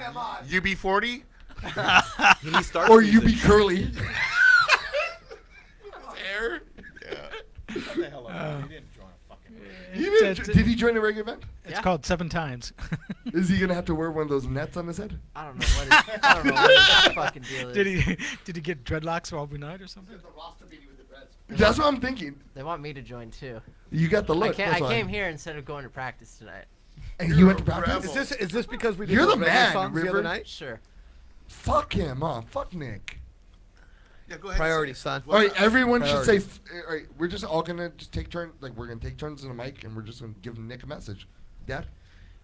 UB40? He starts Or music. you be curly. Hair? Yeah. What the hell? He didn't join a fucking. Did he join a reggae band? It's called 7 Times. Is he gonna have to wear one of those nets on his head? I don't know what his, I don't know what his fucking deal is. Did he get dreadlocks for every night or something? That's what I'm thinking. They want me to join too. You got the look. I that's why. came here instead of going to practice tonight. And you went to practice? Is this because we did You're those the reggae man, songs the River. other night? Sure. Fuck him, huh? Fuck Nick. Yeah, go ahead. Priority, son. All right, everyone Priority. should say. All right, we're just all gonna just take turns. Like we're gonna take turns in the mic, and we're just gonna give Nick a message. Dad.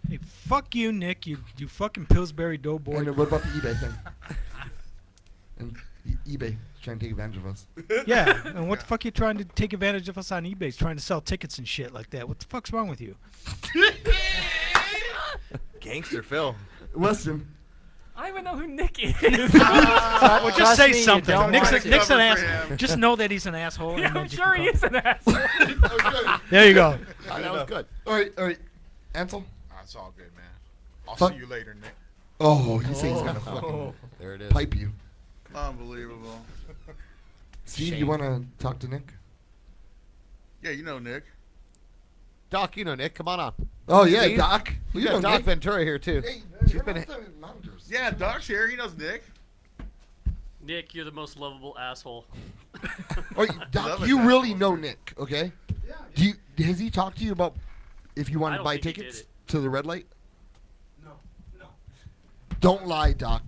Hey, fuck you, Nick. You fucking Pillsbury Doughboy. And what about the eBay thing? And eBay trying to take advantage of us. Yeah, and what the fuck you trying to take advantage of us on eBay? Trying to sell tickets and shit like that. What the fuck's wrong with you? Gangster Phil. Weston. I don't even know who Nick is. Well, just say me, you something. don't Nick's want an to. ass. Just know that he's an asshole. Yeah, and then I'm you sure can he call is an asshole. There you go. That was good. All right. Ansel. That's all good, man. I'll Fuck. see you later, Nick. Oh, he says he's gonna fucking There it is. pipe you. Unbelievable. Steve, Shame. you want to talk to Nick? Yeah, you know Nick. Doc, you know Nick. Come on up. Oh yeah, Steve? Doc. We You got know Doc Nick. Ventura here too. Hey, She's you're been not the monitors. Yeah, Doc's here. He knows Nick. Nick, you're the most lovable asshole. Oh, Doc, Love you it, really know Nick, okay? Yeah. Do you? Has he talked to you about if you want I to don't buy think he did tickets it. to the red light? No. Don't lie, Doc.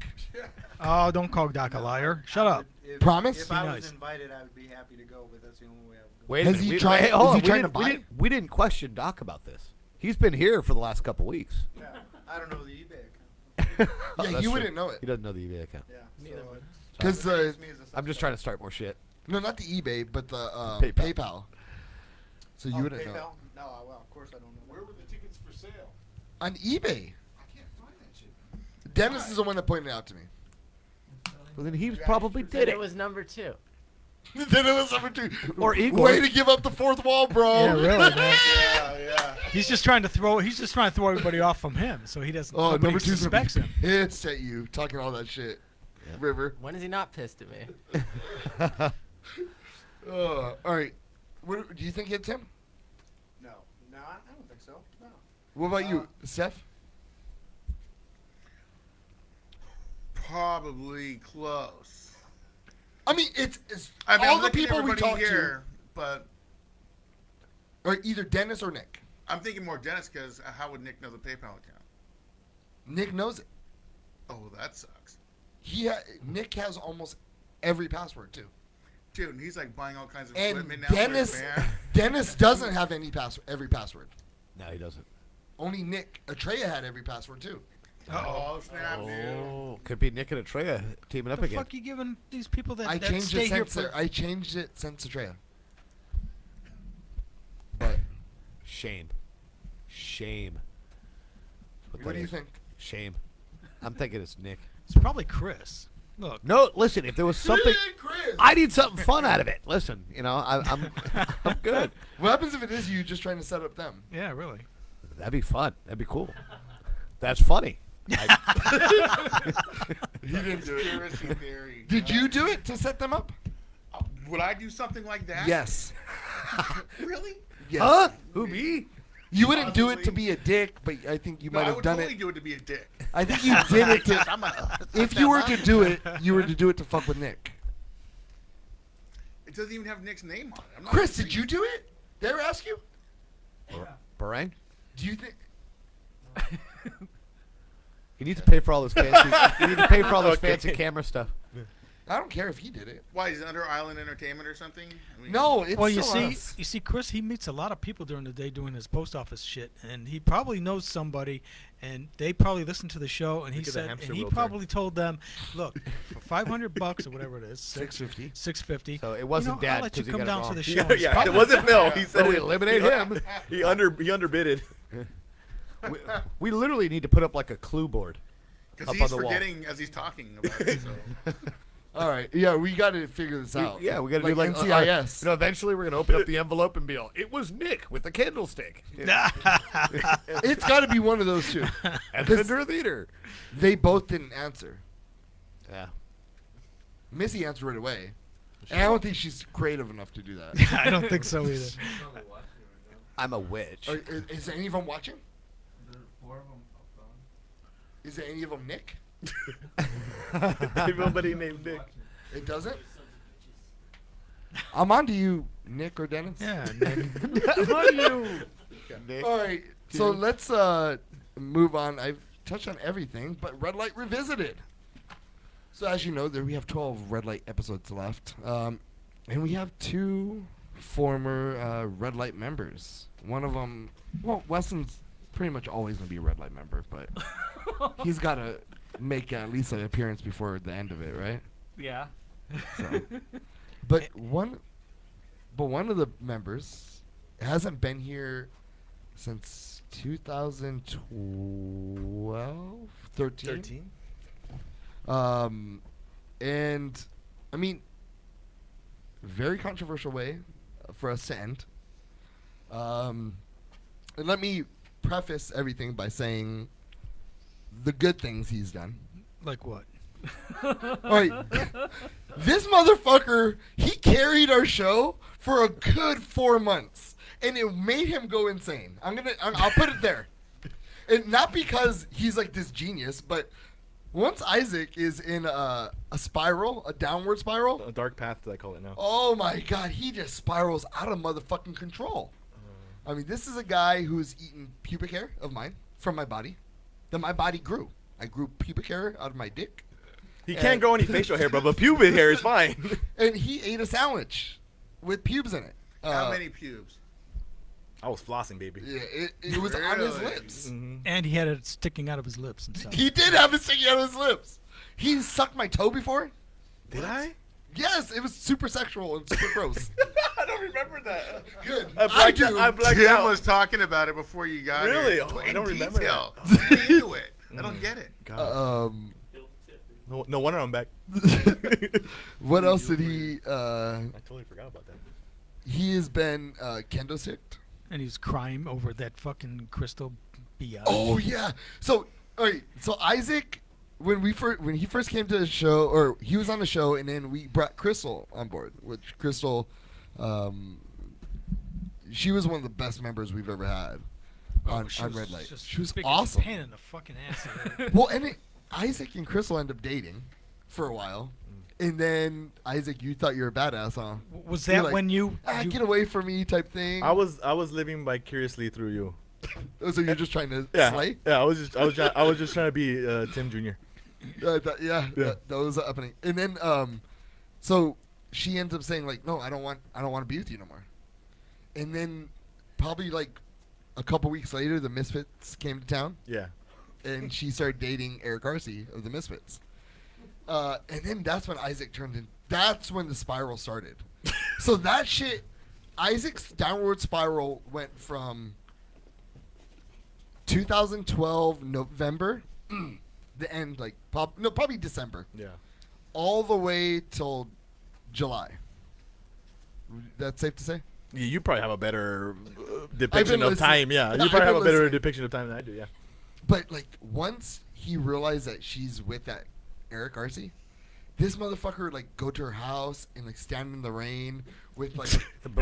Oh, don't call Doc a liar. Shut up. Promise? If I Be was nice. invited, I would be happy to go, but that's the only way I would go. Wait a Has minute. he We- tried- hey, hold is he on. trying to buy? We didn't question Doc about this. He's been here for the last couple weeks. Yeah, I don't know the eBay account. Oh, Yeah, that's you true. wouldn't know it. He doesn't know the eBay account. Yeah, Neither so would. Because I'm just trying to start more shit. no, not the eBay, but the PayPal. PayPal. So you Oh, wouldn't PayPal? know. No, well, of course I don't know. Where were the tickets for sale? On eBay. I can't find that shit. Dennis is the one that pointed it out to me. Well, then he probably did It it. was number 2. Then it was number 2. Or Igor. Way to give up the fourth wall, bro. Yeah, really, man. Yeah. He's just trying to throw everybody off from him, so he doesn't. Oh, nobody number 2's gonna suspects be him. pissed at you talking all that shit. River. When is he not pissed at me? All right. What, do you think it's him? No, I don't think so. No. What about you, Seth? Probably close. I mean, it's I mean, all I'm the looking at people we everybody talked here, but to are either Dennis or Nick. I'm thinking more Dennis because how would Nick know the PayPal account? Nick knows it. Oh, that sucks. Nick has almost every password too. Dude, and he's like buying all kinds of And equipment now for his Dennis, band. Dennis doesn't have every password. No, he doesn't. Only Nick Atreya had every password too. Oh, snap, dude. Could be Nick and Atreya teaming up The again. fuck you giving these people that, I that changed stay it here since for? I changed it since Atreya. But Shame. what do you think? Shame. I'm thinking it's Nick. It's probably Chris. Look. No, listen. If there was something, Chris. I need something fun out of it. Listen, I'm good. What happens if it is you just trying to set up them? Yeah, really. That'd be fun. That'd be cool. That's funny. He didn't do it. Conspiracy theory. Did you do it to set them up? Would I do something like that? Yes. Really? Yes. Huh? Who, me? You wouldn't do it to be a dick, but I think you No, might I have would done totally it. do it to be a dick. I think you did it to. I'm If you were to do it, you were to do it to fuck with Nick. It doesn't even have Nick's name on it. I'm not Chris, gonna did you do it? They ever ask you? Barang? Do you think? You need to pay for all this fancy. You need to pay for all this fancy camera stuff. I don't care if he did it. Why, he's under Island Entertainment or something? I mean, No, it's Well, you still see, us. you see, Chris, he meets a lot of people during the day doing his post office shit, and he probably knows somebody, and they probably listen to the show, and he Look at the said, hamster and he wheelchair. probably told them, look, for $500 or whatever it is, $650. $650. So it wasn't I'll Dad let you 'cause he come got it down wrong. to the show. Yeah, It's yeah, probably- it wasn't Phil. He said So we it- eliminate him. He underbidded. We literally need to put up like a clue board Because up he's on the wall. forgetting as he's talking about it. So. All right. Yeah, we got to figure this out. We got to do like NCIS. Eventually, we're gonna open up the envelope and be all, "It was Nick with the candlestick." It's got to be one of those two. At the Ventura Theater. They both didn't answer. Yeah. Missy answered right away. And I don't think she's creative enough to do that. I don't think so either. I'm a witch. Is any of them watching? Is there any of them Nick? Nobody named Nick. It doesn't? I'm on to you, Nick or Dennis. Yeah, I'm on you. Nick. All right, so let's move on. I've touched on everything, but Red Light Revisited. So as you know, there we have 12 Red Light episodes left, and we have 2 former Red Light members. One of them, well, Weston's pretty much always going to be a Red Light member, but he's got to make at least an appearance before the end of it, right? Yeah. So, but one of the members hasn't been here since 2012, 13. And I mean, very controversial way for us to end. And let me preface everything by saying the good things he's done. Like what? All right, this motherfucker, he carried our show for a good 4 months, and it made him go insane. I'll put it there, and not because he's like this genius, but once Isaac is in a spiral, a downward spiral, A dark path, I call it now. oh my god, he just spirals out of motherfucking control. I mean, this is a guy who's eaten pubic hair of mine from my body. Then my body grew. I grew pubic hair out of my dick. He can't grow any facial hair, but pubic hair is fine. And he ate a sandwich with pubes in it. How many pubes? I was flossing, baby. Yeah, it was on his Really? lips. And he had it sticking out of his lips and stuff. He did have it sticking out of his lips. He sucked my toe before. Did I? Yes, it was super sexual and super gross. I don't remember that. Good. I blacked Tim out. was talking about it before you got Really? here. Oh, I In don't remember detail. Get into it. I don't get it. No wonder I'm back. What else did he? I totally forgot about that. He has been kendo sticked. And he was crying over that fucking crystal BS. Oh yeah. So all right. So Isaac, when he first came to the show, or he was on the show, and then we brought Crystal on board. Which Crystal, she was one of the best members we've ever had on Red Light. She was awesome. Pain in the fucking ass. Well, and Isaac and Crystal ended up dating for a while. And then Isaac, you thought you were a badass, huh? Was You're that like, when you get away from me type thing? I was living vicariously through you. Oh, so you're just trying to Yeah, slay? yeah. I was just trying to be Tim Jr. That was happening. And then, so she ends up saying like, "No, I don't want to be with you no more." And then, probably like a couple weeks later, the Misfits came to town. Yeah. And she started dating Eric Arcee of the Misfits. And then that's when Isaac turned in. That's when the spiral started. So that shit, Isaac's downward spiral went from 2012 November, the end, like probably December. Yeah. All the way till July. That's safe to say. Yeah, you probably have a better depiction of listening. time. Yeah, you I've probably have been a better listening. depiction of time than I do. Yeah. But like once he realized that she's with that Eric Arcee, this motherfucker like go to her house and like stand in the rain with like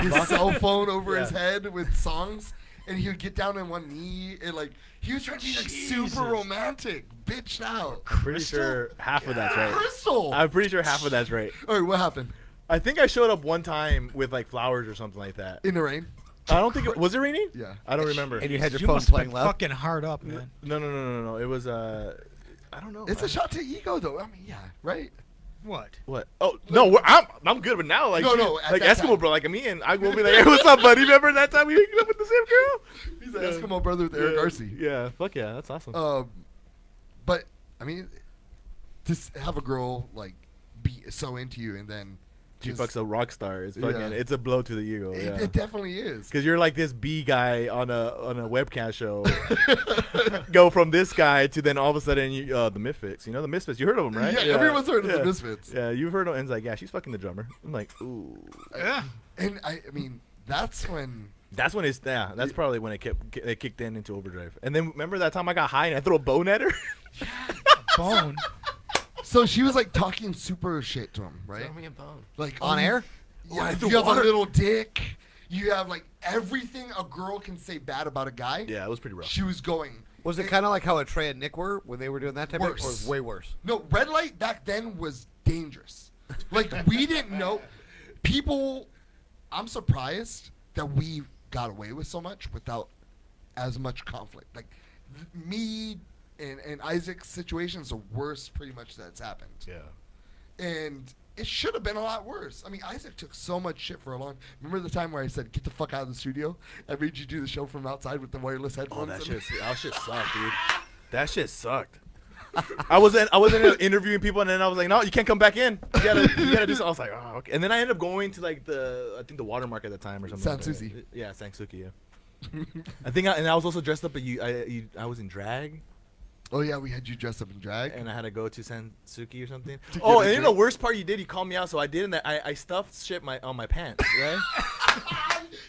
his cell phone over his head with songs, and he would get down on one knee and like he was trying to be like super romantic, bitched out. Pretty sure half of that's right. Crystal. I'm pretty sure half of that's right. All right, what happened? I think I showed up one time with like flowers or something like that. In the rain? I don't think it was it raining? Yeah. I don't remember. And you had your You phone must have playing been loud? fucking hard up, man. No. It was I don't know. It's a shot to ego though. I mean, yeah, right? What? What? Oh no, I'm good. But now, like, No, at like that Eskimo time. bro, like me and I will be like, hey, what's up, buddy? Remember that time we hooked up with the same girl? He's an Eskimo brother with Eric Arcee. Yeah, fuck yeah, that's awesome. But I mean, just have a girl like be so into you and then She just- fucks a rock star. It's fucking. Yeah. It's a blow to the ego. It, Yeah. it definitely is. Because you're like this B guy on a webcam show. Go from this guy to then all of a sudden you, the Misfits. You know the Misfits. You heard of them, right? Yeah, everyone's heard of the Misfits. Yeah, you've heard of them. And it's like, yeah, she's fucking the drummer. I'm like, ooh. Yeah. And I mean, that's when. That's when it's That's probably when it kicked in into overdrive. And then remember that time I got high and I threw a bone at her. Bone. So she was like talking super shit to him, right? Throw me a bone. Like On air? Yeah, I you threw have water. a little dick. You have like everything a girl can say bad about a guy. Yeah, it was pretty rough. She was going. Was it kind of like how Trey and Nick were when they were doing that type of, or Worse. was it way worse? No, red light back then was dangerous. Like we didn't know. People, I'm surprised that we got away with so much without as much conflict. Like me and Isaac's situation is the worst pretty much that's happened. Yeah. And it should have been a lot worse. I mean, Isaac took so much shit for a long. Remember the time where I said, "Get the fuck out of the studio"? I made you do the show from outside with the wireless Oh, headphones. that shit sucked, dude. That shit sucked. I was interviewing people, and then I was like, no, you can't come back in. You gotta do something. I was like, oh, okay. And then I ended up going to like I think the Watermark at the time or something. Sanssouci. Yeah, Sanssouci. Yeah. I think, and I was also dressed up, but I was in drag. Oh yeah, we had you dressed up in drag, and I had to go to Sanssouci or something. To Oh, get a and then the drink? worst part you did, you called me out, so I did, and I stuffed shit on my pants, right?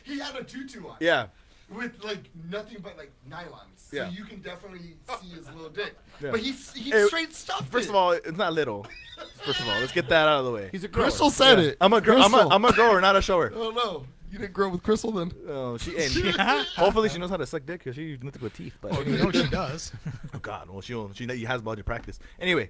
He had a tutu on. Yeah. With like nothing but like nylons. Yeah. So you can definitely see his little dick. Yeah. But he Hey, straight stuffed First it. of all, it's not little. First of all, let's get that out of the way. He's a grower. Crystal said it. I'm a Crystal. I'm a grower, not a shower. Oh no, you didn't grow up with Crystal then? Oh, hopefully she knows how to suck dick because she used nothing but teeth. But Oh, you know she does. Oh God, well she has a lot of practice. Anyway,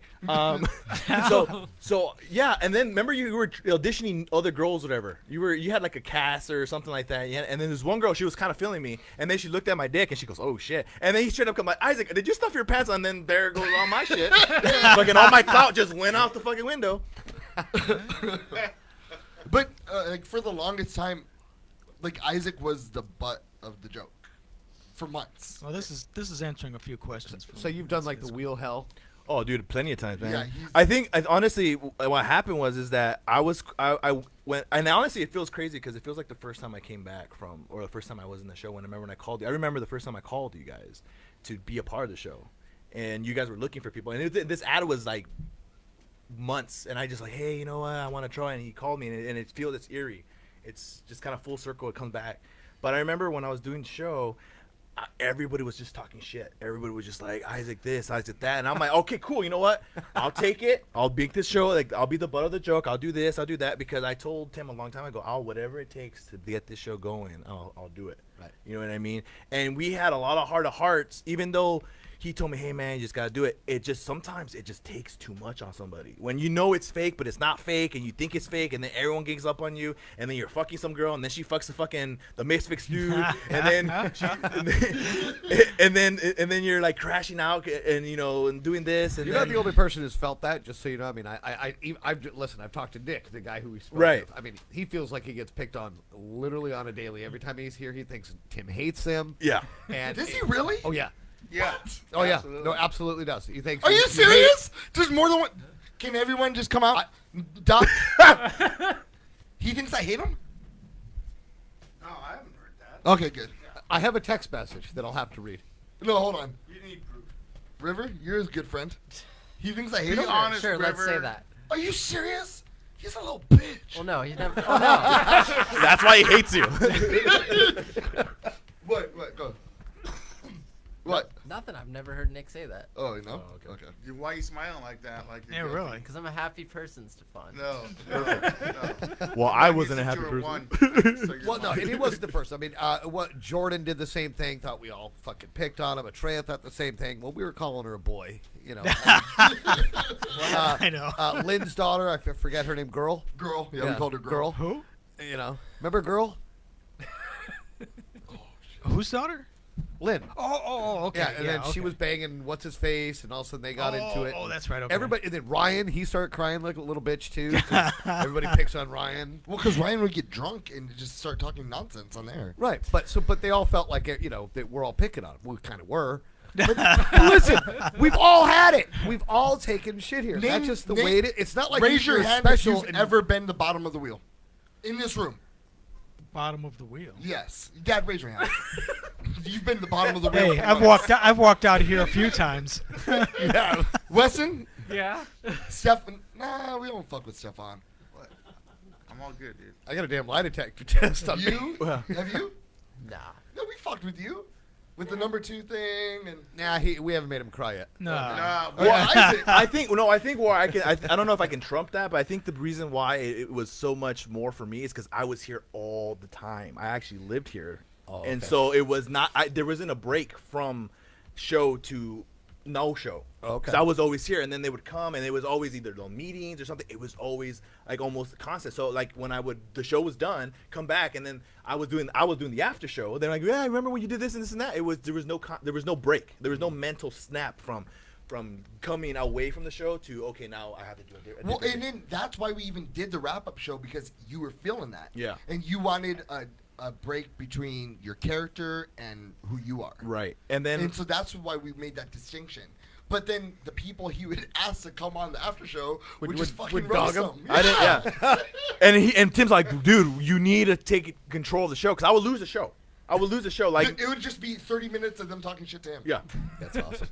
so yeah, and then remember you were auditioning other girls, whatever. You had like a cast or something like that. Yeah, and then there's one girl, she was kind of feeling me, and then she looked at my dick and she goes, oh shit, and then he straight up come like, Isaac, did you stuff your pants on? And then there goes all my shit. Fucking all my clout just went out the fucking window. But like for the longest time, like Isaac was the butt of the joke for months. Well, this is answering a few questions. So you've done like the wheel hell. Oh, dude, plenty of times, man. Yeah, he's- I think honestly, what happened was that I went, and honestly, it feels crazy because it feels like the first time I came back from, or the first time I was in the show. When I called you, I remember the first time I called you guys to be a part of the show, and you guys were looking for people, and this ad was like months, and I just like, hey, you know what, I want to try, and he called me, and it feels it's eerie. It's just kind of full circle. It comes back. But I remember when I was doing the show, everybody was just talking shit. Everybody was just like, Isaac this, Isaac that. And I'm like, okay, cool. You know what? I'll take it. I'll make this show. Like, I'll be the butt of the joke. I'll do this. I'll do that. Because I told Tim a long time ago, whatever it takes to get this show going, I'll do it. Right. You know what I mean? And we had a lot of heart of hearts, even though he told me, hey, man, you just got to do it. Sometimes it just takes too much on somebody. When you know it's fake, but it's not fake, and you think it's fake, and then everyone gangs up on you, and then you're fucking some girl, and then she fucks the Misfits dude, and then you're like crashing out, and and doing this. And You're then, not the only person who's felt that. Just so you know, I mean, I've talked to Nick, the guy who we spoke Right. with. I mean, he feels like he gets picked on literally on a daily. Every time he's here, he thinks Tim hates him. Yeah. And Does he really? Oh yeah. Yeah. Oh yeah. Absolutely. No, absolutely does. He thinks. Are you serious? There's more than one. Can everyone just come out? Doc. He thinks I hate him. No, I haven't heard that. Okay, good. I have a text message that I'll have to read. No, hold on. You need proof. River, you're his good friend. He thinks I hate Be him. honest, Sure, let's say River. that. Are you serious? He's a little bitch. Well, no, he's never. Oh no. That's why he hates you. What? Go. What? Nothing. I've never heard Nick say that. Oh, you know? Okay. Dude, why are you smiling like that? Like you're Yeah, guilty? really. Because I'm a happy person, Stefan. No. No. Well, I That wasn't means a that happy you're person. one, so you're Well, no, lying. and he wasn't the first. I mean, what Jordan did the same thing. Thought we all fucking picked on him. Atreya thought the same thing. Well, we were calling her a boy. You know. I know. Lynn's daughter, I forget her name. Girl. Girl. Yeah, we called her girl. Who? You know. Remember Girl? Whose daughter? Lynn. Oh, okay. Yeah, and then she okay. was banging what's his face, and all of a sudden they got into it. Oh, that's right. Okay. Everybody, and then Ryan, he started crying like a little bitch too. 'Cause everybody picks on Ryan. Well, because Ryan would get drunk and just start talking nonsense on air. Right, but they all felt like that we're all picking on him. We kind of were. But listen, we've all had it. We've all taken shit here. That's just the way it is. It's not like raise your you're hand special. if you've ever been the bottom of the wheel in this room. Bottom of the wheel. Yes, Dad, raise your hand. You've been the bottom of the wheel. Hey, I've walked out here a few times. Yeah, Weston. Yeah. Stefan. Nah, we don't fuck with Stefan. I'm all good, dude. I got a damn lie detector test on You? me. Have you? Nah. No, we fucked with you. With the number 2 thing and we haven't made him cry yet. No. I think why I don't know if I can trump that, but I think the reason why it was so much more for me is because I was here all the time. I actually lived here, and so it was not. There wasn't a break from show to no show. Because I was always here, and then they would come, and it was always either no meetings or something. It was always like almost constant. So like when the show was done, come back, and then I was doing the after show. They're like, yeah, I remember when you did this and this and that. There was no break. There was no mental snap from coming away from the show to okay, now I have to do it. Well, and then that's why we even did the wrap up show because you were feeling that. Yeah. And you wanted a break between your character and who you are. Right. And so that's why we made that distinction. But then the people he would ask to come on the after show would just fucking roast him. I didn't. Yeah. and Tim's like, dude, you need to take control of the show because I would lose the show. Like it would just be 30 minutes of them talking shit to him. Yeah. That's awesome.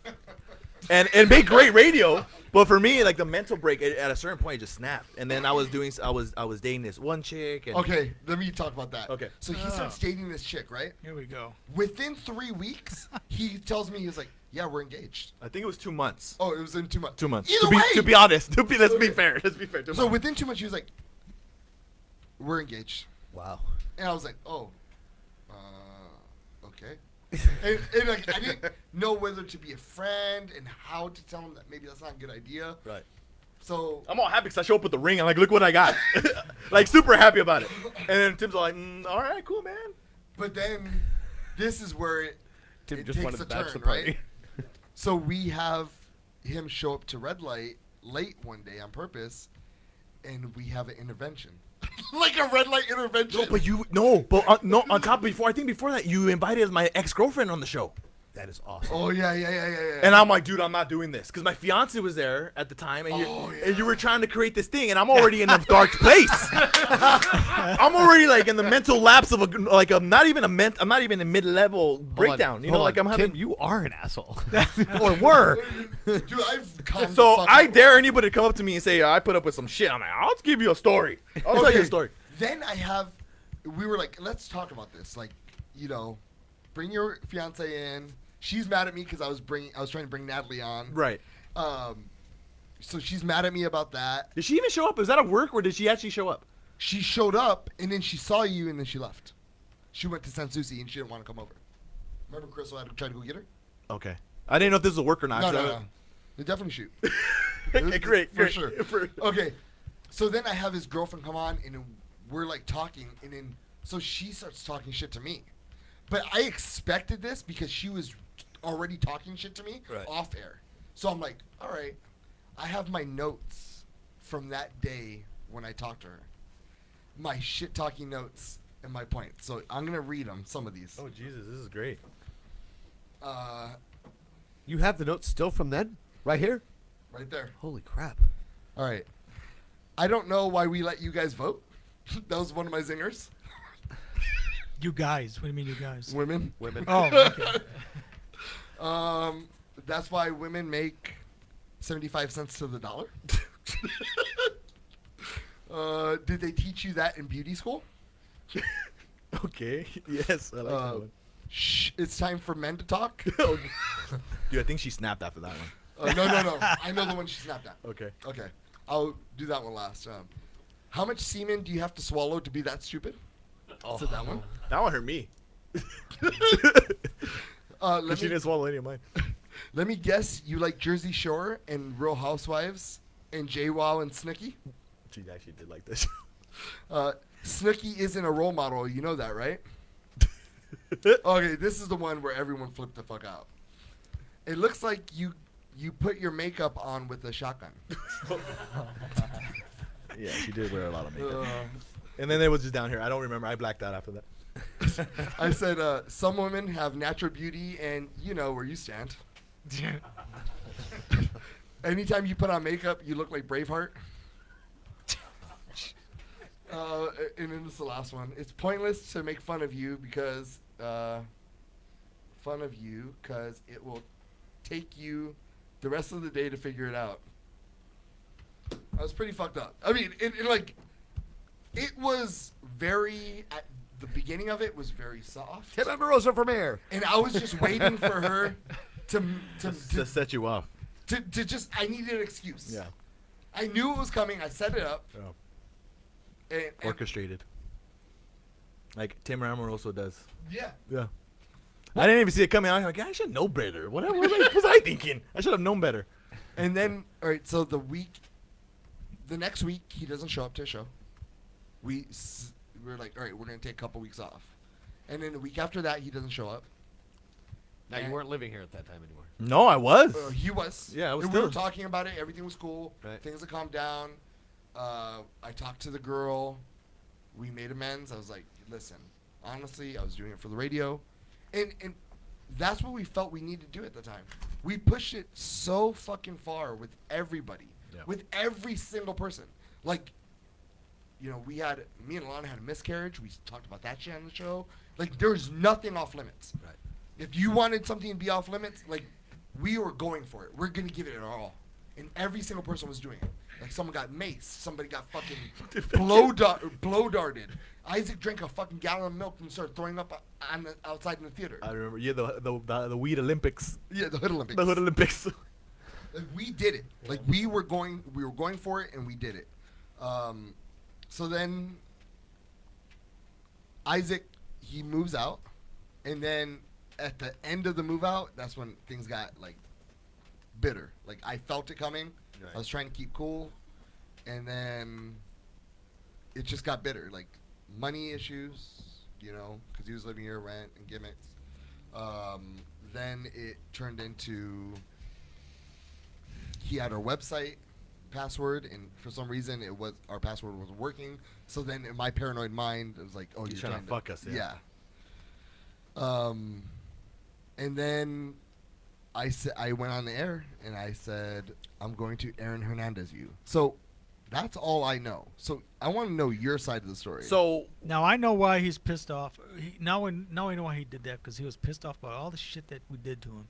and make great radio, but for me, like the mental break at a certain point, it just snapped. And then I was dating this one chick. And Okay, let me talk about that. Okay. So he starts dating this chick, right? Here we go. Within 3 weeks, he tells me, he was like, yeah, we're engaged. I think it was 2 months. Oh, it was in 2 months. 2 months. Either way. To be honest, let's be fair. 2 So months. within 2 months, he was like, we're engaged. Wow. And I was like, oh, okay. and like, I didn't know whether to be a friend and how to tell him that maybe that's not a good idea. Right. So I'm all happy because I show up with the ring and like, look what I got. Like super happy about it. And then Tim's like, all right, cool, man. But then this is where Tim it just takes wanted a to match turn, the party. right? So we have him show up to red light late one day on purpose, and we have an intervention. Like a red light intervention. But on top before that you invited my ex-girlfriend on the show. That is awesome. Oh yeah. And I'm like, dude, I'm not doing this because my fiance was there at the time, and you were trying to create this thing, and I'm already in a dark place. I'm already like in the mental lapse of I'm not even in mid-level breakdown. You know, like I'm having. Tim, you are an asshole, or were. Dude, I've come So I dare anybody to come up to me and say I put up with some shit. I'm like, I'll give you a story. I'll tell you a story. Then we were like, let's talk about this. Like, bring your fiance in. She's mad at me because I was trying to bring Natalie on. Right. So she's mad at me about that. Did she even show up? Was that at work or did she actually show up? She showed up and then she saw you and then she left. She went to San Souci and she didn't want to come over. Remember Crystal had to try to go get her? Okay. I didn't know if this was a work or not. No. They definitely shoot. Great. For sure. Okay. So then I have his girlfriend come on and then we're like talking and then so she starts talking shit to me. But I expected this because she was already talking shit to me off air. So I'm like, all right, I have my notes from that day when I talked to her. My shit talking notes and my points. So I'm going to read them, some of these. Oh, Jesus, this is great. You have the notes still from then? Right here? Right there. Holy crap. All right. I don't know why we let you guys vote. That was one of my zingers. You guys. What do you mean, you guys? Women. Oh, okay. That's why women make 75 cents to the dollar. Did they teach you that in beauty school? Okay. Yes, I like that one. Shh, it's time for men to talk. Dude, I think she snapped after that one. No. I know the one she snapped at. Okay. I'll do that one last. How much semen do you have to swallow to be that stupid? Oh, Said that one. That one hurt me. She didn't swallow any of mine. Let me guess, you like Jersey Shore and Real Housewives and JWoww and Snooki? She actually did like this. Snooki isn't a role model. You know that, right? Okay, this is the one where everyone flipped the fuck out. It looks like you put your makeup on with a shotgun. Yeah, she did wear a lot of makeup. And then it was just down here. I don't remember. I blacked out after that. I said, some women have natural beauty, and you know where you stand. Anytime you put on makeup, you look like Braveheart. And then this is the last one. It's pointless to make fun of you because it will take you the rest of the day to figure it out. I was pretty fucked up. I mean, it was very, at the beginning of it was very soft. Tim Amoroso for mayor. And I was just waiting for her to set you off. To just, I needed an excuse. Yeah. I knew it was coming. I set it up. Oh. And Orchestrated. Like Tim Amoroso does. Yeah. Yeah. I didn't even see it coming. I was like, I should know better. What was I thinking? I should have known better. And then, all right, so the next week, he doesn't show up to a show. We're like, all right, we're going to take a couple weeks off. And then the week after that, he doesn't show up. Now, you weren't living here at that time anymore. No, I was. He was. Yeah, I was and still. we were talking about it. Everything was cool. Right. Things had calmed down. I talked to the girl. We made amends. I was like, listen, honestly, I was doing it for the radio. And that's what we felt we needed to do at the time. We pushed it so fucking far with everybody. Yeah. With every single person. Like, you know, me and Alana had a miscarriage. We talked about that shit on the show. Like, there's nothing off limits. Right. If you wanted something to be off limits, like, we were going for it. We're going to give it our all. And every single person was doing it. Like, someone got maced. Somebody got fucking blow darted. Isaac drank a fucking gallon of milk and started throwing up outside in the theater. I remember. Yeah, the Weed Olympics. Yeah, the Hood Olympics. The Hood Olympics. Like, we did it. Like, we were going for it, and we did it. So then Isaac, he moves out, and then at the end of the move out, that's when things got like bitter. Like, I felt it coming. Right. I was trying to keep cool, and then it just got bitter. Like, money issues, you know, because he was living here, rent and gimmicks. Then it turned into he had our website password, and for some reason our password wasn't working. So then in my paranoid mind, it was like, oh, You're trying to fuck us. Yeah. And then I went on the air and I said, I'm going to Aaron Hernandez you. So that's all I know. So I want to know your side of the story. So now I know why he's pissed off. Now I know why he did that, because he was pissed off about all the shit that we did to him.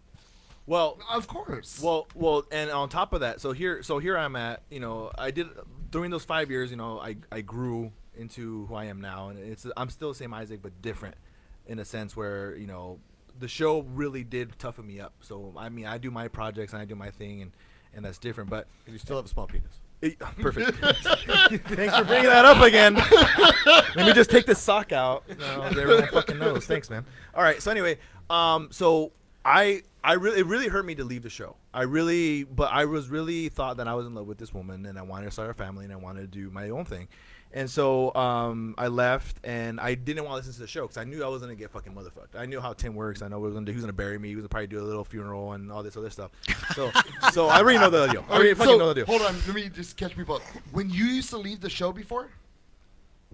Well, of course. Well, and on top of that, so here I'm at. You know, I did during those 5 years. You know, I grew into who I am now, and I'm still the same Isaac, but different in a sense where, you know, the show really did toughen me up. So I mean, I do my projects and I do my thing, and that's different. But you still have a small penis. Perfect. Thanks for bringing that up again. Let me just take this sock out. No, everyone fucking knows. Thanks, man. All right. So anyway, so it really hurt me to leave the show. But I was really thought that I was in love with this woman, and I wanted to start a family, and I wanted to do my own thing. And so I left, and I didn't want to listen to the show because I knew I was gonna get fucking motherfucked. I knew how Tim works. I know he was gonna bury me. He was gonna probably do a little funeral and all this other stuff. So I already know the deal. Know the deal. Hold on, let me just catch people up. When you used to leave the show before,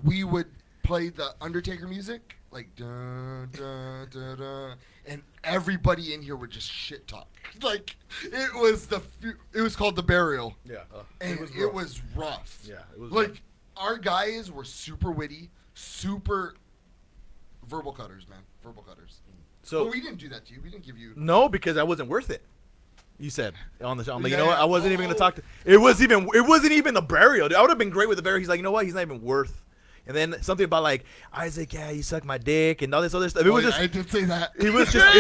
we would play the Undertaker music, like dun dun dun dun, and everybody in here would just shit talk. Like, it was called The Burial. Yeah, and it was rough. Yeah, it was like rough. Our guys were super witty, super verbal cutters, man. Verbal cutters. So but we didn't do that to you. We didn't give you. No, because I wasn't worth it. You said on the show. I'm like, Yeah, you know what? I wasn't even gonna talk to. It wasn't even the burial. Dude. I would have been great with the burial. He's like, you know what? He's not even worth. And then something about like Isaac, yeah, you suck my dick and all this other stuff. It was just. I did say that. It was just.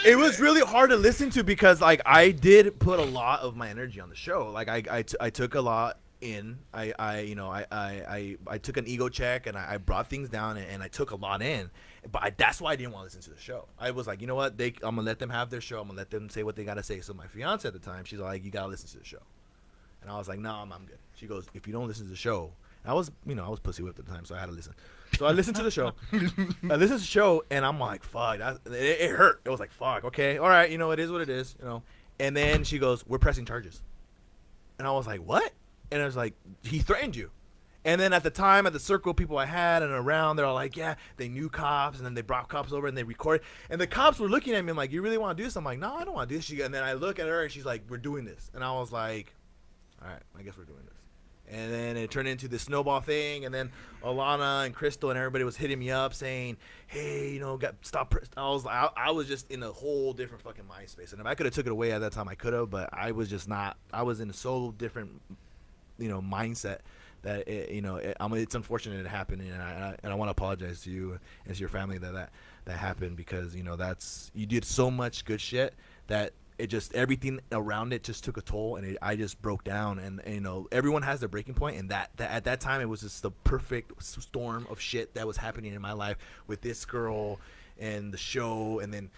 It was really hard to listen to because like I did put a lot of my energy on the show. Like I took a lot in. I took an ego check and I brought things down and I took a lot in. But that's why I didn't want to listen to the show. I was like, you know what? I'm gonna let them have their show. I'm gonna let them say what they gotta say. So my fiance at the time, she's like, you gotta listen to the show. And I was like, no, I'm good. She goes, if you don't listen to the show, I was pussy whipped at the time, so I had to listen. So I listened to the show. And I'm like, fuck, it hurt. It was like, fuck, okay, all right, it is what it is, And then she goes, we're pressing charges. And I was like, what? And I was like, he threatened you. And then at the time, at the circle of people I had and around, they're all like, yeah, they knew cops. And then they brought cops over and they recorded. And the cops were looking at me. I'm like, you really want to do this? I'm like, no, I don't want to do this. And then I look at her and she's like, we're doing this. And I was like, all right, I guess we're doing this. And then it turned into this snowball thing. And then Alana and Crystal and everybody was hitting me up saying, hey, stop. I was just in a whole different fucking mind space. And if I could have took it away at that time, I could have. But I was just not. I was in a so different, mindset that it's unfortunate it happened. And I want to apologize to you and to your family that happened, because you did so much good shit that it just, everything around it just took a toll, and I just broke down. And everyone has their breaking point, and that at that time it was just the perfect storm of shit that was happening in my life with this girl and the show, and then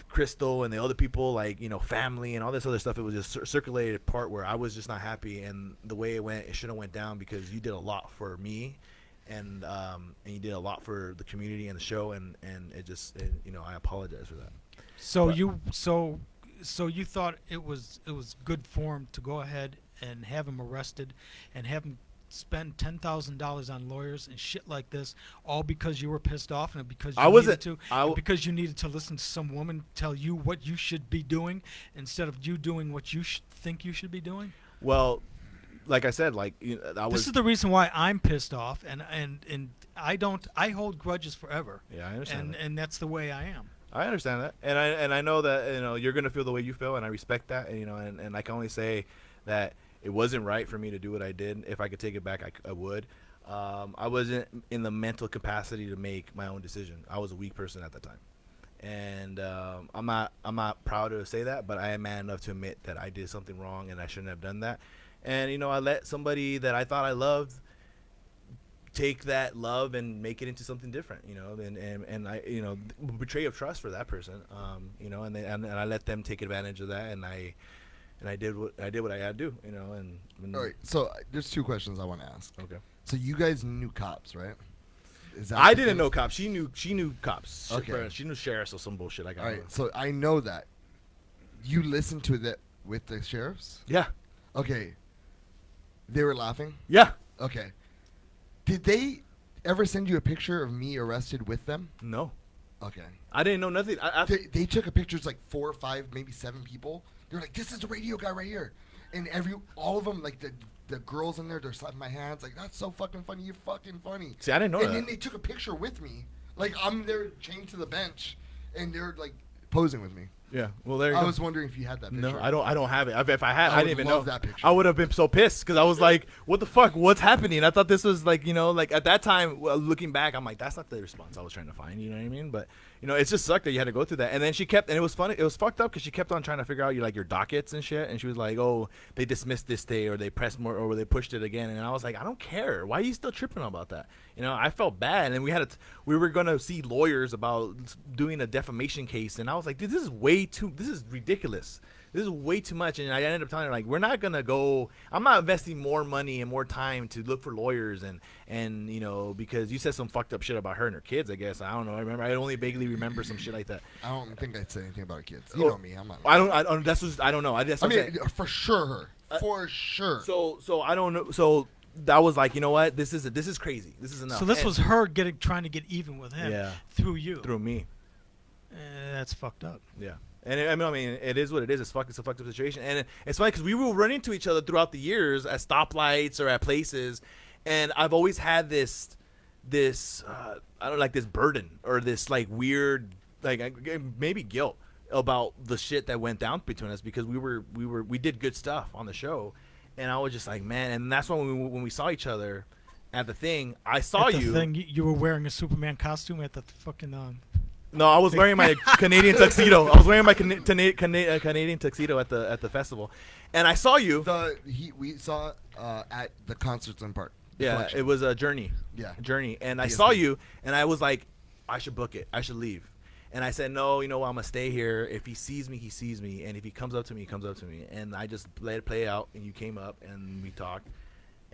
Crystal and the other people, like family and all this other stuff. It was just circulated part where I was just not happy, and the way it went, it shouldn't have went down, because you did a lot for me, and you did a lot for the community and the show, and it just I apologize for that. So you thought it was good form to go ahead and have him arrested and have him spend $10,000 on lawyers and shit like this, all because you were pissed off, and because you needed to listen to some woman tell you what you should be doing instead of you doing what you think you should be doing? Well, like I said, this is the reason why I'm pissed off, and I hold grudges forever. Yeah, I understand. And that's the way I am. I understand that, and I know that you're gonna feel the way you feel, and I respect that. And I can only say that it wasn't right for me to do what I did. If I could take it back, I would. I wasn't in the mental capacity to make my own decision. I was a weak person at the time, and I'm not proud to say that, but I am man enough to admit that I did something wrong and I shouldn't have done that. And I let somebody that I thought I loved take that love and make it into something different, and I, betray of trust for that person, and I let them take advantage of that, and I did what I had to do, and all right. So there's two questions I want to ask. Okay. So you guys knew cops, right? I didn't know cops. She knew cops. Okay. She knew sheriffs or some bullshit. All right. So I know that you listened to that with the sheriffs. Yeah. Okay. They were laughing. Yeah. Okay. Did they ever send you a picture of me arrested with them? No. Okay. I didn't know nothing. They took a pictures, like 4 or 5, maybe 7 people. They're like, this is the radio guy right here. And all of them, like the girls in there, they're slapping my hands. Like, that's so fucking funny. You're fucking funny. See, I didn't know that. And then they took a picture with me. Like, I'm there chained to the bench, and they're, like, posing with me. Yeah, well, there you go. go. I was wondering if you had that picture. No, I don't have it. If I had, I didn't even know. That picture. I would have been so pissed, because I was like, what the fuck? What's happening? I thought this was like, at that time, looking back, I'm like, that's not the response I was trying to find. You know what I mean? But, it just sucked that you had to go through that. And then she kept, and it was funny. It was fucked up, because she kept on trying to figure out your dockets and shit. And she was like, oh, they dismissed this day, or they pressed more, or they pushed it again. And I was like, I don't care. Why are you still tripping about that? I felt bad. And we were going to see lawyers about doing a defamation case. And I was like, dude, this is ridiculous. This is way too much. And I ended up telling her, like, we're not going to go, I'm not investing more money and more time to look for lawyers and because you said some fucked up shit about her and her kids, I guess. I don't know. I only vaguely remember some shit like that. I don't think I'd say anything about her kids. You know me. I'm not. I don't know. I mean, for sure. For sure. So I don't know. So I was like, you know what? This is crazy. This is enough. So this was her trying to get even with him through you. Through me. That's fucked up. Yeah. And I mean, it is what it is. It's a fucked up situation. And it's funny, because we will run into each other throughout the years at stoplights or at places. And I've always had this I don't know, like this burden or this like weird, like maybe guilt about the shit that went down between us, because we did good stuff on the show. And I was just like, man. And that's when we saw each other at the thing. I saw at the thing, you were wearing a Superman costume at the fucking No, I was wearing my Canadian tuxedo. I was wearing my Canadian tuxedo at the festival, and I saw you. We saw at the Concerts in Park. Yeah, collection. It was a Journey. Yeah, Journey, and I saw you, and I was like, I should book it. I should leave. And I said, no, I'm gonna stay here. If he sees me, he sees me, and if he comes up to me, he comes up to me. And I just let it play out, and you came up, and we talked.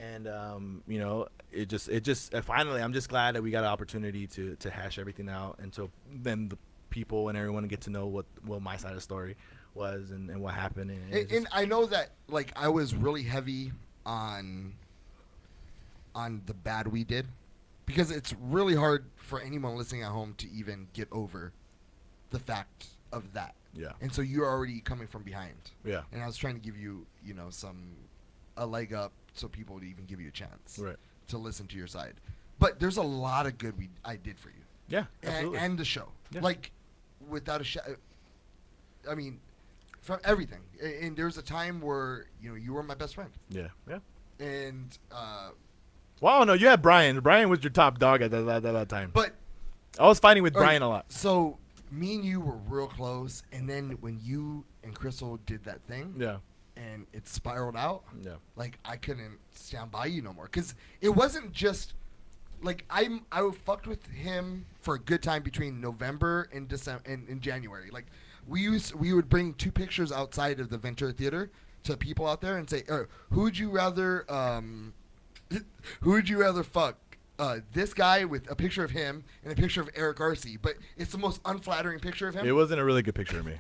And you know, it just finally, I'm just glad that we got an opportunity to hash everything out, and so then the people and everyone get to know what my side of the story was and what happened. And I know that like I was really heavy on the bad we did, because it's really hard for anyone listening at home to even get over the fact of that. Yeah. And so you're already coming from behind. Yeah. And I was trying to give you, you know, a leg up so people would even give you a chance. Right. To listen to your side. But there's a lot of good I did for you. Yeah, absolutely. And the show. Yeah. Like, without a shadow. I mean, from everything. And there was a time where, you know, you were my best friend. Yeah. Yeah. And well, no, you had Brian. Brian was your top dog at that time. But I was fighting with all right, Brian a lot. So me and you were real close, and then when you and Crystal did that thing, Yeah. and it spiraled out, Yeah. like I couldn't stand by you no more, because it wasn't just like I fucked with him for a good time between November and December and in January. Like we would bring 2 pictures outside of the Ventura Theater to people out there and say, who would you rather fuck? This guy with a picture of him and a picture of Eric Arcee, but it's the most unflattering picture of him. It wasn't a really good picture of me.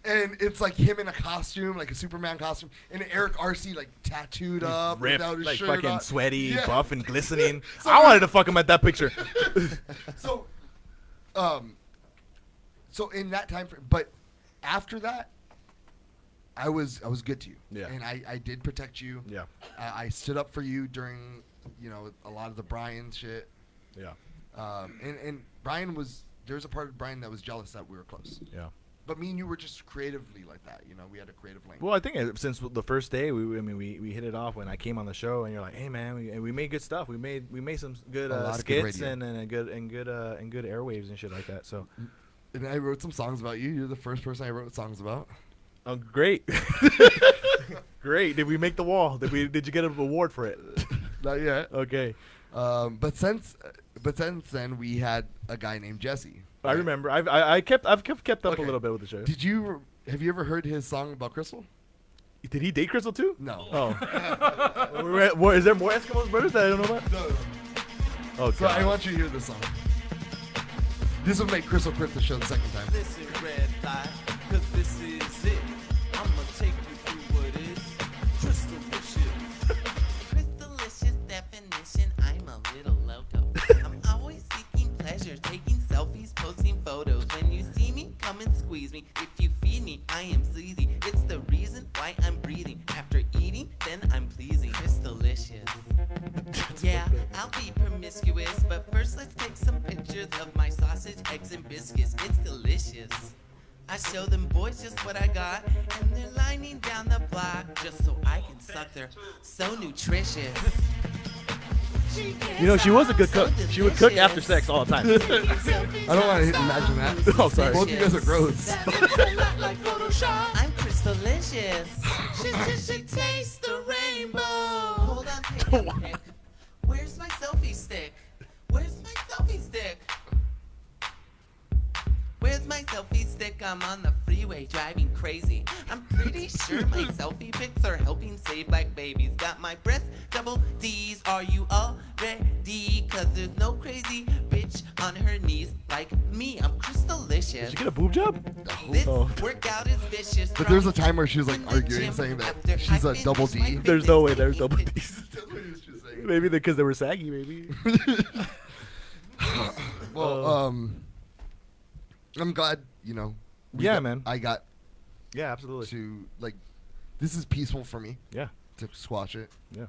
And it's like him in a costume, like a Superman costume, and Eric Arcee like tattooed up, Ripped, without his like shirt fucking on. sweaty, Yeah. buff, and glistening. So I wanted to fuck him at that picture. So in that time frame, but after that, I was good to you. Yeah. And I did protect you. Yeah. I stood up for you during, you know, a lot of the Brian shit. Yeah. And Brian there's a part of Brian that was jealous that we were close. Yeah. But me and you were just creatively like that, you know. We had a creative link. Well, I think since the first day, we hit it off when I came on the show, and you're like, "Hey, man, we made good stuff. We made some good A lot of skits good radio. and good airwaves and shit like that." So, And I wrote some songs about you. You're the first person I wrote songs about. oh, great, great. Did we make the wall? Did you get an award for it? Not yet. Okay. But since then, we had a guy named Jesse. I remember. I've kept up Okay. a little bit with the show. Have you ever heard his song about Crystal? Did he date Crystal too? No. Oh. Is there more Eskimos brothers that I don't know about? No. Oh, So I God. want you to hear this song. This will make Crystal quit the show the second time. Listen, red light, cause this is it. I'ma take you through what is crystalicious. Crystalicious definition, I'm a little loco. I'm always seeking pleasure, taking selfies, posting photos. When you see me, come and squeeze me. If you feed me, I am sleazy. It's the reason why I'm breathing. After eating, then I'm pleasing. Crystalicious. Yeah, I'll be promiscuous, but first let's take some pictures of my sausage, eggs, and biscuits. It's delicious. I show them boys just what I got, and they're lining down the block just so I can suck their so nutritious. You know, she was a good cook. She would cook after sex all the time. I don't want to imagine that. Oh, sorry. Both of you guys are gross. I'm crystalicious. She tastes the rainbow. Hold on, take a pic. Where's my selfie stick? Where's my selfie stick? Where's my selfie stick? I'm on the freeway driving crazy. I'm pretty sure my selfie pics are helping save black babies. Got my breath double D's. Are you all ready? Cause there's no crazy bitch on her knees like me. I'm crystalicious. Did you get a boob job? This Oh. workout is vicious. But there's a time where she was like arguing, saying that she's a double D. There's no way there's double D's. Maybe because they were saggy, maybe. Well, I'm glad, you know. Yeah, man. I got. Yeah, absolutely. To like, this is peaceful for me. Yeah. To squash it. Yeah.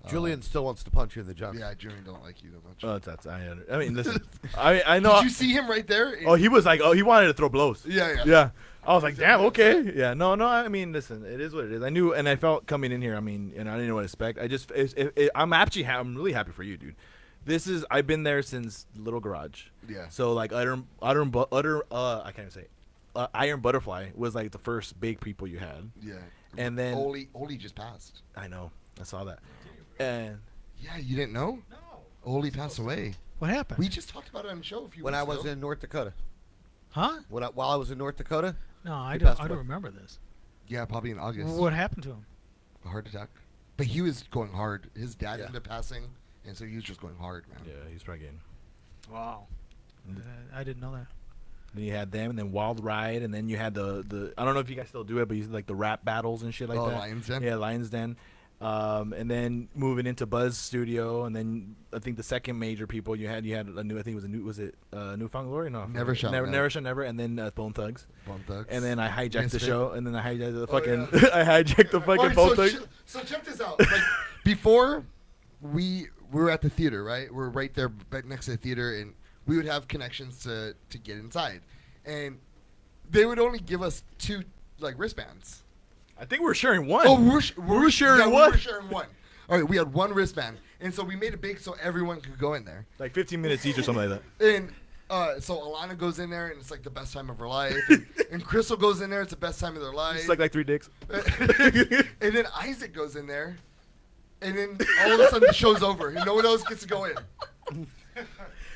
Julian still wants to punch you in the junk. Yeah, Julian don't like you that much. Oh, I mean, listen. I know. Did you see him right there? Oh, he was like, he wanted to throw blows. Yeah. Yeah. I was like, damn, okay. Yeah, no. I mean, listen, it is what it is. I knew, and I felt coming in here. I mean, and I didn't know what to expect. I'm really happy for you, dude. I've been there since Little Garage. Yeah. So like I can't even say. Iron Butterfly was like the first big people you had. Yeah. And then Oli just passed. I know. I saw that. And yeah, you didn't know? No. Oli passed away. What happened? We just talked about it on the show a few When weeks I was ago. in North Dakota. Huh? While I was in North Dakota. No, I he don't. passed I don't away. remember this. Yeah, probably in August. What happened to him? A heart attack. But he was going hard. His dad ended up passing, and so he was just going hard, man. Yeah, he's probably getting. Wow. I didn't know that. Then you had them, and then Wild Ride, and then you had the I don't know if you guys still do it, but you like the rap battles and shit like that. Lions Den? Yeah, Lions Den. And then moving into Buzz Studio, and then I think the second major people you had a new, I think it was a new, was it Newfound Glory? No, Never Shall Never. Never Shall Never, and then Bone Thugs. Bone Thugs. And then I hijacked the Misfit. show, and then I hijacked the Oh, fucking yeah. I hijacked the fucking Alright, Bone so Thugs. so check this out. Like before, we were at the theater, right? We're right there, right next to the theater, and we would have connections to get inside, and they would only give us 2 like wristbands. I think we're sharing one. Oh, we're sharing yeah, one. We were sharing one. All right, we had 1 wristband, and so we made it big so everyone could go in there. Like 15 minutes each or something like that. And so Alana goes in there, and it's like the best time of her life. And Crystal goes in there, it's the best time of their life. It's like 3 dicks. And then Isaac goes in there, and then all of a sudden the show's over, and no one else gets to go in.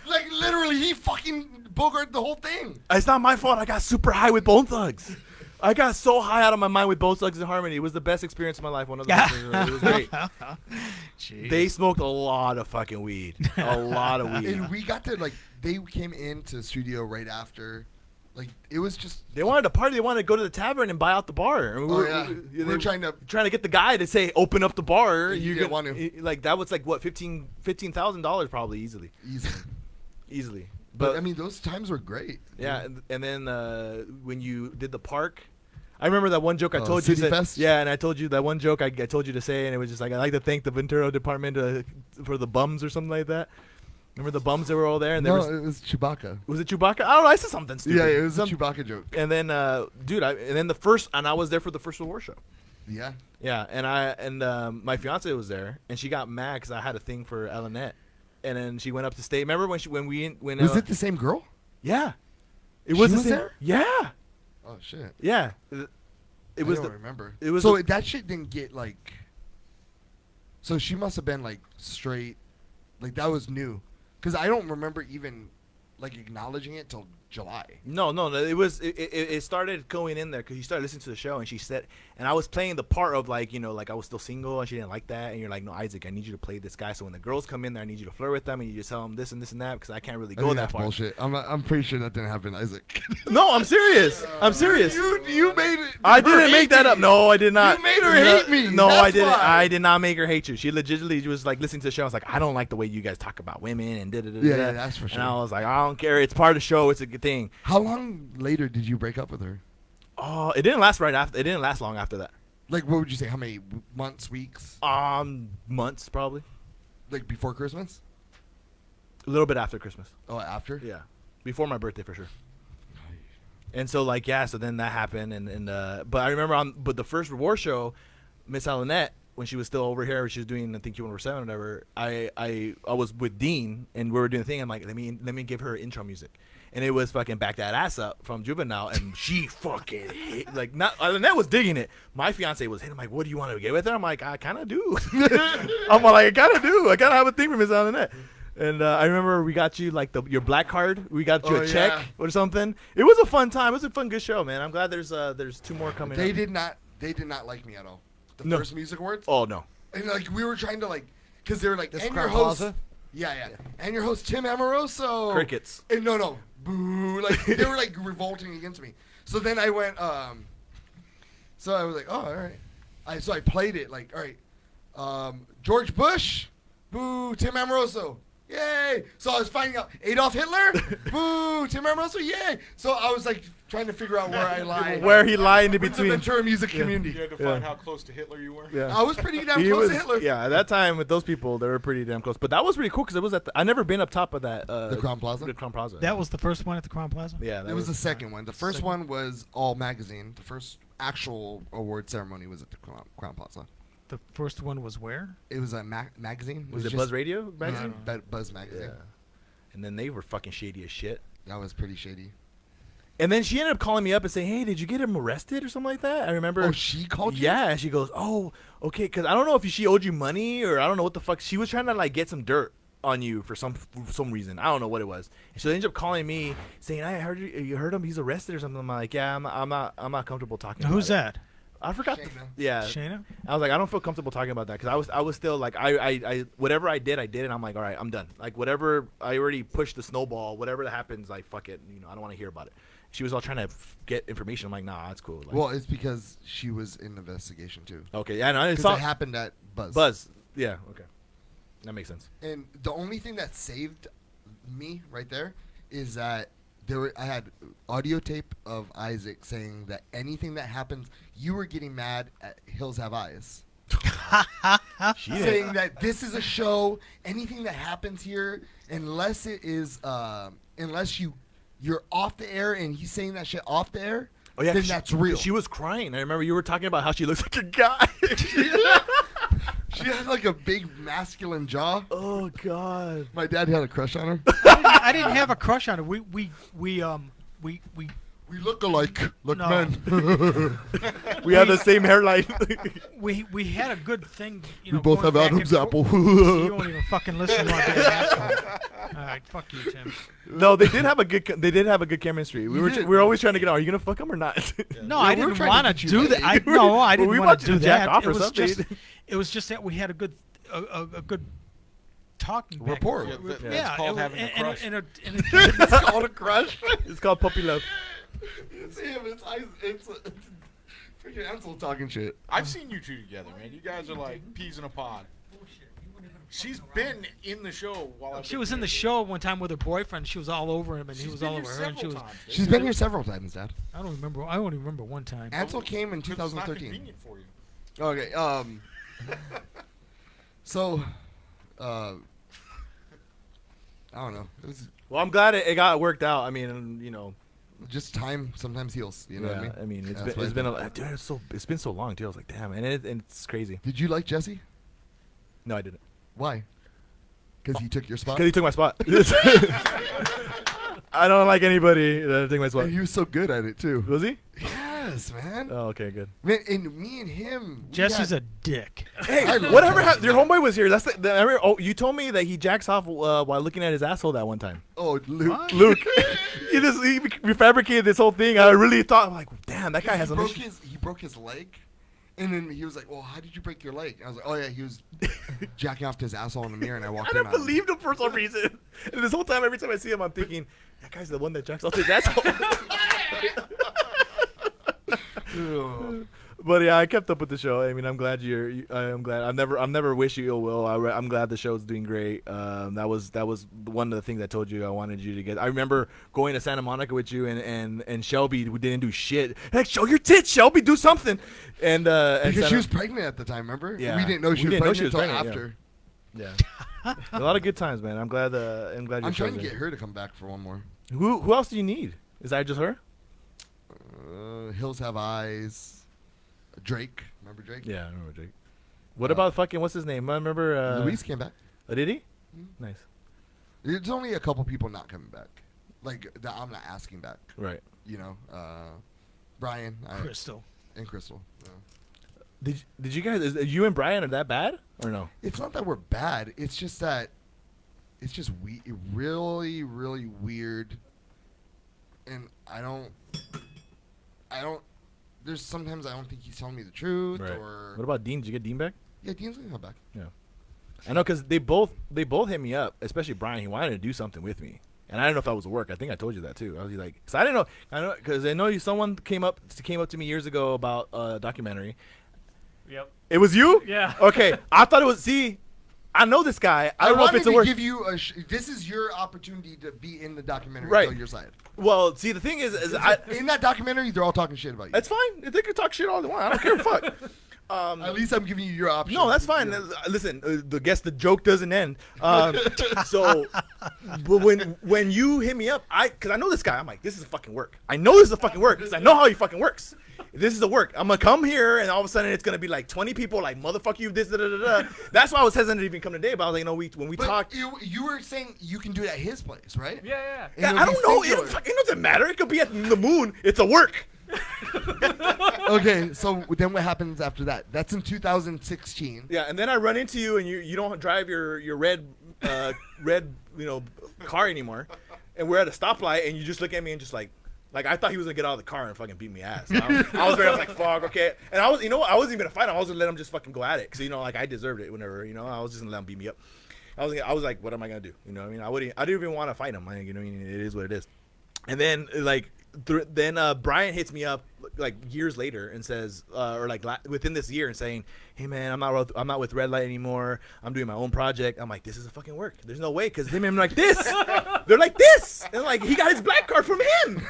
Like literally, he fucking bogarted the whole thing. It's not my fault. I got super high with Bone Thugs. I got so high out of my mind with Bone Thugs and Harmony. It was the best experience of my life. One of the best. It was great. Jeez. They smoked a lot of fucking weed. A lot of weed. And we got to like, they came into the studio right after. Like it was just. They wanted to party. They wanted to go to the tavern and buy out the bar. And We were trying to get the guy to say open up the bar. You didn't want to. Like that was like what $15,000 probably easily. Easily. But I mean, those times were great. Yeah, and then when you did the park, I remember that one joke I told you. City Fest? Yeah, and I told you that one joke I told you to say, and it was just like, I like to thank the Ventura department for the bums or something like that. Remember the bums that were all there? And No, it was Chewbacca. Was it Chewbacca? I don't know. I said something stupid. Yeah, it was a Chewbacca joke. And then, dude, I was there for the first award show. Yeah. Yeah, and my fiance was there, and she got mad because I had a thing for Elinette, and then she went up to state. Remember when Was it the same girl? Yeah, it She was the was same. there? Yeah. Oh shit. Yeah. I don't remember. It was so that shit didn't get like. So she must have been like straight, like that was new, because I don't remember even like acknowledging it till July. No, it started going in there because you started listening to the show, and she said, and I was playing the part of like, like I was still single and she didn't like that, and you're like, no, Isaac, I need you to play this guy, so when the girls come in there, I need you to flirt with them, and you just tell them this and this and that, because I can't really I go think that that's far. bullshit. I'm pretty sure that didn't happen, Isaac. No, I'm serious. I'm serious. You made it. I didn't make that up. No, I did not. You made her hate me. No, That's I didn't. why. I did not make her hate you. She legitimately was like listening to the show. I was like, I don't like the way you guys talk about women and da da da. Yeah, that's for sure. And I was like, I don't care. It's part of the show. It's a good thing. How long later did you break up with her? Oh, it didn't last right after. It didn't last long after that. Like, what would you say? How many months, weeks? Months probably. Like before Christmas? A little bit after Christmas. Oh, after? Yeah, before my birthday for sure. And so like so then that happened, and but I remember but the first reward show, Miss Alanette, when she was still over here, she was doing I think Q147 or whatever. I was with Dean and we were doing a thing. I'm like, let me give her intro music, and it was fucking Back That Ass Up from Juvenile, and she fucking hit, like not Alanette was digging it. My fiance was hitting. I'm like, what do you want to get with her? I'm like, I kind of do. I'm like, I kind of do. I kind of have a thing for Miss Alanette. And I remember we got you like your black card. We got you a check or something. It was a fun time. It was a fun, good show, man. I'm glad there's 2 more coming. They up. did not like me at all. The No. first music awards. Oh no. And like we were trying to like, because they were like, This and your Crown host. Plaza? Yeah. And your host Tim Amoroso. Crickets. And no, boo! Like they were like revolting against me. So then I went. So I was like, oh, all right. So I played it like, all right. George Bush, boo! Tim Amoroso. Yay! So I was finding out Adolf Hitler, boo! Tim Amoroso, yay! So I was like trying to figure out where I lied. Where he lied in with between. the Ventura music community. You had to find how close to Hitler you were. Yeah. I was pretty damn close to Hitler. Yeah, at that time with those people, they were pretty damn close. But that was pretty cool because it was I never been up top of that. The Crown Plaza? The Crown Plaza. That was the first one at the Crown Plaza? Yeah. It was the second one. The first one was All Magazine. The first actual award ceremony was at the Crown Plaza. The first one was where? It was a magazine. Was it just- Buzz Radio magazine? Yeah, Buzz Magazine. Yeah. And then they were fucking shady as shit. That was pretty shady. And then she ended up calling me up and saying, hey, did you get him arrested or something like that? I remember. Oh, she called you? Yeah, and she goes, oh, okay, because I don't know if she owed you money or I don't know what the fuck. She was trying to, like, get some dirt on you for some reason. I don't know what it was. And so they ended up calling me saying, I heard you heard him, he's arrested or something. I'm like, yeah, I'm not comfortable talking Who's about that? I forgot. Shayna. Yeah. Shayna? I was like, I don't feel comfortable talking about that because I was still like, I whatever I did, and I'm like, all right, I'm done. Like whatever, I already pushed the snowball. Whatever that happens, like fuck it. You know, I don't want to hear about it. She was all trying to get information. I'm like, nah, that's cool. Like, Well, it's because she was in investigation too. okay, yeah, no, Because it happened at Buzz. Buzz, yeah, okay, that makes sense. And the only thing that saved me right there is that I had audio tape of Isaac saying that anything that happens, you were getting mad at Hills Have Eyes. Saying that this is a show, anything that happens here, unless it is, unless you're off the air and he's saying that shit off the air, Oh yeah, then that's real. She was crying. I remember you were talking about how she looks like a guy. She had like a big masculine jaw. Oh God. My dad had a crush on her. I didn't have a crush on her. We look alike, like no. men. We have the same hairline. we had a good thing. You We know, both going have back Adam's and apple. forth. See, you won't even fucking listen. You want to be an asshole. All right, fuck you, Tim. No, they did have a good chemistry. We were always trying to get. Are you gonna fuck him or not? No, I didn't want to do that. I didn't we want to do jack that. off It or was something. just, it was just that we had a good talking back and Rapport. forth. Yeah, Yeah, it's called it- having a and- crush. and It's called a crush. It's called puppy love. It's him. It's freaking Ansel talking shit. I've seen you two together, man. You guys are like peas in a pod. She's been in the show while I've She been was in the here. show one time with her boyfriend. She was all over him, and he She's was been all here over her. And she was. several times. She's been here several times, Dad. I don't remember. I only remember one time. Ansel came in Because it's not 2013. convenient for you. Okay. So, I don't know. It was Well, I'm glad it got worked out. I mean, you know, just time sometimes heals. You know what I mean? I mean, That's it's what I been think. dude, it's been so long too. I was like, damn, and it's crazy. Did you like Jesse? No, I didn't. Why? Because he took your spot. Because he took my spot. I don't like anybody that took my spot. And he was so good at it too. Was he? Yes, man. Oh, okay, good. Man, and me and him. we Jesse's had- a dick. Hey, I love whatever Jesse, happened? Your man. homeboy was here. That's I remember. Oh, you told me that he jacks off while looking at his asshole that one time. Oh, Luke. Luke, he fabricated this whole thing. I really thought, I'm like, damn, that guy has he an broke issue. he broke his leg, and then he was like, "Well, how did you break your leg?" And I was like, "Oh yeah, he was jacking off to his asshole in the mirror," and I walked I in. never on him. believed him for some reason. And this whole time, every time I see him, I'm thinking, that guy's the one that jacks off his asshole. But yeah, I kept up with the show. I mean, I'm glad I'm glad. I've never wished you ill will. I'm glad the show's doing great. That was one of the things I told you I wanted you to get. I remember going to Santa Monica with you and Shelby. We didn't do shit. Like, show your tits, Shelby. Do something. And Because she was pregnant at the time. Remember? Yeah. We didn't know she was pregnant until after. Yeah. A lot of good times, man. I'm glad. I'm glad. I'm trying to get her to come back for one more. Who else do you need? Is that just her? Hills Have Eyes. Drake. Remember Drake? Yeah, I remember Drake. What about fucking what's his name? I remember Luis came back. Oh, did he? Nice. There's only a couple people not coming back, like that I'm not asking back. Right. You know, Brian, Crystal, and Crystal. Yeah. Did you guys? You and Brian are that bad or no? It's not that we're bad. It's just that it's just really, really weird, and I don't. There's sometimes I don't think he's telling me the truth. Right. Or What about Dean? Did you get Dean back? Yeah, Dean's gonna come back. Yeah. I know because they both hit me up, especially Brian. He wanted to do something with me, and I don't know if that was work. I think I told you that too. I was like, because I didn't know. I know because I know someone came up to me years ago about a documentary. Yep. It was you? Yeah. Okay. I thought it was. See, I know this guy. I don't know if it's a work. give you this is your opportunity to be in the documentary. Right. Tell your side. Well, see, the thing is in that documentary, they're all talking shit about you. That's fine. They can talk shit all they want. I don't care. Fuck. At least I'm giving you your option. No, that's fine. Listen, the joke doesn't end. So, but when you hit me up, because I know this guy, I'm like, this is a fucking work. I know this is a fucking work because I know how he fucking works. This is a work. I'm gonna come here and all of a sudden it's gonna be like 20 people like motherfuck you this da da da da. That's why I was hesitant to even come today. But I was like, no, when we talked, you were saying you can do it at his place, right? Yeah. And I it'll don't be know. singular. It doesn't matter. It could be at the moon. It's a work. Okay, so then what happens after that? That's in 2016. Yeah, and then I run into you and you don't drive your red car anymore, and we're at a stoplight and you just look at me and just like, Like I thought he was gonna get out of the car and fucking beat me ass. I was like, fuck, okay. And I was, you know what? I wasn't even gonna fight him. I was gonna let him just fucking go at it, cause you know, like I deserved it. Whenever, you know, I was just gonna let him beat me up. I was like, what am I gonna do? You know what I mean? I didn't even want to fight him. Like, you know what I mean? It is what it is. And then like. Then Brian hits me up like years later and says, or like within this year, and saying, "Hey man, I'm not with Red Light anymore. I'm doing my own project." I'm like, "This is a fucking work. There's no way," because them and like this, they're like this, and like he got his black card from him.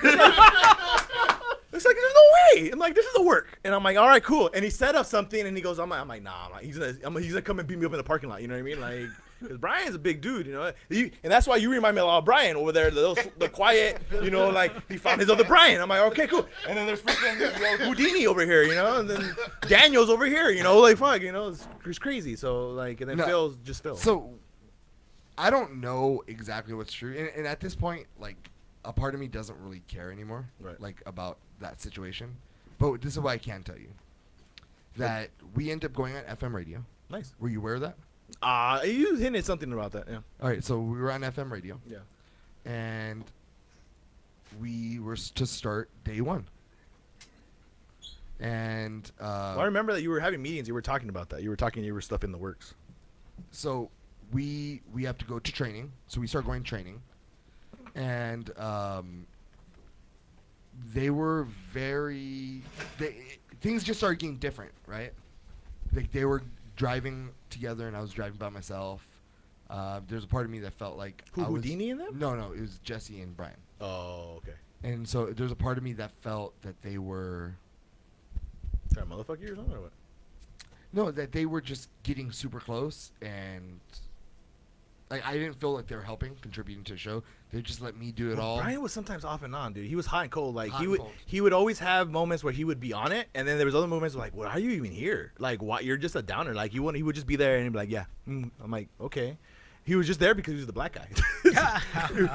It's like there's no way. I'm like, this is a work, and I'm like, all right, cool. And he set up something, and he goes, I'm like, nah, he's gonna come and beat me up in the parking lot. You know what I mean? Like. Because Brian's a big dude, you know, and that's why you remind me a lot of Brian over there, the quiet, you know, like he found his other Brian. I'm like, okay, cool. And then there's freaking Houdini over here, you know, and then Daniel's over here, you know, like fuck, you know, it's crazy. So like, and then Phil's just Phil. So I don't know exactly what's true, and at this point, like a part of me doesn't really care anymore, right? Like about that situation. But this is what I can tell you: that we end up going on FM radio. Nice. Were you aware of that? You hinted something about that, yeah. All right, so we were on FM radio. Yeah. And we were to start day one. And well, I remember that you were having meetings. You were talking about that. You were stuff in the works. So we have to go to training. So we start going training, and they were things just started getting different, right? Like they were driving together and I was driving by myself. There's a part of me that felt like Houdini in them? No, it was Jesse and Brian. Oh, okay. And so there's a part of me that felt that they were trying to motherfuck you or something, or what? No, that they were just getting super close, and like I didn't feel like they were helping, contributing to the show. They just let me do it all. Brian was sometimes off and on, dude. He was hot and cold. Like Hot and cold. he would always have moments where he would be on it, and then there was other moments where, like, why are you even here? Like, why you're just a downer? Like he would just be there and he'd be like, yeah. I'm like, okay. He was just there because he was the black guy.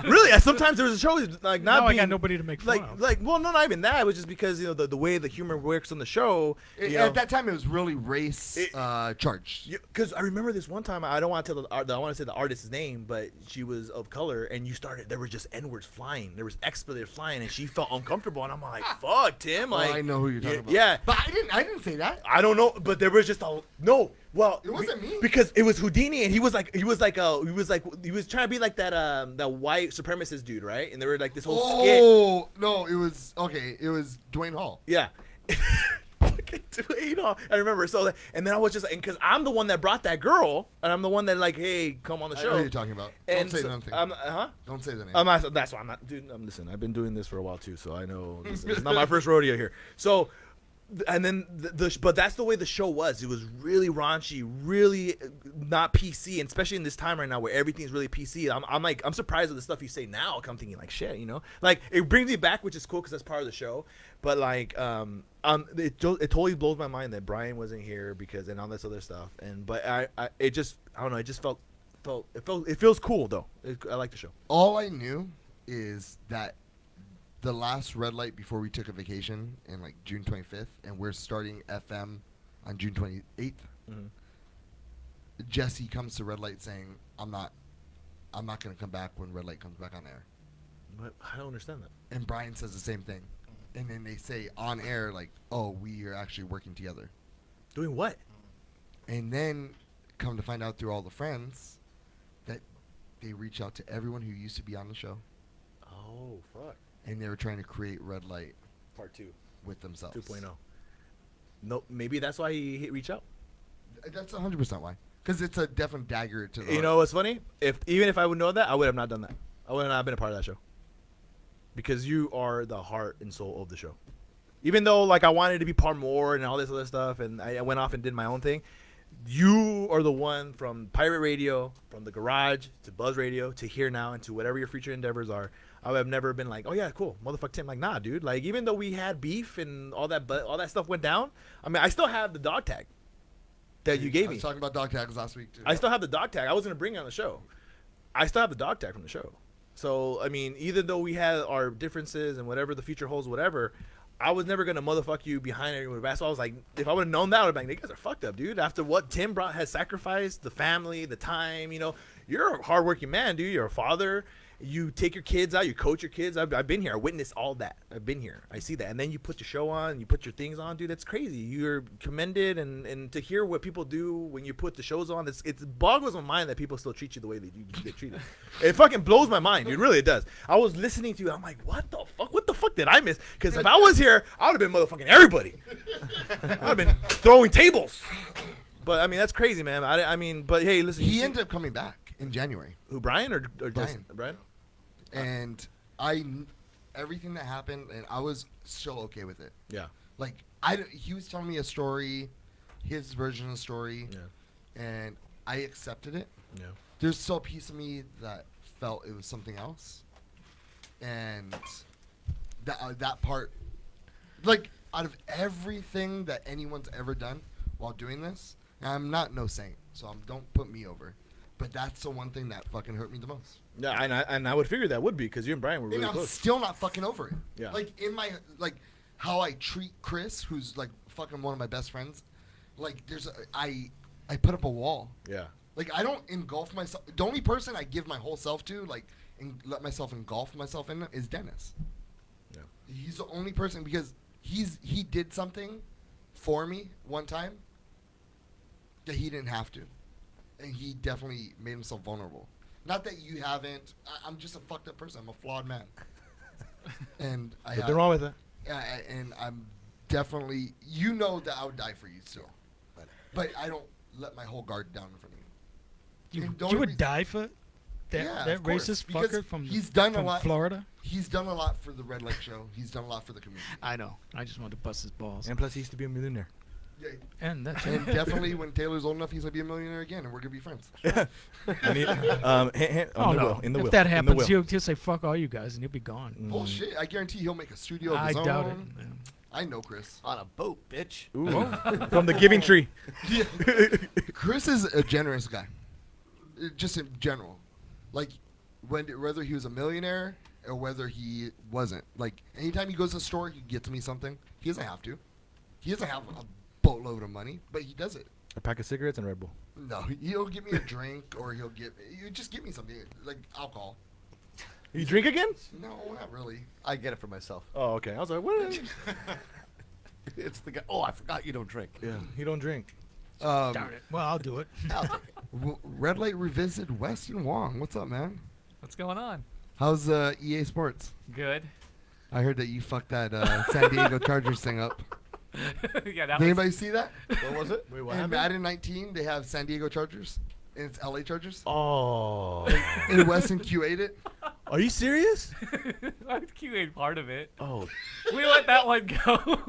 Really, sometimes there was a show like not now being I got nobody to make fun of. Like, well, no, not even that. It was just because you know the way the humor works on the show. At that time, it was really race charged. Because I remember this one time. I don't want to tell I want to say the artist's name, but she was of color, and there were just N-words flying. There was expletive flying, and she felt uncomfortable. And I'm like, "Fuck, Tim!" Like, I know who you're talking about. Yeah, but I didn't say that. I don't know, but there was just no. Well, it wasn't me because it was Houdini, and he was trying to be like that white supremacist dude, right? And they were like this whole skit. Oh no, it was okay. It was Dwayne Hall. Yeah. Dwayne Hall. I remember. So, and then I was just like, because I'm the one that brought that girl, and I'm the one that like, hey, come on the show. I know who you're talking about. And don't say nothing. Don't say the name. That's why I'm not. Dude, listen. I've been doing this for a while too, so I know this is not my first rodeo here. So. And then but that's the way the show was. It was really raunchy, really not PC, and especially in this time right now where everything's really PC. I'm surprised at the stuff you say now. I'm thinking like shit, you know, like it brings me back, which is cool because that's part of the show. But like, it totally blows my mind that Brian wasn't here because and all this other stuff. But I don't know. It just it feels cool though. I like the show. All I knew is that. The last red light before we took a vacation in like June 25th, and we're starting FM on June 28th. Mm-hmm. Jesse comes to red light saying, "I'm not going to come back when red light comes back on air." But I don't understand that. And Brian says the same thing, and then they say on air like, "Oh, we are actually working together." Doing what? And then come to find out through all the friends that they reach out to everyone who used to be on the show. Oh fuck. And they were trying to create Red Light Part 2 with themselves. 2.0. No, maybe that's why he reached out. That's 100% why. Because it's a definite dagger to the You know what's funny? Even if I would know that, I would have not done that. I would have not been a part of that show. Because you are the heart and soul of the show. Even though like I wanted to be part more and all this other stuff, and I went off and did my own thing, you are the one from Pirate Radio, from the Garage to Buzz Radio to here now, and to whatever your future endeavors are. I have never been like, oh yeah, cool, motherfuck Tim. Like, nah, dude. Like, even though we had beef and all that stuff went down, I mean, I still have the dog tag that you gave me. I was talking about dog tags last week too. I still have the dog tag. I was gonna bring it on the show. I still have the dog tag from the show. So I mean, even though we had our differences and whatever the future holds, whatever, I was never gonna motherfuck you behind everyone. That's why I was like, if I would have known that, I would have been like, you guys are fucked up, dude. After what Tim has sacrificed, the family, the time, you know, you're a hardworking man, dude. You're a father. You take your kids out, you coach your kids. I've been here. I witnessed all that. I've been here. I see that. And then you put your show on, you put your things on, dude. That's crazy. You're commended, and to hear what people do when you put the shows on, it boggles my mind that people still treat you the way they get treated. It fucking blows my mind, dude. Really, it does. I was listening to you. I'm like, what the fuck? What the fuck did I miss? Because if I was here, I would have been motherfucking everybody. I would have been throwing tables. But I mean, that's crazy, man. I mean, but hey, listen. He ended up coming back in January. Who, Brian or Brian? Justin? Brian. And everything that happened, and I was still okay with it. Yeah. Like he was telling me a story, his version of the story, and I accepted it. Yeah. There's still a piece of me that felt it was something else, and that part, like out of everything that anyone's ever done while doing this, and I'm not no saint, so don't put me over. But that's the one thing that fucking hurt me the most. Yeah, and I would figure that would be because you and Brian were really And I'm close. still not fucking over it. Yeah. Like in my how I treat Chris, who's like fucking one of my best friends. Like I put up a wall. Yeah. Like I don't engulf myself. The only person I give my whole self to, like, and let myself engulf myself in, is Dennis. Yeah. He's the only person because he did something for me one time that he didn't have to. And he definitely made himself vulnerable. Not that you haven't. I'm just a fucked up person. I'm a flawed man. And Nothing wrong with that. And I'm definitely. You know that I would die for you still, but I don't let my whole guard down in front of you. You would die for that, Yeah, that of course, racist because fucker from he's done from a lot. Florida? He's done a lot for the Red Light Show. He's done a lot for the community. I know. I just wanted to bust his balls. And plus, he used to be a millionaire. Yeah. And that's And definitely when Taylor's old enough, he's gonna be a millionaire again, and we're gonna be friends. I mean, Oh no! in the If will, that in the happens, will. he'll say "fuck all you guys" and he'll be gone. Bullshit! I guarantee he'll make a studio of I his own. doubt it. I know Chris. On a boat, bitch. Ooh. From the Giving Tree. Yeah. Chris is a generous guy. Just in general, like whether he was a millionaire or whether he wasn't. Like anytime he goes to the store, he gets me something. He doesn't have to. He doesn't have a boatload of money, but he does it. A pack of cigarettes and Red Bull. No, he'll give me a drink or he'll just give me something like alcohol. You drink again? No, not really. I get it for myself. Oh, okay. I was like, what? It's the guy. Oh, I forgot you don't drink. Yeah, he don't drink. Darn it. Well, I'll do it. Red Light Revisited, Weston Wong. What's up, man? What's going on? How's EA Sports? Good. I heard that you fucked that San Diego Chargers thing up. Yeah, that Did anybody see that? What was it? Wait, what In happened? Madden 19, they have San Diego Chargers, and it's LA Chargers. Oh. And Weston QA'd it. Are you serious? I QA'd part of it. Oh. We let that one go.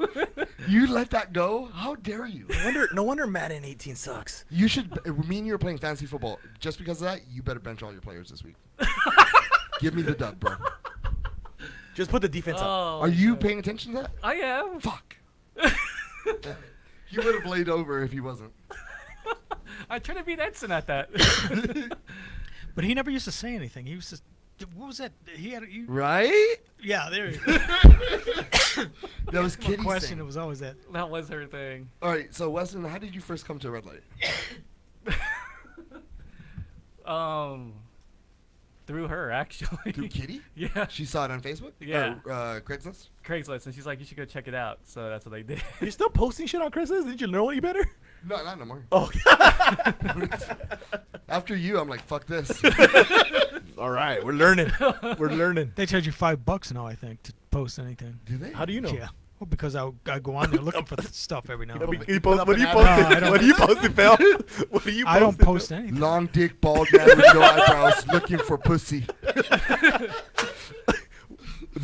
You let that go? How dare you? No wonder Madden 18 sucks. You should. Me and you are playing fantasy football. Just because of that, you better bench all your players this week. Give me the dub, bro. Just put the defense up. Are you paying attention to that? I am. Fuck. He would have laid over if he wasn't. I try to be Edson at that. But he never used to say anything. He used to. What was that? He had. Right? Yeah, there. That was My Kitty's question. thing. It was always that. That was her thing. All right, so Weston, how did you first come to Red Light? Through her actually. Through Kitty? Yeah. She saw it on Facebook? Yeah. Or, Craigslist? Craigslist, and she's like, "You should go check it out." So that's what I did. You still posting shit on Craigslist? Did you know any better? No, not no more. Oh. After you, I'm like, fuck this. All right, we're learning. We're learning. They charge you $5 now, I think, to post anything. Do they? How do you know? Yeah. Well, because I go on there looking for stuff every now and then. You post, what do you post? What do you post, Phil? What do you post? I don't post anything. Long dick, bald man with no eyebrows looking for pussy.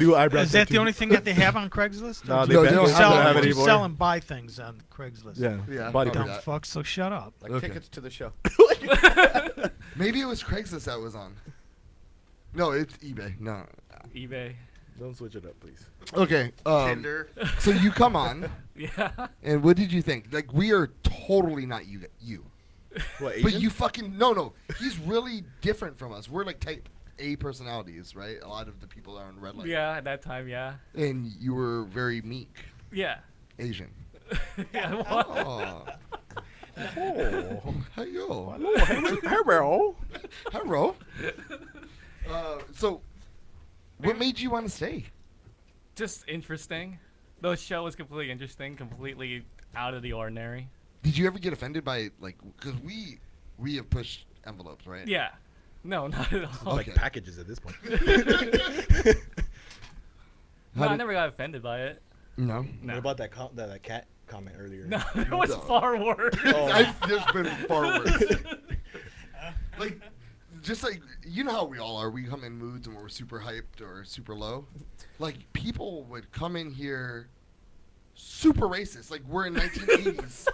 New eyebrows. Is that the only thing that they have on Craigslist? No, Or they do don't have it do you anymore. sell and buy things on Craigslist. Yeah. Yeah, Body Dumb that. fuck, so shut up. Like Okay. tickets to the show. Maybe it was Craigslist that was on. No, it's eBay. No. eBay. Don't switch it up, please. Okay. Tinder. So you come on. Yeah. And what did you think? Like, we are totally not you. What, But Asian? you fucking no. He's really different from us. We're like type A personalities, right? A lot of the people are on Red Light. Yeah, at that time, yeah. And you were very meek. Yeah. Asian. Yeah. Oh. Oh. Hello. Hello. Hello. So, what made you want to stay? Just interesting. The show was completely interesting, completely out of the ordinary. Did you ever get offended by like? Because we have pushed envelopes, right? Yeah. No, not at all. Like packages at this point. No, I never got offended by it. No. What about that cat comment earlier? No, it was far worse. There's been far worse. Like, just like, you know how we all are. We come in moods and we're super hyped or super low. Like, people would come in here super racist. Like, we're in 1980s,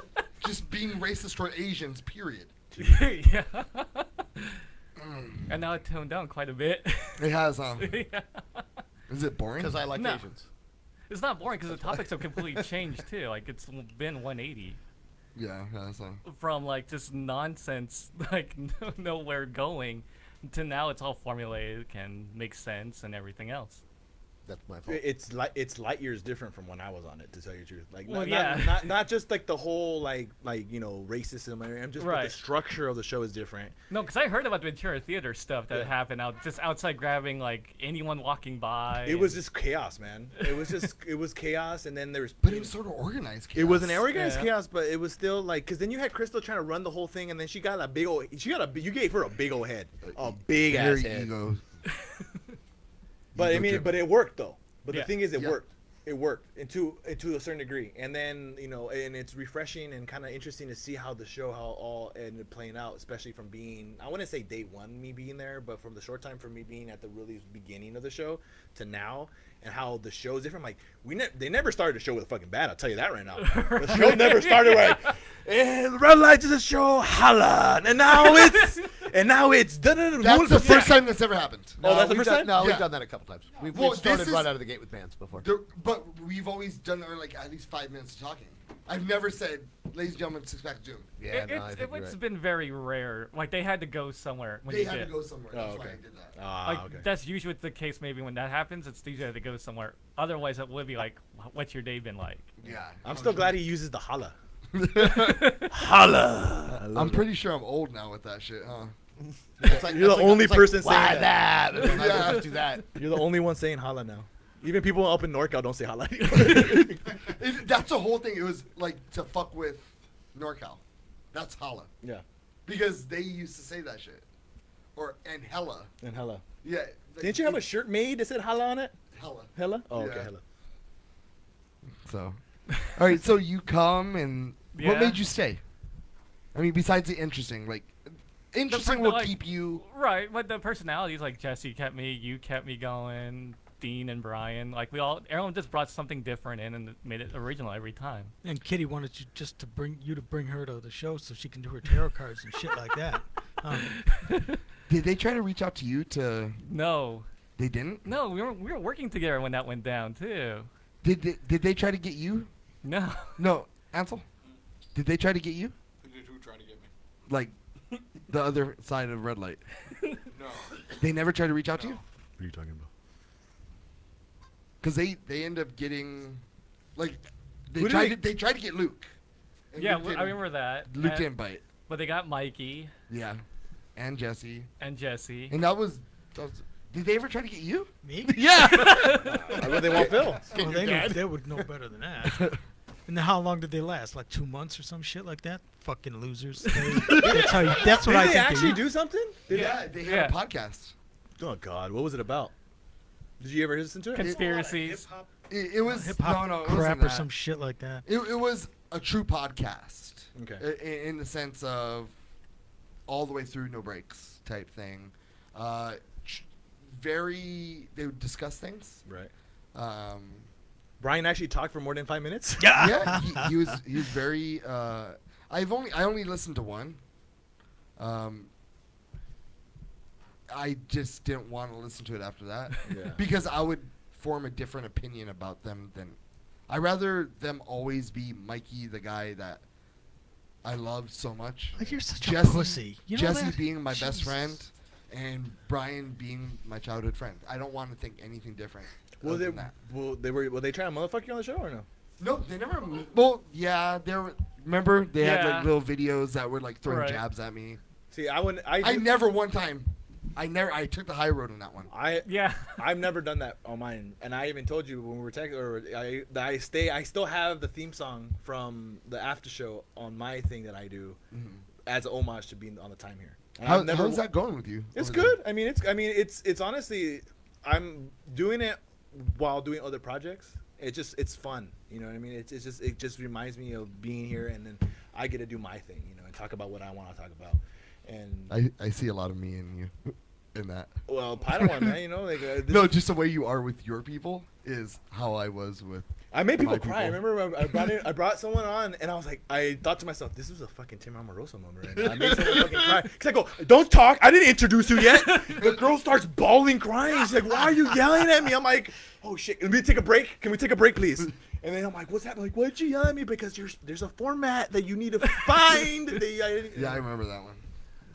just being racist toward Asians, period. Yeah. And now it toned down quite a bit. It has, Yeah. Is it boring? Because I like No. Asians. It's not boring because the topics have completely changed too. Like it's been 180 Yeah, that's from like just nonsense, like nowhere going, to now it's all formulaic and makes sense and everything else. That's my fault. It's light years different from when I was on it, to tell you the truth. Like, Well, not just like the whole like racism. I'm just Right. the structure of the show is different. No, because I heard about the Ventura Theater stuff that happened just outside grabbing like anyone walking by. It was just chaos, man. It was chaos, and then there was. But it was sort of organized chaos. It was an organized Yeah. chaos, but it was still like, because then you had Crystal trying to run the whole thing, and then she got a big old. You gave her a big old head, a big ass Very head. ego. But I Ego mean, trip. but it worked though. But Yeah. the thing is, it Yeah. worked. It worked to a certain degree, and then and it's refreshing and kind of interesting to see how the show all ended up playing out, especially from being, I wouldn't say day one me being there, but from the short time from me being at the really beginning of the show to now, and how the show is different. Like they never started the show with fucking bad. I'll tell you that right now. The show never started right. And red lights is a show, holla, and now it's That's the first time that's ever happened. Oh, that's the first time? No, Yeah. we've done that a couple times. We've Well, started this is- right out of the gate with bands before. But we've always done like at least 5 minutes of talking. I've never said, "Ladies and gentlemen, Six Pack of Doom." Yeah, no, I think you're It's right. been very rare. Like they had to go somewhere when They you had did. to go somewhere. That's Oh, why okay. I did that. Like okay. that's usually the case. Maybe when that happens, it's usually to go somewhere. Otherwise, it would be like, "What's your day been like?" Yeah. I'm still glad he uses the holla. Holla. I'm pretty sure I'm old now with that shit, huh? It's like- You're the it's like- only it's like, person why saying that? that. I don't just do that. You're the only one saying holla now. Even people up in NorCal don't say holla anymore. That's the whole thing. It was like to fuck with NorCal. That's holla. Yeah. Because they used to say that shit. And hella. And hella. Yeah. like, Didn't you have a shirt made that said holla on it? hella? Hella? Oh, okay, Yeah. hella. So, all right. So you come, and what Yeah. made you stay? I mean, besides the interesting, like, interesting will like- keep you. Right, but the personalities like Jesse kept me, you kept me going, Dean and Brian, like everyone just brought something different in and made it original every time. And Kitty wanted you just to bring her to the show so she can do her tarot cards and shit like that. Did they try to reach out to you to? No. They didn't. No, we were working together when that went down too. Did they try to get you? No. No, Ansel. Did they try to get you? Who tried to get me? Like, the other side of red light. No. They never tried to reach out to you? What are you talking about? Because they end up getting, like, Who did they tried to get Luke. And Yeah, Luke I didn't- remember that. Luke And- didn't bite. But they got Mikey Yeah, and Jesse. and Jesse. And that was. Did they ever try to get you? Me? Yeah. I bet they want Phil. Well, they would know better than that. And then how long did they last? Like 2 months or some shit like that? Fucking losers. That's how. That's what Did I they think. actually do something? Yeah, they had a podcast. Oh God, what was it about? Did you ever listen to it? Conspiracies. It was hip hop no, it crap wasn't or that. some shit like that. It was a true podcast. Okay. In the sense of all the way through, no breaks type thing. They would discuss things. Right. Um, Brian actually talked for more than 5 minutes. yeah, he was very. I only listened to one. I just didn't want to listen to it after that. Yeah. Because I would form a different opinion about them than. I rather them always be Mikey, the guy that I loved so much. Like, you're such a pussy. You know Jesse that? being my best Jesus. friend, and Brian being my childhood friend. I don't want to think anything different. Well, other they than that. were they trying to motherfuck you on the show or no? No, they never. Well, yeah, remember they had Yeah. like little videos that were like throwing Right. jabs at me. See, I never one time I took the high road on that one. I've never done that on mine, and I even told you when we were texting, or I still have the theme song from the after show on my thing that I do as an homage to being on the time here. And How's that going with you? It's over good. I mean, it's honestly, I'm doing it while doing other projects. It's fun. You know what I mean? It just reminds me of being here, and then I get to do my thing, you know, and talk about what I want to talk about. And I see a lot of me in you, in that. Well, Padawan, man, you know, like no, just the way you are with your people is how I was with. I made people my cry. I remember I brought someone on, and I was like, I thought to myself, this is a fucking Tim Amoroso moment right now. I made someone fucking cry. Because I go, don't talk. I didn't introduce you yet. The girl starts bawling, crying. She's like, why are you yelling at me? I'm like, oh shit. Can we take a break? Can we take a break, please? And then I'm like, what's happening? Like, why'd you yell at me? Because there's a format that you need to find. Yeah, I remember that one.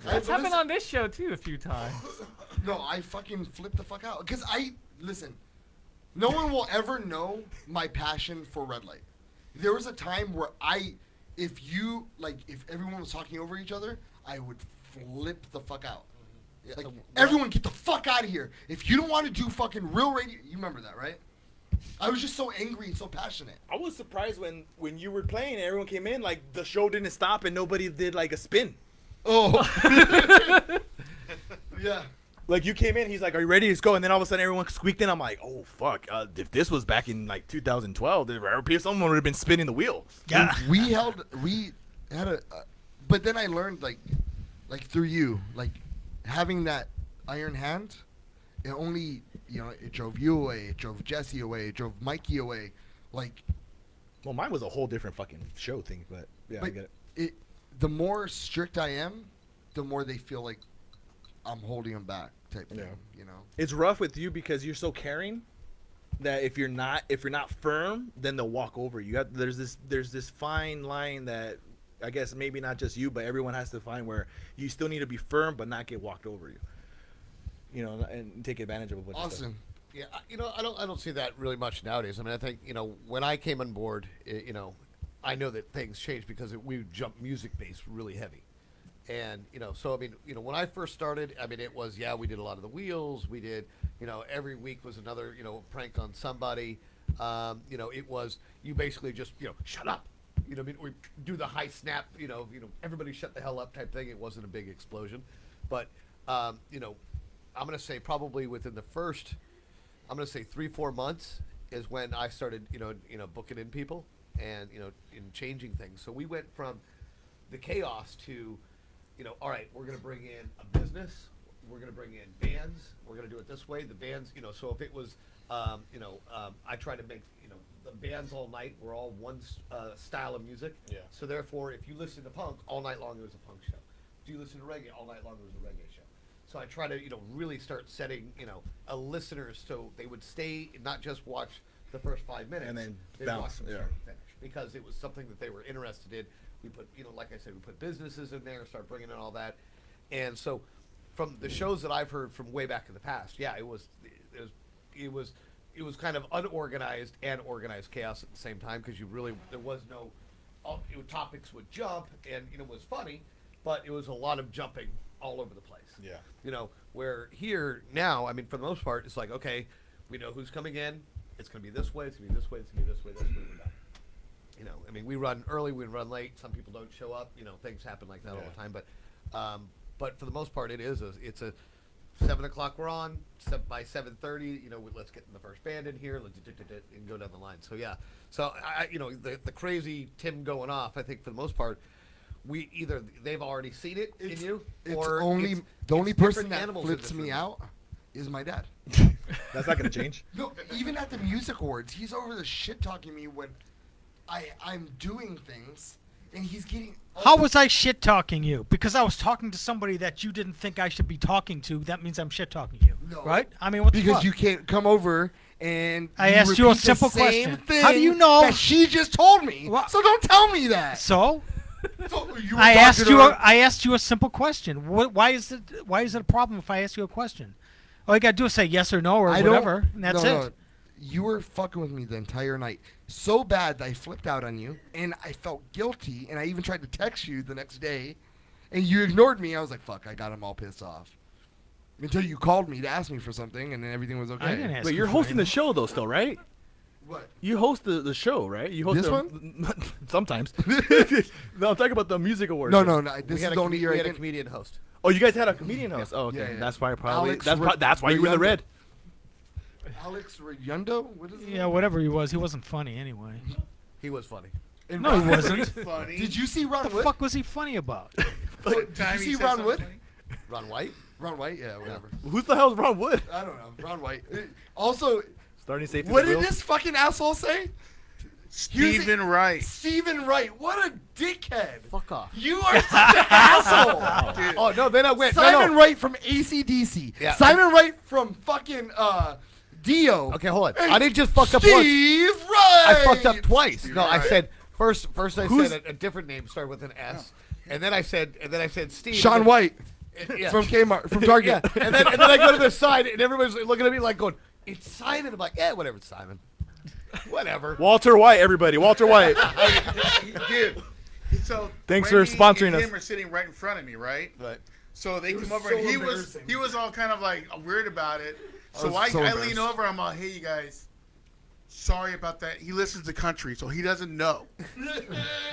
That's happened on this show too a few times. No, I fucking flipped the fuck out. Because listen, no one will ever know my passion for red light. There was a time where if everyone was talking over each other, I would flip the fuck out. Like, everyone get the fuck out of here. If you don't want to do fucking real radio, you remember that, right? I was just so angry and so passionate. I was surprised when you were playing and everyone came in, like, the show didn't stop and nobody did, like, a spin. Oh. Yeah. Like, you came in, he's like, are you ready? Let's go. And then all of a sudden, everyone squeaked in. I'm like, oh, fuck. If this was back in, like, 2012, someone would have been spinning the wheel. Yeah. We had but then I learned, like through you, like, having that iron hand, it only, it drove you away. It drove Jesse away. It drove Mikey away. Like. Well, mine was a whole different fucking show thing, but, yeah, I get it. The more strict I am, the more they feel like I'm holding them back type thing, you know? It's rough with you because you're so caring that if you're not firm, then they'll walk over you. There's this fine line that I guess maybe not just you, but everyone has to find where you still need to be firm but not get walked over and take advantage of what. Awesome. Yeah, I don't see that really much nowadays. I mean, I think when I came on board, I know that things changed because we jumped music based really heavy. And, so, I mean, when I first started, I mean, it was, we did a lot of the wheels. We did, every week was another, prank on somebody. It was, you basically just, shut up. I mean, we do the high snap, everybody shut the hell up type thing. It wasn't a big explosion. But, I'm going to say probably within the first, 3-4 months is when I started, booking in people and, in changing things. So we went from the chaos to, all right, we're going to bring in a business. We're going to bring in bands. We're going to do it this way. The bands, so if it was, I try to make, the bands all night were all one style of music. Yeah. So therefore, if you listen to punk, all night long it was a punk show. Do you listen to reggae? All night long it was a reggae show. So I try to, really start setting, a listeners so they would stay, not just watch the first 5 minutes. And then they'd bounce, watch from yeah. start to finish. Because it was something that they were interested in. We put, like I said, we put businesses in there, start bringing in all that. And so from the shows that I've heard from way back in the past, it was kind of unorganized and organized chaos at the same time because there was no, topics would jump and, it was funny, but it was a lot of jumping all over the place. Yeah. Where here now, I mean, for the most part, it's like, okay, we know who's coming in. It's going to be this way. It's going to be this way. It's going to be this way. That's what we're done. I mean, we run early, we run late. Some people don't show up. Things happen like that all the time. But for the most part, it's a 7 o'clock we're on. By 7:30, let's get the first band in here. And go down the line. So yeah. So the crazy Tim going off. I think for the most part, we either they've already seen it in you, or the only person that flips me out is my dad. That's not gonna change. No, even at the music awards, he's over the shit talking me when I'm doing things, and he's getting. How was I shit talking you? Because I was talking to somebody that you didn't think I should be talking to. That means I'm shit talking you, right? I mean, what the because fuck? you can't come over and I asked you a simple question. How do you know that she just told me? So don't tell me that. So. So I asked you a simple question. Why is it a problem if I ask you a question? All you gotta do is say yes or no or whatever, and that's it. No. You were fucking with me the entire night. So bad that I flipped out on you, and I felt guilty, and I even tried to text you the next day, and you ignored me. I was like, fuck, I got him all pissed off. Until you called me to ask me for something, and then everything was okay. I didn't ask But you you're for hosting the anything. show though, still, right? What? You host the show, right? You host This the- one? Sometimes. No, I'm talking about the music awards. No, show. no, no. This is the only year we I had a didn't. comedian host. Oh, you guys had a comedian host. Oh, okay. Yeah, yeah. That's why probably. Alex That's why you were in the Rayundo. red. Alex Rayundo? What is it? Yeah, whatever he wasn't funny anyway. He was funny. And No, he Ron- wasn't. Funny. Did you see Ron What the Wood? fuck was he funny about? Did Time you he see said Ron something Wood? funny? Ron White? Ron White? Yeah, whatever. Who's the hell's Ron Wood? I don't know. Ron White. Also, Starting safety. what did this fucking asshole say? Stephen Wright. Stephen Wright. What a dickhead. Fuck off. You are such an asshole. Dude. Oh, no, then I went. Simon no. Wright from AC/DC. Yeah. Simon Wright from fucking Dio. Okay, hold on. And I didn't just fuck up once. Steve Wright. I fucked up twice. Steve No, I Wright. said first I Who's- said a different name started with an S. And then I said Steve. Sean and then- White Yeah. from Kmart, from Target. Yeah. And then I go to the side and everybody's looking at me like going, "It's Simon." I'm like, "Yeah, whatever, it's Simon." Whatever. Walter White, everybody. Walter White. Dude. So Thanks for Wendy sponsoring and us. him are sitting right in front of me, right? Right. So they It come was over so and he embarrassing. was all kind of like weird about it. So was I so lean embarrassed. over. I'm like, hey, you guys, sorry about that. He listens to country, so he doesn't know.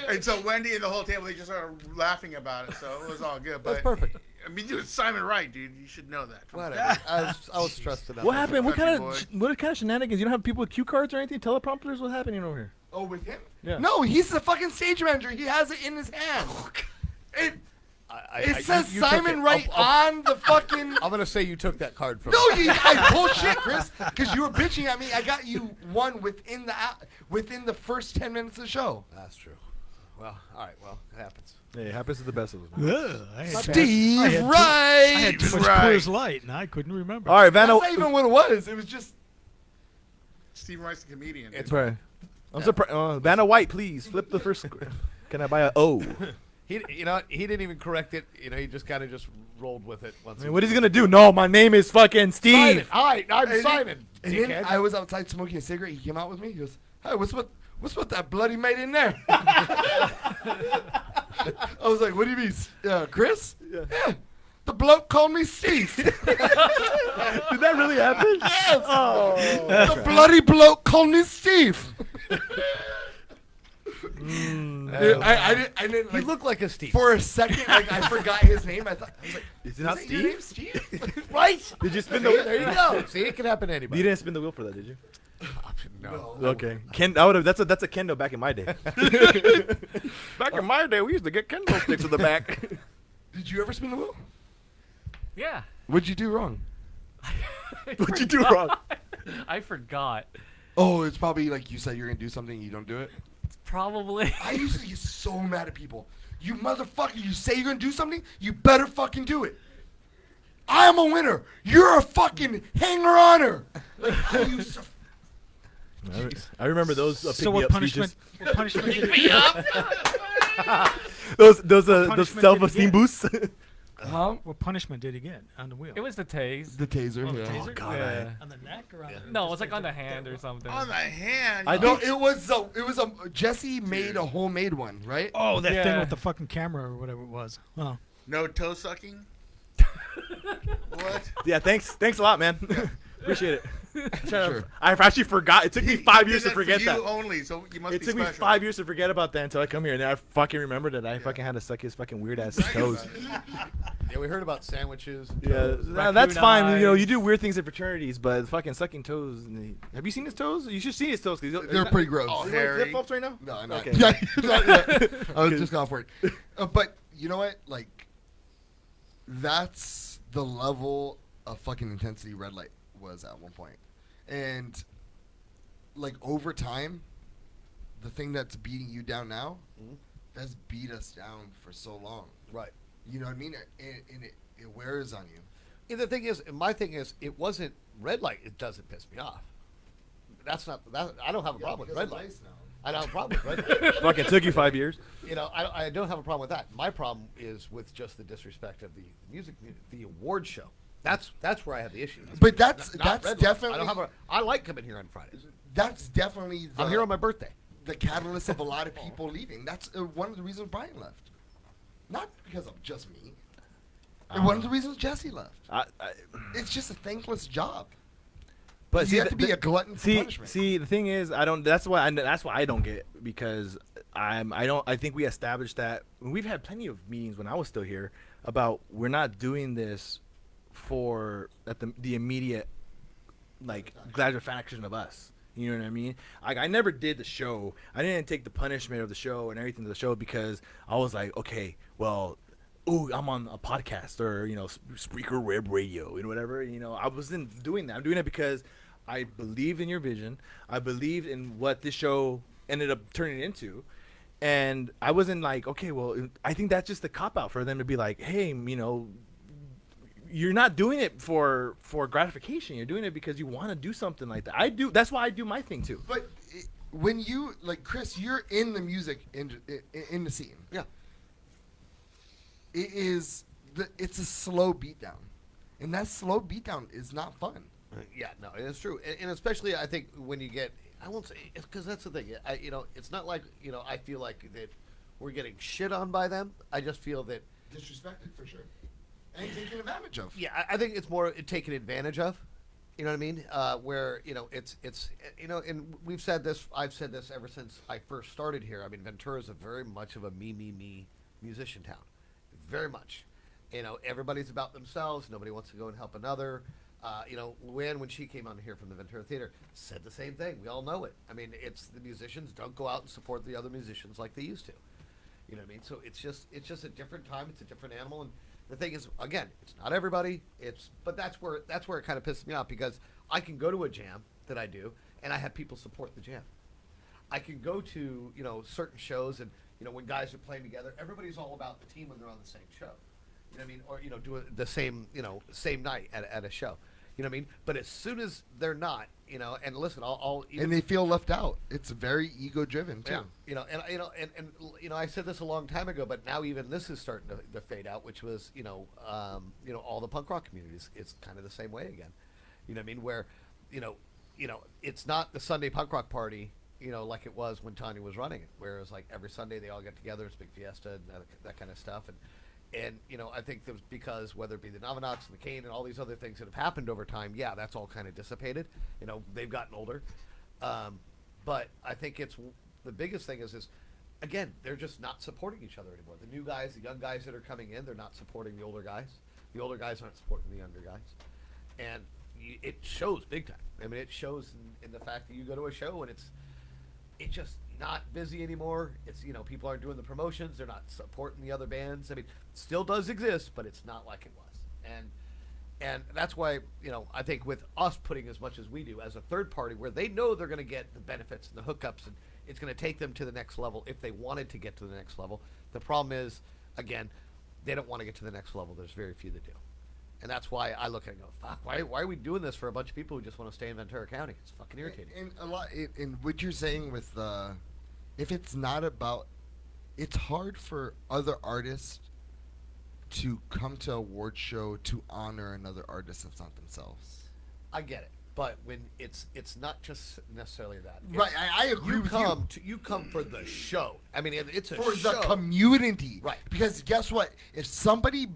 And so Wendy and the whole table, they just started laughing about it. So it was all good. But That's perfect. I mean, dude, it's Simon Wright, dude. You should know that. Whatever. I was stressed enough. What happened? What kind Country of what kind of shenanigans? You don't have people with cue cards or anything? Teleprompters? What's happening over here? Oh, with him? Yeah. No, he's the fucking stage manager. He has it in his hand. It says you took Simon it. Wright on the fucking. I'm gonna say you took that card from. No, me. I bullshit, Chris, because you were bitching at me. I got you one within the first 10 minutes of the show. That's true. Well, all right. Well, it happens. Hey, it happens to the best of us. Ugh, I had Steve I had Wright. I had too much Right. Coors Light, and I couldn't remember. All right, That's Vanna. not even what it was. It was just. Steve Wright's a comedian. Dude. It's right. I'm surprised. Vanna White, please flip the first. Can I buy a O? He didn't even correct it. He just kind of just rolled with it. Once. I mean, what is he gonna do? No, my name is fucking Steve. Simon. Hi, I'm And Simon. And then dickhead. I was outside smoking a cigarette. He came out with me. He goes, "Hey, what's with that bloody mate in there?" I was like, "What do you mean, Chris?" Yeah. The bloke called me Steve. Did that really happen? Yes. Oh. The bloody bloke called me Steve. I didn't. You Like, look like a Steve. for a second, like I forgot his name. I was like, Is it not "Is that your Steve? name, Steve?" right? Did you spin See, the? there you go. See, it can happen to anybody. You didn't spin the wheel for that, did you? No. Okay. I would have. That's a kendo back in my day. Back in my day, we used to get kendo sticks in the back. Did you ever spin the wheel? Yeah. What'd you do wrong? What'd you do wrong? I forgot. Oh, it's probably like you said you're gonna do something and you don't do it. Probably. I used to get so mad at people. You motherfucker, you say you're gonna do something, you better fucking do it. I am a winner. You're a fucking hanger-oner. Like, I used to. I remember those. So what punishment? What punishment did Pick me up. those punishment self-esteem did he get? boosts. Huh? What punishment did he get on the wheel? It was the tase. The taser. Oh, the yeah. taser? Oh, God, Yeah. On the neck or on the No, it was like on the hand or something. On the hand. I No, it was Jesse made a homemade one, right? Oh, that thing Yeah. with the fucking camera or whatever it was. Oh. No toe sucking. What? Yeah, thanks a lot, man. Appreciate it. Sure. I actually forgot. It took me 5 years to Did forget for that. you only, so you must It be took me special. 5 years to forget about that until I come here, and then I fucking remembered it. I fucking had to suck his fucking weird ass toes. Yeah, we heard about sandwiches. And Yeah, toes. that's fine. You know, eyes. you do weird things at fraternities, but fucking sucking toes. Have you seen his toes? You should see his toes. They're pretty gross. Oh, You wearing hairy. flip-flops right now? No, I'm not. Okay. Yeah, not yet. I was just going for it. But you know what? Like, that's the level of fucking intensity Red Light was at one point. And, like, over time, the thing that's beating you down now, that's beat us down for so long. Right. You know what I mean? And it wears on you. And the thing is, my thing is, it wasn't red light. It doesn't piss me off. That's not. That, I don't have a problem with red light. I don't have a problem with red light. Fucking took you 5 years. You know, I don't have a problem with that. My problem is with just the disrespect of the music, the award show. That's where I have the issue. But that's Not that's red light. definitely I don't have a. I like coming here on Fridays. that's definitely I'm here on my birthday. the catalyst of a lot of people leaving. That's one of the reasons Brian left. Not because of just me. And one of the reasons Jesse left. I, It's just a thankless job. But you see, have to be a glutton for punishment. See, the thing is, I don't. That's why I don't get, because I don't. I think we established that we've had plenty of meetings when I was still here about we're not doing this for the immediate like gratification of us. You know what I mean? Like, I never did the show. I didn't take the punishment of the show and everything to the show because I was like, okay, well, ooh, I'm on a podcast or, you know, Spreaker Web Radio and whatever. You know, I wasn't doing that. I'm doing it because I believed in your vision. I believed in what this show ended up turning into. And I wasn't like, okay, well, I think that's just a cop-out for them to be like, hey, you know, you're not doing it for gratification. You're doing it because you want to do something like that. I do. That's why I do my thing too. But when you, like, Chris, you're in the music in the scene. Yeah. It's a slow beatdown, and that slow beatdown is not fun. Yeah, no, it's true, and especially I think when you get, I won't say, because that's the thing. You know, it's not like, you know, I feel like that we're getting shit on by them. I just feel that disrespected for sure, and taken advantage of. Yeah, I think it's more taken advantage of. You know what I mean? Where, you know, it's you know, and we've said this. I've said this ever since I first started here. I mean, Ventura is very much of a me musician town. Very much. You know, everybody's about themselves. Nobody wants to go and help another. You know, Luann, when she came on here from the Ventura Theater, said the same thing. We all know it. I mean, it's the musicians don't go out and support the other musicians like they used to. You know what I mean? So it's just a different time. It's a different animal. And the thing is, again, it's not everybody. But that's where it kind of pisses me off, because I can go to a jam that I do, and I have people support the jam. I can go to, you know, certain shows, and, you know, when guys are playing together, everybody's all about the team when they're on the same show. You know what I mean? Or, you know, do the same, you know, same night at a show. You know what I mean? But as soon as they're not, you know, and listen, I'll even, and they feel left out. It's very ego-driven too. yeah, you know, and you know, I said this a long time ago, but now even this is starting to fade out, which was, you know, all the punk rock communities. It's kind of the same way again. You know what I mean? Where, you know, it's not the Sunday punk rock party, you know, like it was when Tanya was running it, where it was like every Sunday they all get together, it's a big fiesta and that kind of stuff. And you know, I think that was because whether it be the Novanox and the Cane and all these other things that have happened over time, yeah, that's all kind of dissipated. You know, they've gotten older. But I think it's the biggest thing is again, they're just not supporting each other anymore. The new guys, the young guys that are coming in, they're not supporting the older guys. The older guys aren't supporting the younger guys. And it shows big time. I mean, it shows in the fact that you go to a show and it's just not busy anymore. It's, you know, people aren't doing the promotions. They're not supporting the other bands. I mean, it still does exist, but it's not like it was. And that's why, you know, I think with us putting as much as we do as a third party, where they know they're going to get the benefits and the hookups, and it's going to take them to the next level if they wanted to get to the next level. The problem is, again, they don't want to get to the next level. There's very few that do. And that's why I look at it and go, fuck, why are we doing this for a bunch of people who just want to stay in Ventura County? It's fucking irritating. And a lot, and what you're saying with, if it's not about, it's hard for other artists to come to a award show to honor another artist that's not themselves. I get it, but when it's not just necessarily that. Right, I agree with you. You come for the show. I mean, it's a for show. the community, right? Because guess what? If somebody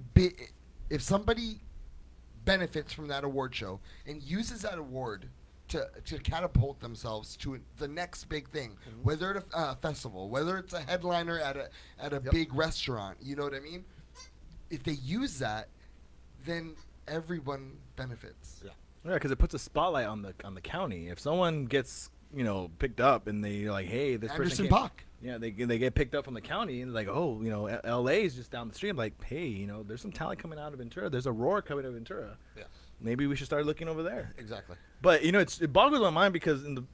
benefits from that award show and uses that award to catapult themselves to the next big thing, whether it's a festival, whether it's a headliner at a big restaurant, you know what I mean? If they use that, then everyone benefits. Yeah, yeah, because it puts a spotlight on the county. If someone gets, you know, picked up and they're like, hey, this Anderson person came, Paak. Yeah, they get picked up from the county and like, oh, you know, L.A. is just down the street. I'm like, hey, you know, there's some talent coming out of Ventura. There's a roar coming out of Ventura. Yeah. Maybe we should start looking over there. Exactly. But, you know, it boggles my mind because in the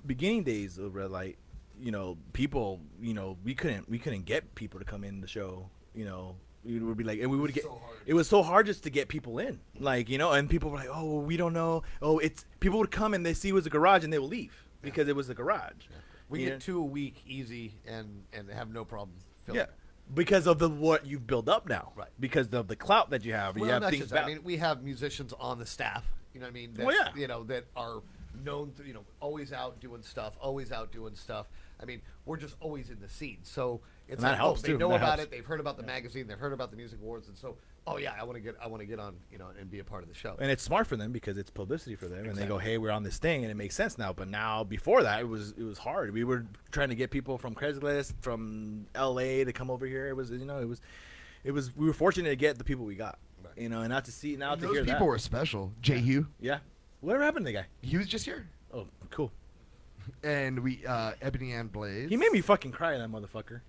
beginning days of Red Light, you know, people, you know, we couldn't get people to come in the show, you know. It would be like, and we would get. It was so hard just to get people in, like, you know, and people were like, "Oh, we don't know." Oh, people would come and they see it was a garage and they will leave because it was a garage. Yeah. We get 2 a week easy and have no problem filling. Yeah, because of what you've built up now. Right. Because of the clout that you have. Well, you have not things. just that. I mean, we have musicians on the staff. You know what I mean? That, well, yeah. You know, that are known, always out doing stuff, I mean, we're just always in the scene. So it's And that like, helps, they too. know That about helps. it. They've heard about the magazine. They've heard about the music awards, and so, oh yeah, I want to get on, and be a part of the show. And it's smart for them because it's publicity for them, and they go, Exactly. "Hey, we're on this thing," and it makes sense now. But now, before that, it was hard. We were trying to get people from Craigslist, from LA to come over here. It was, we were fortunate to get the people we got, and not to see now And to those hear people that. were special. Jay Hugh. Yeah. Whatever happened to the guy? He was just here. Oh, cool. And we, Ebony Ann Blaze. He made me fucking cry, that motherfucker.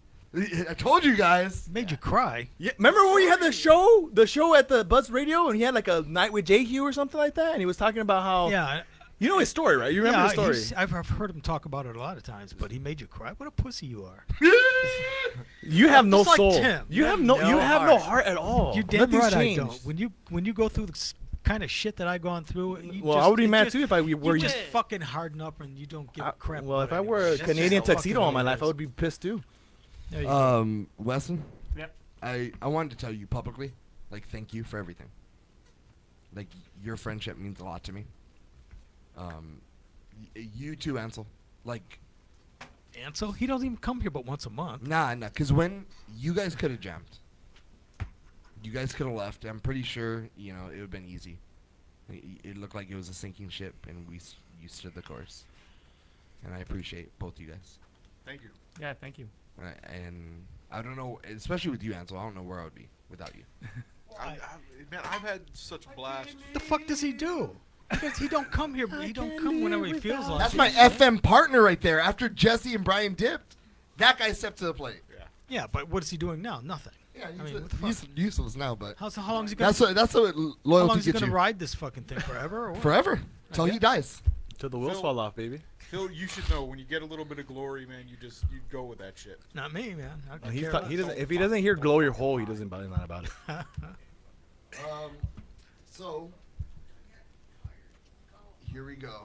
I told you guys. Made you cry. Yeah, remember when we had the show at the Buzz Radio, and he had like a night with Jay Hugh or something like that, and he was talking about how. Yeah. You know his story, right? You remember his story. I've heard him talk about it a lot of times, but he made you cry. What a pussy you are. You have no Just like soul. Tim. You have no heart at all. You damn Nothing's right changed. I don't. When you go through the kind of shit that I've gone through, Well, I would be mad too if I were you. you. Just fucking harden up and you don't give a crap. Well, if about I wore a anything. That's Canadian just tuxedo fucking all my what it life, I is. would be pissed too. There you go. Weston. Yep. I wanted to tell you publicly, thank you for everything. Your friendship means a lot to me. You too, Ansel. Ansel, he doesn't even come here but once a month. Nah, because when you guys could have jammed, you guys could have left. I'm pretty sure, it would have been easy. It looked like it was a sinking ship, and you stood the course. And I appreciate both you guys. Thank you. Yeah, thank you. And I don't know, especially with you, Ansel, I don't know where I would be without you. Man, I've had such a blast. The fuck does he do? Because he don't come here. He don't come whenever he feels like. That's it. my FM partner right there. After Jesse and Brian dipped, that guy stepped to the plate. Yeah, but what is he doing now? Nothing. Yeah, I mean, what the fuck? he's useless now, but How long is he gonna? that's what How loyalty long is he gets gonna you. ride this fucking thing forever? Or what? Forever, till he dies. Till the wheels Phil- fall off, baby. Phil, you should know when you get a little bit of glory, man. You go with that shit. Not me, man. I don't He's care ta- about he that. doesn't. If he doesn't hear "glory hole," he doesn't bother not about it. So here we go.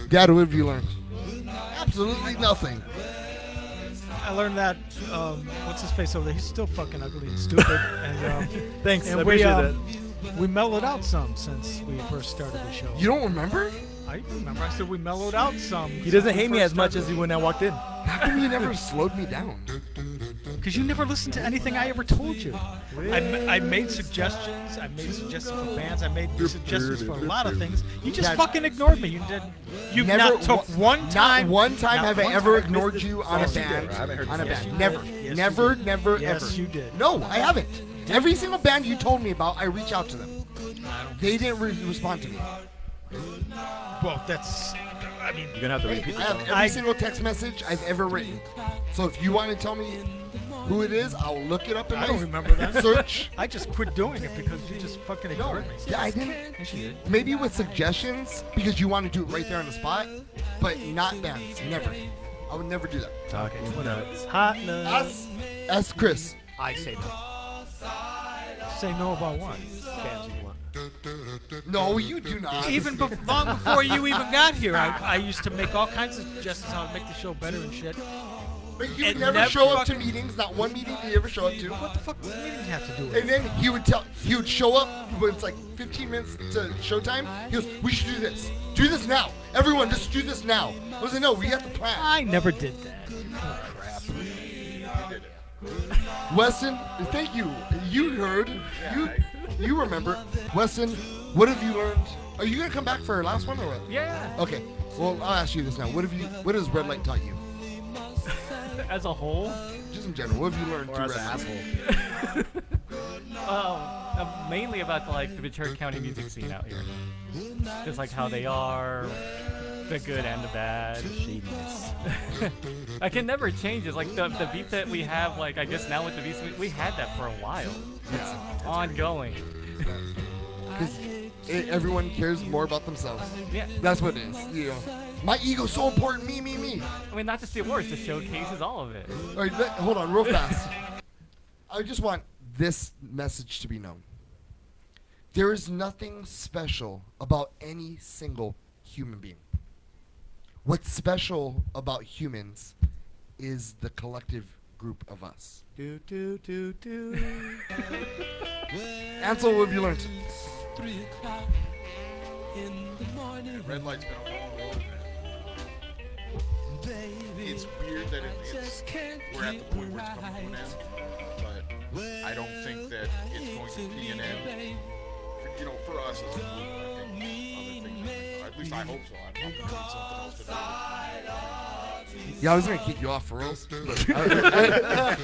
Dad, what have you learned? Absolutely nothing. I learned that. What's his face over there? He's still fucking ugly and stupid. And Thanks, and I appreciate that. We mellowed out some since we first started the show. You don't remember? I remember. I said we mellowed out some. He doesn't hate me as much as he when I walked in. How come you never slowed me down? Because you never listened to anything I ever told you. I made suggestions. I made suggestions for bands. I made suggestions for a lot of things. You just Dad, fucking ignored me. You didn't. You Never not took one time. Not one time not have I one ever time. ignored you on a Yes, you band. did. On a Yes, band. you Never. did. Yes, Never, you did. never, Yes, ever. you did. No, I haven't. Every single band you told me about, I reach out to them. They didn't respond to me. Well, that's. I mean, You're gonna have to repeat I have this. every single text message I've ever written. So if you want to tell me who it is, I'll look it up in I my don't remember that. search. I just quit doing it because you just fucking No, ignored me. I didn't. Yes, you did. Maybe with suggestions because you want to do it right there on the spot, but not bands. Never. I would never do that. Talking nuts, hot nuts. Ask Chris. I say no. Say no about what? Bands you want. No, you do not. Even long before you even got here, I used to make all kinds of suggestions how to make the show better and shit. But you And would never never show up to fucking- meetings. Not one meeting did you ever show up to. What the fuck does meetings have to do with And it? then he would show up when it's like 15 minutes to showtime. He goes, "We should do this. Do this now. Everyone, just do this now." I was like, "No, we have to plan." I never did that. Oh, crap. Weston, thank you. You heard. You remember. Weston, what have you learned? Are you gonna come back for our last one or what? Yeah. Okay. Well, I'll ask you this now. What has red light taught you? As a whole, Just in general, what have you learned Or through as red an light? mainly about the Ventura County music scene out here. Just like how they are, the good and the bad. Shadiness. I can never change it. Like the beat that we have, like I guess now with the beats, we had that for a while. It's ongoing. Because everyone cares more about themselves. Yeah. That's what it is. You know, my ego's so important. Me. I mean, not just the awards, the showcases, all of it. All right, hold on, real fast. I just want this message to be known. There is nothing special about any single human being. What's special about humans is the collective group of us. Do do do do. Ansel, what have you learned? 3 o'clock in the morning. Red light's been a long road, man. It's weird that we're at the point where it's coming to an end, but I don't think that it's going to be an end. For us as a group, I think other things. At least I hope so. I'm not going to need something else to do. Yeah, I was gonna kick you off for reals,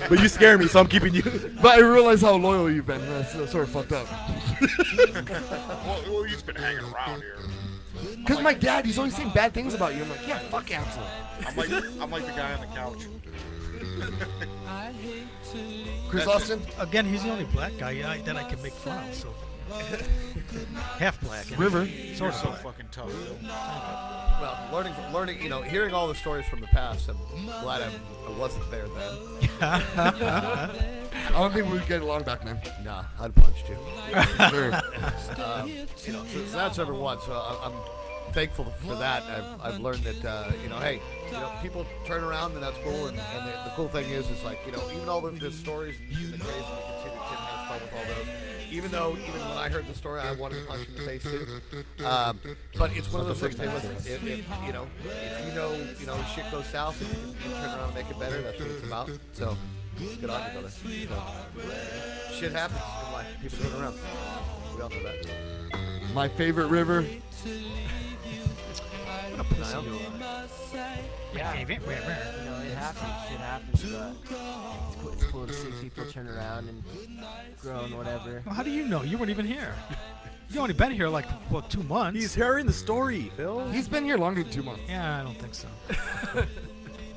But you scare me, so I'm keeping you. But I realize how loyal you've been. That's sort of fucked up. well, you've been hanging around here. Because my dad, he's always saying bad things about you. I'm like, yeah, fuck Ansel. I'm like the guy on the couch. Chris Austin? Again, he's the only black guy that I can make fun of. So half black. River. Sort of so fucking tough. Well, learning, hearing all the stories from the past, I'm glad I wasn't there then. I don't think we'd get along back then. Nah, I'd punched you. Sure. So that's number one. So I'm thankful for that. I've learned that hey, people turn around and that's cool. And the cool thing is like even all the stories and the crazy, you can see that Tim has fun with all those. Even when I heard the story, I wanted to punch in the face too. But it's one of those things. Hey, listen, if shit goes south and you can turn around and make it better, that's what it's about. So good on you, brother. So, shit happens in life. People turn around. We all know that. My favorite river. Niall? Yeah. It happens. Shit happens. But it's cool to see people turn around and grow and whatever. Well, how do you know? You weren't even here. You only been here like 2 months. He's hearing the story, Phil. He's been here longer than 2 months. Yeah, I don't think so.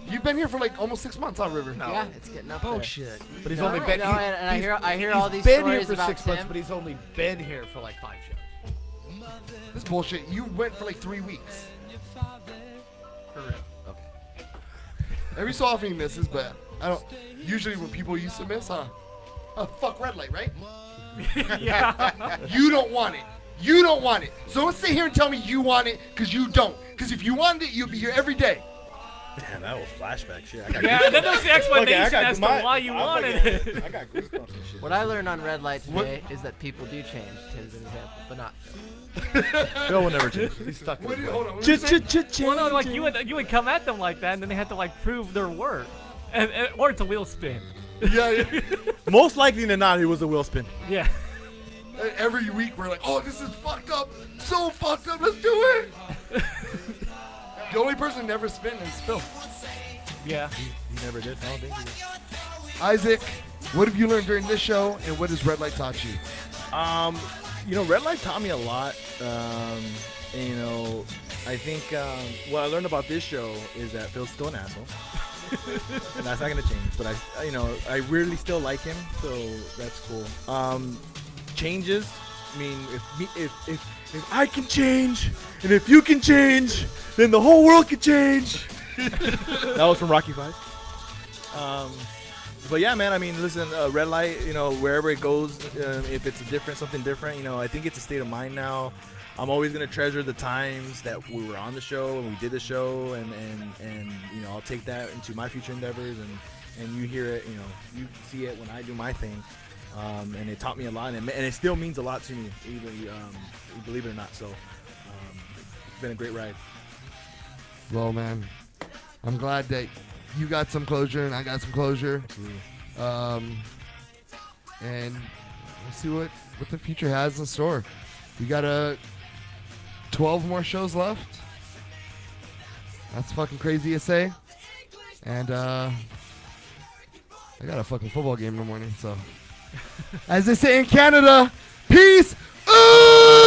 You've been here for like almost 6 months, huh, River? No. Yeah, it's getting up there. Bullshit. But he's only been. And I hear all these He's been stories here for about 6 months, Tim. but he's only been here for like 5 shows. This bullshit. You went for like 3 weeks. For real. Okay. Every so often he misses, but I don't. Usually when people used to miss, fuck red light, right? Yeah. You don't want it. You don't want it. So don't sit here and tell me you want it, because you don't. Because if you wanted it, you'd be here every day. Damn, that was flashback shit. Yeah, that was the explanation as to why you wanted it. I got goosebumps and shit. What I learned on Red Light today is that people do change. Tim's an example, but not Phil. Phil will never change. He's stuck in his Hold on. Well, no, like you would come at them like that, and then they had to like prove their worth, or it's a wheel spin. Yeah. Most likely than not, it was a wheel spin. Yeah. Every week we're like, oh, this is fucked up. So fucked up. Let's do it. The only person who never spin is Phil. Yeah. He never did. I don't think he did. Isaac, what have you learned during this show, and what has Red Light taught you? Red light taught me a lot. I think what I learned about this show is that Phil's still an asshole, and that's not gonna change. But I weirdly still like him, so that's cool. Changes. I mean, if I can change, and if you can change, then the whole world can change. That was from Rocky 5. But yeah, man, I mean, listen, red light, wherever it goes, if it's something different, I think it's a state of mind now. I'm always going to treasure the times that we were on the show and we did the show, and I'll take that into my future endeavors, and you hear it, you see it when I do my thing. And it taught me a lot, and it still means a lot to me, even believe it or not. So it's been a great ride. Well, man, I'm glad that you got some closure and I got some closure. Absolutely. And we'll see what the future has in store. We got 12 more shows left. That's fucking crazy to say. And I got a fucking football game in the morning, so. As they say in Canada, peace. Ooh!